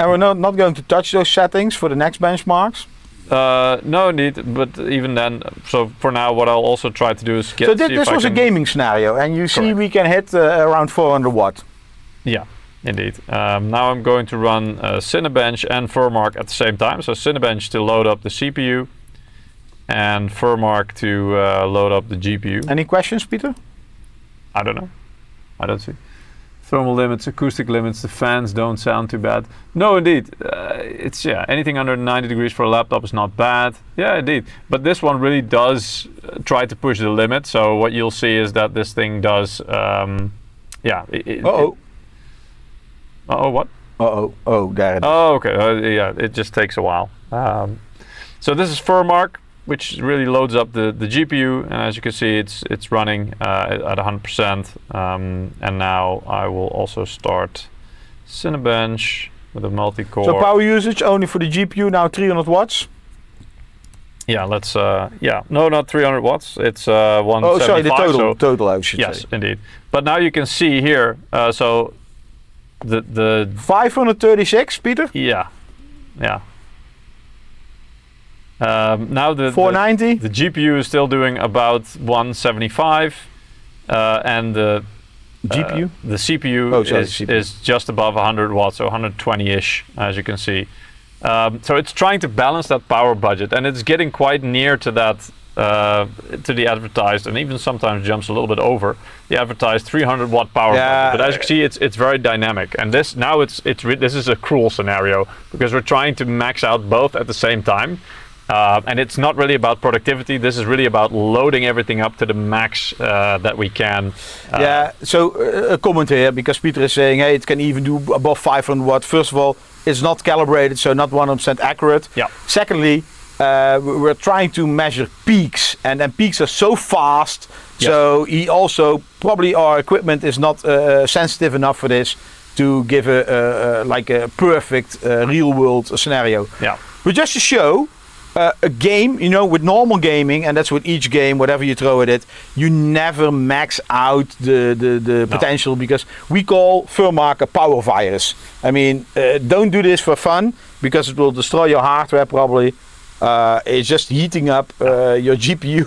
and we're not going to touch those settings for the next benchmarks. No need, but even then, so for now what I'll also try to do is get... So this was a gaming scenario, and you see we can hit around 400 watt. Yeah. Indeed. Now I'm going to run Cinebench and FurMark at the same time. So Cinebench to load up the CPU and FurMark to load up the GPU. Any questions, Peter? I don't know. I don't see. Thermal limits, acoustic limits, the fans don't sound too bad. No, indeed. It's, anything under 90 degrees for a laptop is not bad. Yeah, indeed. But this one really does try to push the limit. So what you'll see is that this thing does, Uh-oh. Uh-oh, what? Oh, there it is. Oh, okay. Yeah, it just takes a while. So this is FurMark, which really loads up the GPU, and as you can see, it's running at 100%. And now I will also start Cinebench with a multi-core. So power usage only for the GPU now 300 watts. Yeah, let's. No, not 300 watts. It's 175. Oh, sorry, the so total I should yes, say. indeed. But now you can see here. So the 536, Peter. Yeah. Now the 490. The GPU is still doing about 175, and the GPU. The CPU is just above 100 watts, so 120-ish, as you can see. So it's trying to balance that power budget, and it's getting quite near to that. To the advertised, and even sometimes jumps a little bit over the advertised 300 watt power budget. But as you can see, it's very dynamic, and this is a cruel scenario because we're trying to max out both at the same time, and it's not really about productivity. This is really about loading everything up to the max that we can. So a comment here, because Peter is saying, hey, it can even do above 500 watt. First of all, it's not calibrated, so not 100% accurate. Yeah. Secondly, we're trying to measure peaks, and then peaks are so fast. Yes. So probably our equipment is not sensitive enough for this to give a perfect real world scenario. Yeah. But just to show a game, with normal gaming, and that's with each game, whatever you throw at it, you never max out the potential, because we call FurMark a power virus. I mean, don't do this for fun, because it will destroy your hardware probably. It's just heating up your GPU,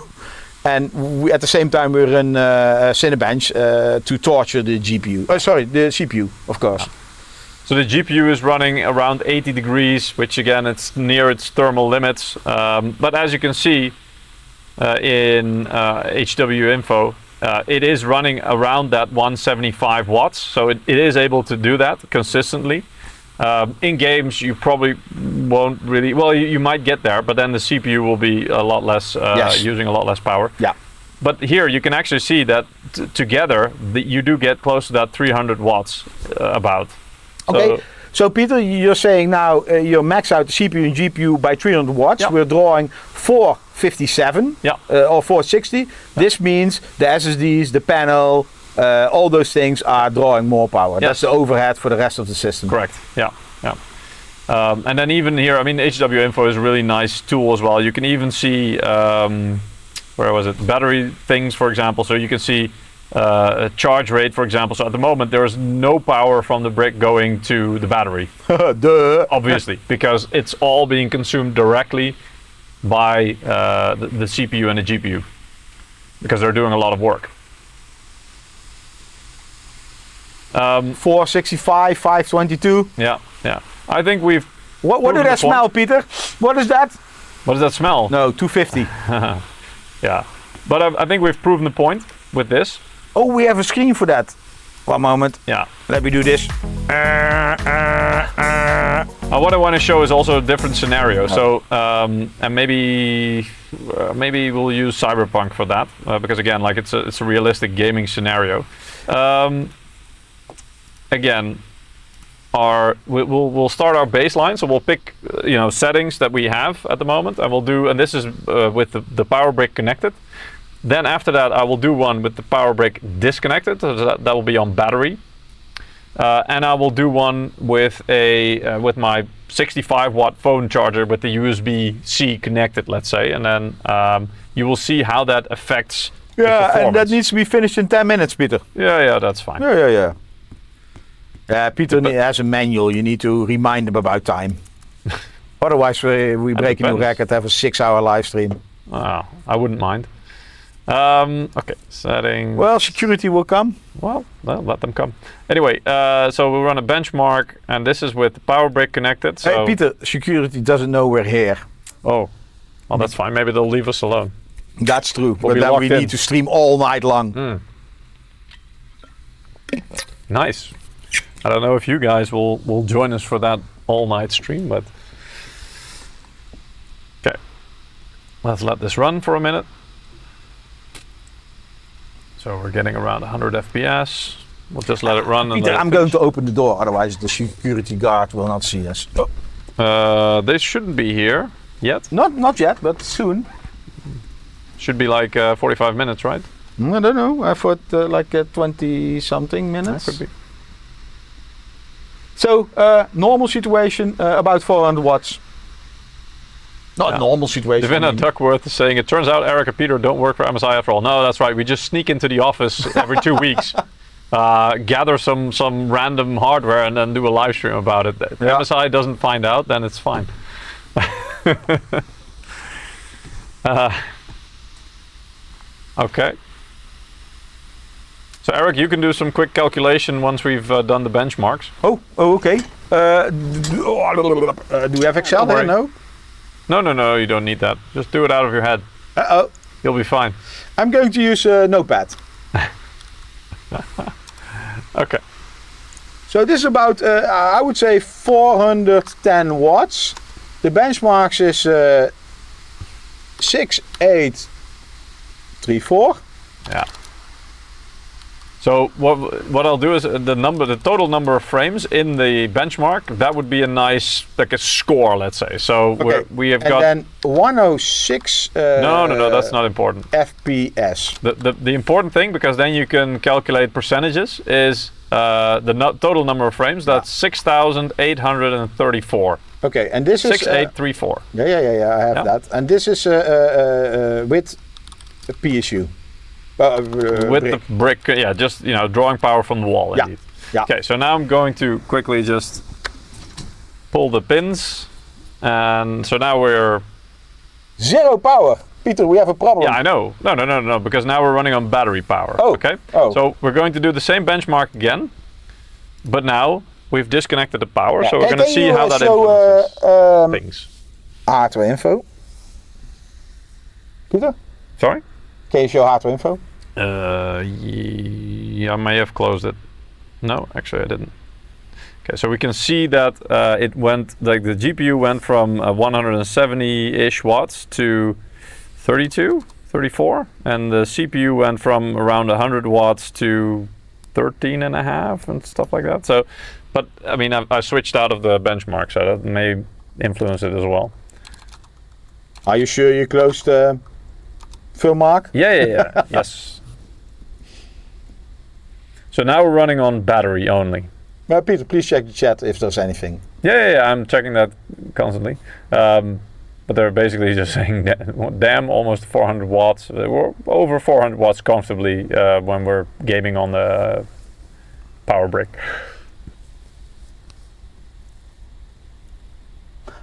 and at the same time we run Cinebench to torture the GPU. The CPU, of course. So the GPU is running around 80 degrees, which again, it's near its thermal limits. But as you can see in HW info, it is running around that 175 watts. So it is able to do that consistently. In games, you probably won't really, well, you might get there, but then the CPU will be a lot less, using a lot less power. Yeah. But here you can actually see that together, you do get close to that 300 watts about. Okay, so Peter, you're saying now you max out the CPU and GPU by 300 watts. Yeah. We're drawing 457 or 460. Yeah. This means the SSDs, the panel, all those things are drawing more power. That's the overhead for the rest of the system. Correct, yeah. And then even here, I mean, HW Info is a really nice tool as well. You can even see, where was it, battery things, for example. So you can see a charge rate, for example. So at the moment, there is no power from the brick going to the battery. Duh. Obviously, because it's all being consumed directly by the CPU and the GPU, because they're doing a lot of work. 465, 522. Yeah. I think we've. What did that smell, Peter? What is that? What does that smell? No, 250. Yeah, but I think we've proven the point with this. Oh, we have a screen for that. One moment. Yeah. Let me do this. What I want to show is also a different scenario. So, and maybe we'll use Cyberpunk for that, because again, like it's a realistic gaming scenario. Again, we'll start our baseline. So we'll pick settings that we have at the moment, and we'll do. And this is with the power brick connected. Then after that, I will do one with the power brick disconnected. So that will be on battery. And I will do one with with my 65 watt phone charger with the USB-C connected, let's say. And then you will see how that affects the performance. And that needs to be finished in 10 minutes, Peter. Yeah, that's fine. Yeah. Peter has a manual. You need to remind him about time. Otherwise, we break a new record, have a 6-hour live stream. Oh, I wouldn't mind. Okay, settings. Well, security will come. Well, let them come. Anyway, so we'll run a benchmark, and this is with the power brick connected. So hey, Peter, security doesn't know we're here. Oh, well, that's fine. Maybe they'll leave us alone. That's true. We'll but then we need to stream all night long. Nice. I don't know if you guys will join us for that all-night stream, but okay. Let's let this run for a minute. So we're getting around 100 FPS. We'll just let it run. Peter, I'm going to open the door, otherwise the security guard will not see us. They shouldn't be here yet. Not yet, but soon. Should be like 45 minutes, right? I don't know. I thought like 20-something minutes. That could be. So, normal situation, about 400 watts. Not a normal situation. Davina Duckworth is saying, it turns out Eric and Peter don't work for MSI after all. No, that's right. We just sneak into the office every 2 weeks, gather some random hardware, and then do a live stream about it. If MSI doesn't find out, then it's fine. Okay. So Eric, you can do some quick calculation once we've done the benchmarks. Oh, okay. Do we have Excel there? No? No, you don't need that. Just do it out of your head. Uh-oh. You'll be fine. I'm going to use a notepad. Okay. So this is about, I would say 410 watts. The benchmarks is 6834. Yeah. So what I'll do is the total number of frames in the benchmark, that would be a nice, like a score, let's say. So we have got. And then 106. No, that's not important. FPS. The important thing, because then you can calculate percentages, is the total number of frames. That's 6,834. Okay, and this is 6834. Yeah. I have that, and this is with a PSU. With the brick, just drawing power from the wall. Indeed. Yeah. Okay, so now I'm going to quickly just pull the pins, and so now we're zero power. Peter, we have a problem. Yeah, I know. No, because now we're running on battery power. Oh. Okay. Oh. So we're going to do the same benchmark again, but now we've disconnected the power, Yeah. so we're going to Can see you, how that show, influences things. hardware info? Peter? Sorry? Can you show hardware info? Yeah, I may have closed it. No, actually I didn't. Okay, so we can see that it went, like the GPU went from 170-ish watts to 32, 34, and the CPU went from around 100 watts to 13 and a half and stuff like that. So, but I mean, I switched out of the benchmark, so that may influence it as well. Are you sure you closed film mark? Yeah. Yes. So now we're running on battery only. Peter, please check the chat if there's anything. Yeah, I'm checking that constantly. But they're basically just saying, damn, almost 400 watts. We're over 400 watts comfortably when we're gaming on the power brick.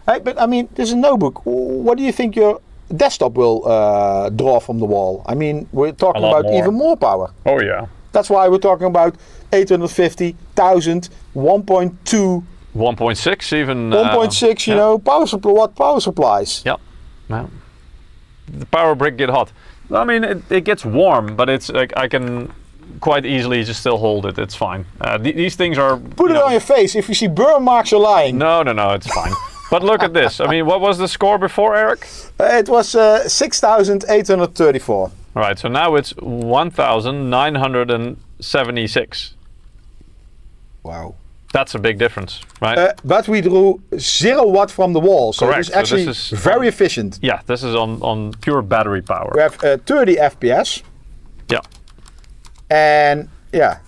Hey, but I mean, there's a notebook. What do you think your desktop will draw from the wall? I mean, we're talking about even more power. Oh yeah. That's why we're talking about 850, 1000, 1.2, 1.6 even. 1.6. You know, power supplies. Yeah. Well, the power brick get hot. I mean, it gets warm, but it's like I can quite easily just still hold it. It's fine. These things are. Put it on your face. If you see burn marks, you're lying. No, it's fine. But look at this. I mean, what was the score before, Eric? It was 6,834. All right, so now it's 1,976. Wow. That's a big difference, right? But we drew 0 watt from the wall, so Correct. it's actually this is very efficient. Yeah, this is on pure battery power. We have 30 FPS. Yeah. And yeah,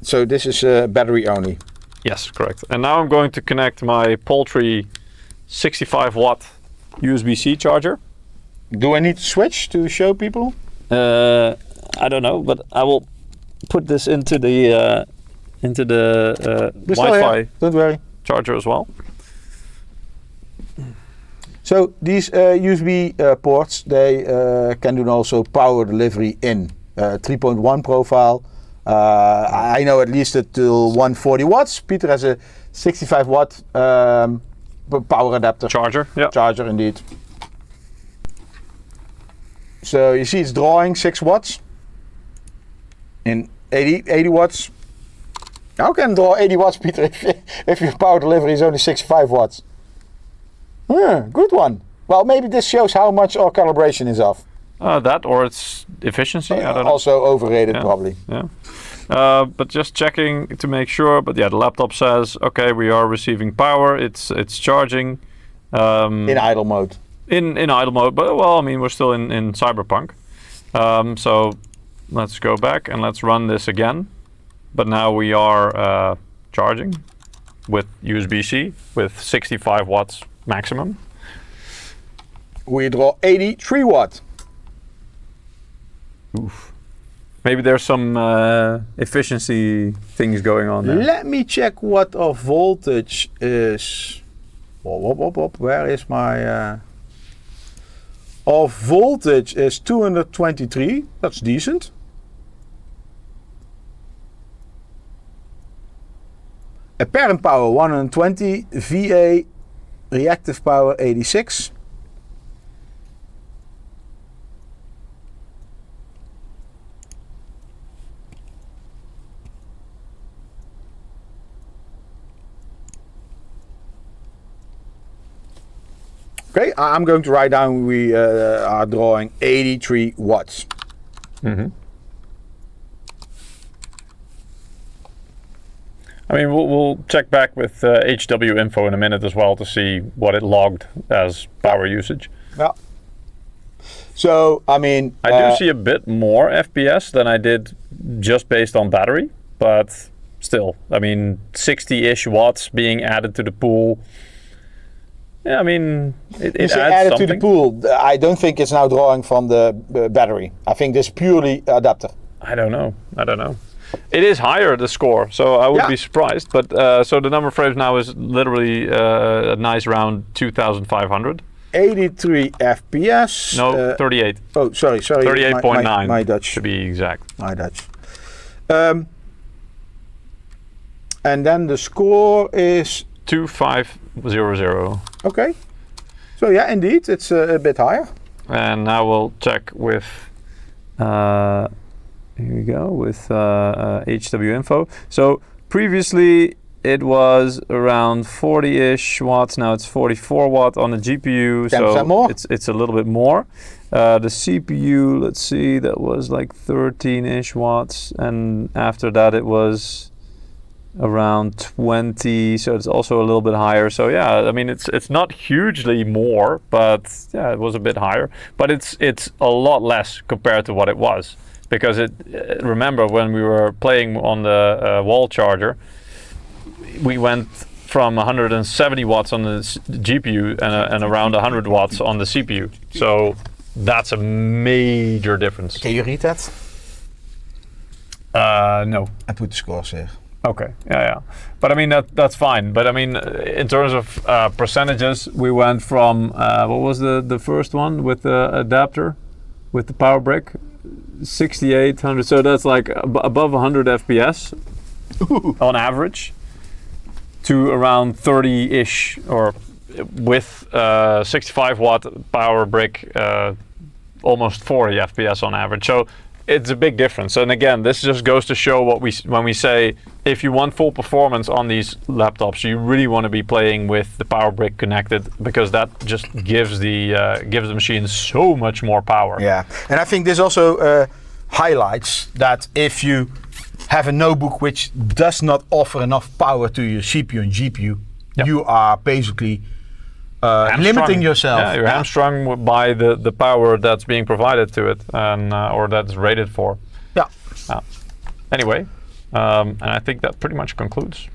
so this is battery only. Yes, correct. And now I'm going to connect my paltry 65 watt USB-C charger. Do I need to switch to show people? I don't know, but I will put this into the Wi-Fi Don't worry. charger as well. So these USB ports, they can do also power delivery in 3.1 profile. I know at least till 140 watts. Peter has a 65 watt power adapter. Charger, yeah. Charger indeed. So you see it's drawing 6 watts in 80 watts. How can it draw 80 watts, Peter, if your power delivery is only 65 watts? Good one. Well, maybe this shows how much our calibration is off. That or its efficiency, I don't know. Also overrated, Yeah. probably. Yeah. But just checking to make sure. But yeah, the laptop says, okay, we are receiving power. It's charging. In idle mode. In idle mode, but well, I mean, we're still in Cyberpunk. So let's go back and let's run this again. But now we are charging with USB-C with 65 watts maximum. We draw 83 watt. Oof. Maybe there's some efficiency things going on there. Let me check what our voltage is. Where is my... Our voltage is 223. That's decent. Apparent power 120. VA reactive power 86. Okay, I'm going to write down we are drawing 83 watts. Mm-hmm. I mean, we'll check back with HW info in a minute as well to see what it logged as power usage. Yeah. So, I mean... I do see a bit more FPS than I did just based on battery, but still, I mean, 60-ish watts being added to the pool. Yeah, I mean, it adds added something. to the pool. I don't think it's now drawing from the battery. I think this is purely adapter. I don't know. It is higher, the score, so I would be surprised. But so the number of frames now is literally a nice round 2,500. 83 FPS. No, 38. Oh, sorry. 38.9. My Dutch. To be exact. My Dutch. And then the score is 2500. okay. So yeah, indeed, it's a bit higher. And now we'll check with, here we go, with HW info. So previously it was around 40-ish watts. Now it's 44 watt on the GPU. 10% so more. It's a little bit more. The CPU, let's see, that was like 13-ish watts. And after that it was around 20, so it's also a little bit higher. So yeah, I mean it's not hugely more, but yeah, it was a bit higher. But it's a lot less compared to what it was, because remember when we were playing on the wall charger, we went from 170 watts on the GPU and around 100 watts on the CPU. So that's a major difference. Can you read that? No. I put the scores here. Okay, yeah. But I mean, that's fine. But I mean, in terms of percentages, we went from, what was the first one with the adapter, with the power brick? 6800, so that's like above 100 FPS on average, to around 30-ish, or with 65 watt power brick, almost 40 FPS on average. So it's a big difference. And again, this just goes to show when we say, if you want full performance on these laptops, you really want to be playing with the power brick connected, because that just gives the machine so much more power. Yeah, and I think this also highlights that if you have a notebook which does not offer enough power to your CPU and GPU, yep, you are basically limiting yourself. Yeah, you're hamstrung by the power that's being provided to it, and or that's rated for. Yeah. Anyway, and I think that pretty much concludes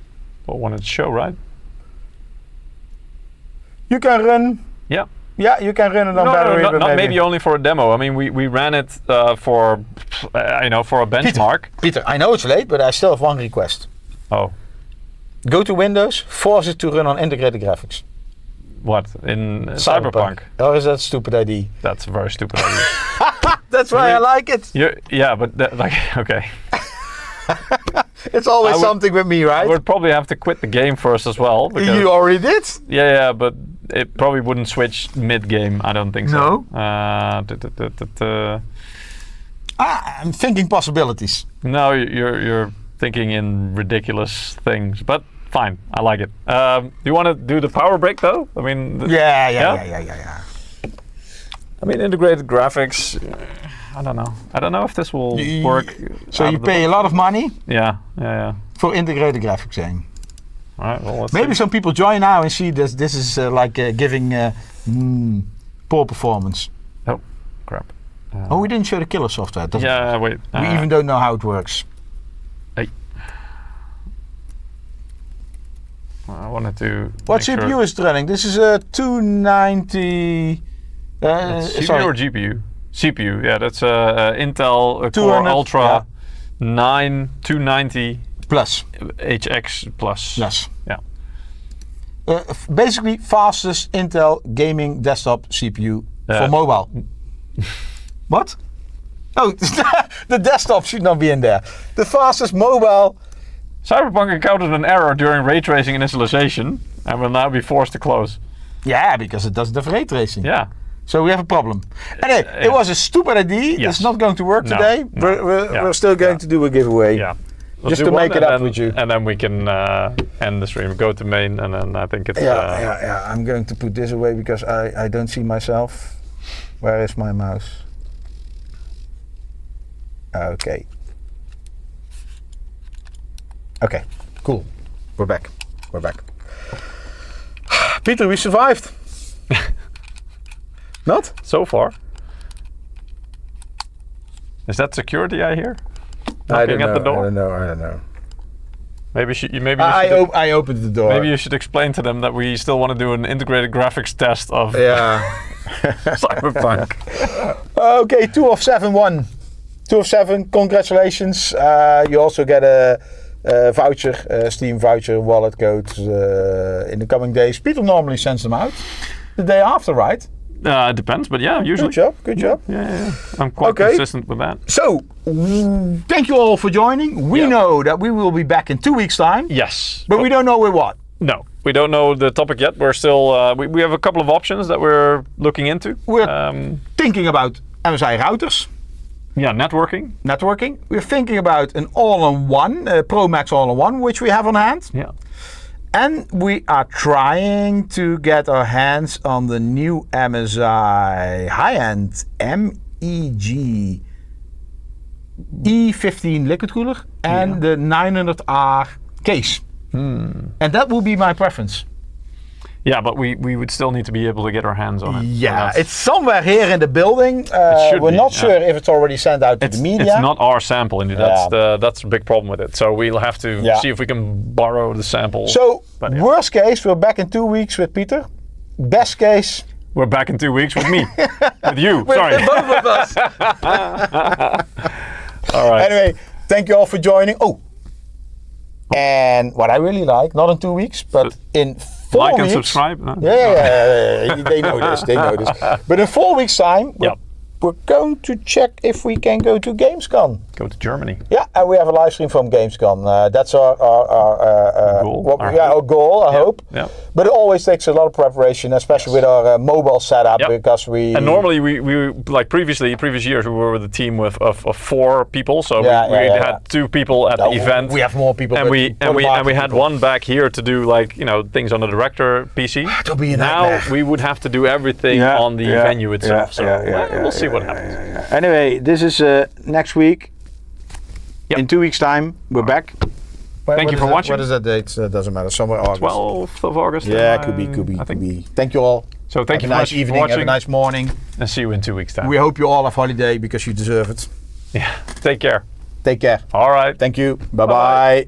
what I wanted to show, right? You can run. Yeah. Yeah, you can run it on battery. No, but not maybe only for a demo. I mean, we ran it for for a benchmark. Peter, I know it's late, but I still have one request. Oh. Go to Windows, force it to run on integrated graphics. What, in Cyberpunk? Or is that a stupid idea? That's a very stupid idea. That's why I like it. Yeah, but okay. It's always something with me, right? I would probably have to quit the game first as well. You already did? Yeah, but it probably wouldn't switch mid-game. I don't think so. No. I'm thinking possibilities. No, you're thinking in ridiculous things, but fine. I like it. Do you want to do the power break though? I mean. Yeah. I mean, integrated graphics. I don't know. I don't know if this will work. So you pay a lot of money? Yeah. For integrated graphics, saying. All right. Well, let's maybe see. some people join now and see this. This is like giving poor performance. Oh, crap. Oh, we didn't show the killer software. Yeah, wait. We even don't know how it works. Hey. I wanted to. What CPU is it running? This is a 290. CPU or GPU? CPU. Yeah, that's Intel Core Ultra 290 Plus. HX Plus. Yes. Yeah. Basically, fastest Intel gaming desktop CPU for mobile. What? Oh, the desktop should not be in there. The fastest mobile. Cyberpunk encountered an error during ray tracing initialization and will now be forced to close. Yeah, because it doesn't have ray tracing. Yeah. So we have a problem. Anyway, it was a stupid idea. Yes. It's not going to work today. We're still going to do a giveaway. Yeah. Just to make it up with you. And then we can end the stream, go to main, and then I think it's... Yeah. I'm going to put this away because I don't see myself. Where is my mouse? Okay. Okay, cool. We're back. Peter, we survived. Not? So far. Is that security I hear? Knocking at the door? I don't know. I opened the door. Maybe you should explain to them that we still want to do an integrated graphics test of Cyberpunk. Okay, 2 of 7 won. 2 of 7, congratulations. You also get a voucher, Steam voucher, wallet code in the coming days. Peter normally sends them out the day after, right? It depends, but yeah, usually. Good job. Yeah. I'm quite consistent with that. So, thank you all for joining. We know that we will be back in 2 weeks' time. Yes. But we don't know with what. No, we don't know the topic yet. We're still, we have a couple of options that we're looking into. We're thinking about MSI routers. Yeah, networking. We're thinking about an all-in-one, Pro Max all-in-one, which we have on hand. Yeah. And we are trying to get our hands on the new MSI high-end MEG E15 liquid cooler and the 900R case. And that will be my preference. Yeah, but we would still need to be able to get our hands on it. Yeah, it's somewhere here in the building. We're not sure if it's already sent out to the media. It's not our sample, indeed. That's a big problem with it. So we'll have to see if we can borrow the sample. So, worst case, we're back in 2 weeks with Peter. Best case, we're back in 2 weeks with me. With you, sorry. With both of us. All right. Anyway, thank you all for joining. And what I really like, not in 2 weeks, but in 4 like weeks. and subscribe. Yeah. They know this. But in 4 weeks' time, we're going to check if we can go to Gamescom. Go to Germany. Yeah, and we have a live stream from Gamescom. That's our goal. Our goal, I hope. Yeah. But it always takes a lot of preparation, especially with our mobile setup, because we. And normally we like previous years we were with a team of 4 people, so we had 2 people at the event. We have more people, and we had one back here to do things on the director PC. It'll be a nightmare. Now we would have to do everything on the venue itself. We'll see what happens. Anyway, this is next week. In 2 weeks' time, we're back. Thank you for watching. What is that date? Doesn't matter. Somewhere August. 12th of August. Yeah, could be. Thank you all. So thank you for watching. Have a nice evening. Have a nice morning. And see you in 2 weeks' time. We hope you all have holiday because you deserve it. Yeah. Take care. Take care. All right. Thank you. Bye-bye.